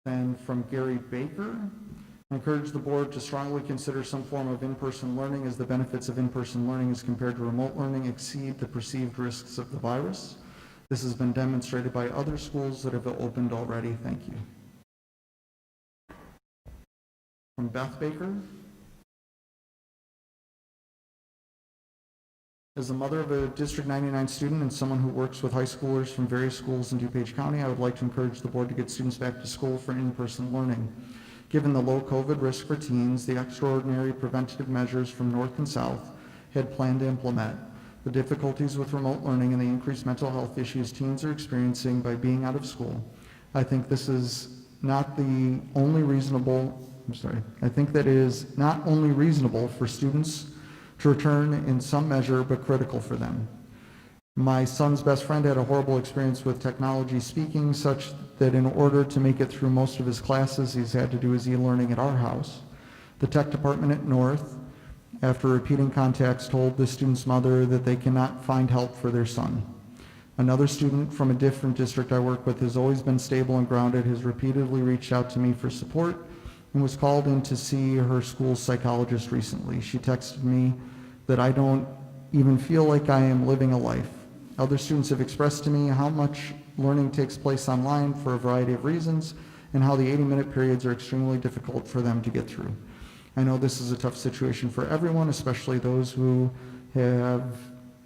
Then from Gary Baker, I encourage the board to strongly consider some form of in-person learning as the benefits of in-person learning as compared to remote learning exceed the perceived risks of the virus. This has been demonstrated by other schools that have opened already. Thank you. From Beth Baker. As the mother of a District 99 student and someone who works with high schoolers from various schools in DuPage County, I would like to encourage the board to get students back to school for in-person learning. Given the low COVID risk for teens, the extraordinary preventative measures from North and South had planned to implement, the difficulties with remote learning and the increased mental health issues teens are experiencing by being out of school, I think this is not the only reasonable, I think that it is not only reasonable for students to return in some measure, but critical for them. My son's best friend had a horrible experience with technology speaking, such that in order to make it through most of his classes, he's had to do his e-learning at our house. The tech department at North, after repeating contacts, told the student's mother that they cannot find help for their son. Another student from a different district I work with has always been stable and grounded, has repeatedly reached out to me for support, and was called in to see her school's psychologist recently. She texted me that I don't even feel like I am living a life. Other students have expressed to me how much learning takes place online for a variety of reasons and how the 80-minute periods are extremely difficult for them to get through. I know this is a tough situation for everyone, especially those who have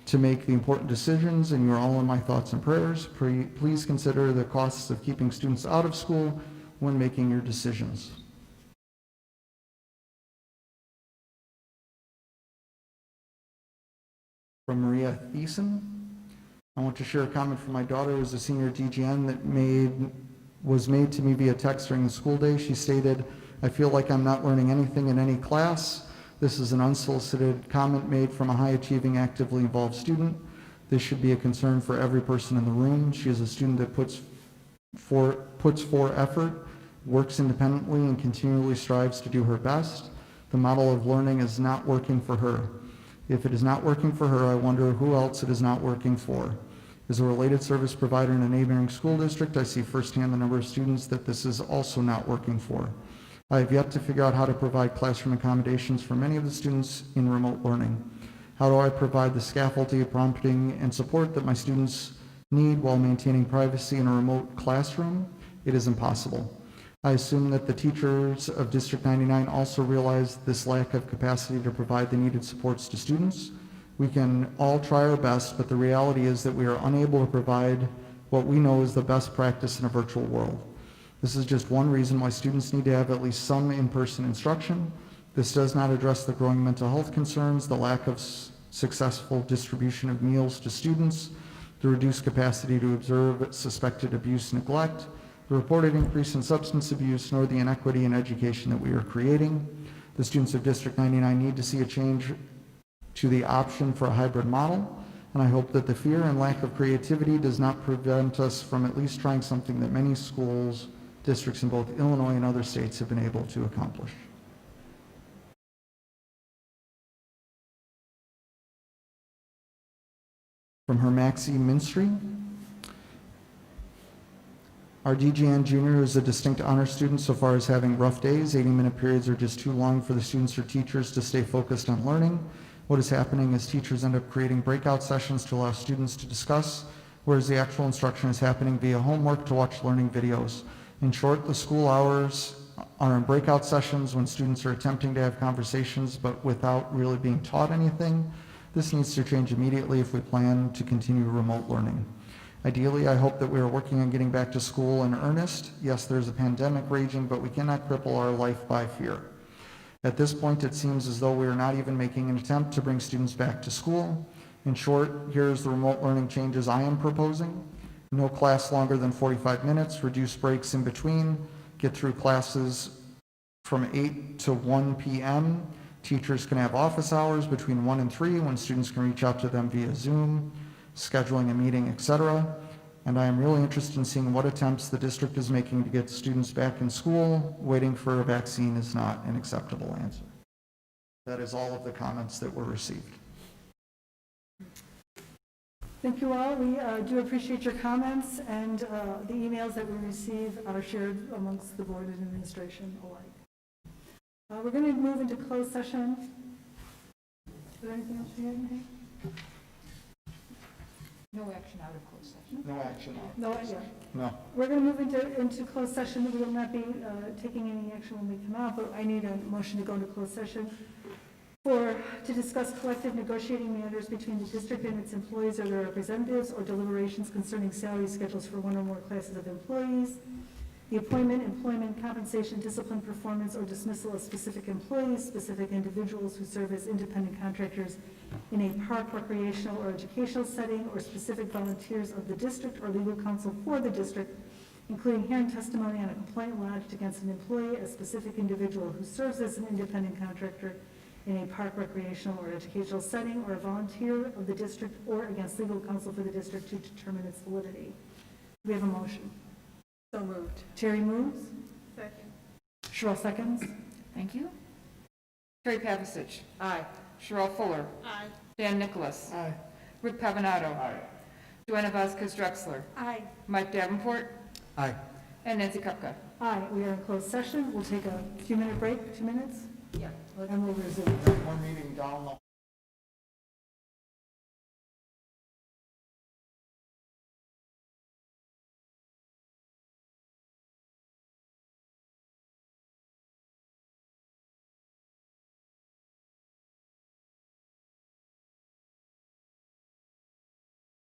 to make the important decisions, and you're all in my thoughts and prayers. Please consider the costs of keeping students out of school when making your decisions. From Maria Thiessen. I want to share a comment from my daughter who is a senior at DGN that was made to me via text during the school day. She stated, I feel like I'm not learning anything in any class. This is an unsolicited comment made from a high-achieving, actively involved student. This should be a concern for every person in the room. She is a student that puts forth effort, works independently, and continually strives to do her best. The model of learning is not working for her. If it is not working for her, I wonder who else it is not working for. As a related service provider in a neighboring school district, I see firsthand the number of students that this is also not working for. I have yet to figure out how to provide classroom accommodations for many of the students in remote learning. How do I provide the scaffolding, prompting, and support that my students need while maintaining privacy in a remote classroom? It is impossible. I assume that the teachers of District 99 also realize this lack of capacity to provide the needed supports to students. We can all try our best, but the reality is that we are unable to provide what we know is the best practice in a virtual world. This is just one reason why students need to have at least some in-person instruction. This does not address the growing mental health concerns, the lack of successful distribution of meals to students, the reduced capacity to observe suspected abuse, neglect, the reported increase in substance abuse, nor the inequity in education that we are creating. The students of District 99 need to see a change to the option for a hybrid model, and I hope that the fear and lack of creativity does not prevent us from at least trying something that many schools, districts in both Illinois and other states have been able to accomplish. From her Maxie Minstry. Our DGN Junior is a distinct honor student so far as having rough days. 80-minute periods are just too long for the students or teachers to stay focused on learning. What is happening is teachers end up creating breakout sessions to allow students to discuss, whereas the actual instruction is happening via homework to watch learning videos. In short, the school hours are in breakout sessions when students are attempting to have conversations but without really being taught anything. This needs to change immediately if we plan to continue remote learning. Ideally, I hope that we are working on getting back to school in earnest. Yes, there's a pandemic raging, but we cannot cripple our life by fear. At this point, it seems as though we are not even making an attempt to bring students back to school. In short, here's the remote learning changes I am proposing. No class longer than 45 minutes, reduce breaks in between, get through classes from 8 to 1 p.m. Teachers can have office hours between 1 and 3 when students can reach out to them via Zoom, scheduling a meeting, etc. And I am really interested in seeing what attempts the district is making to get students back in school. Waiting for a vaccine is not an acceptable answer. That is all of the comments that were received. Thank you all. We do appreciate your comments, and the emails that we receive are shared amongst the board and administration alike. We're going to move into closed session. Is there anything else you had? No action out of closed session. No action. No, yeah. No. We're going to move into closed session. We will not be taking any action when we come out, but I need a motion to go into closed session to discuss collective negotiating matters between the district and its employees or their representatives, or deliberations concerning salary schedules for one or more classes of employees, the appointment, employment, compensation, discipline, performance, or dismissal of specific employees, specific individuals who serve as independent contractors in a park, recreational, or educational setting, or specific volunteers of the district or legal counsel for the district, including hearing testimony on a complaint lodged against an employee, a specific individual who serves as an independent contractor in a park, recreational, or educational setting, or a volunteer of the district, or against legal counsel for the district to determine its validity. We have a motion. So moved. Terry moves. Second. Cheryl seconds. Thank you. Terry Pavasich. Aye. Cheryl Fuller. Aye. Dan Nicholas. Aye. Rick Pavanato. Aye. Joanna Vasquez Drexler. Aye. Mike Davenport. Aye. And Nancy Kupka. Aye, we are in closed session. We'll take a few-minute break, 2 minutes, Yeah. and we'll resume. One meeting down the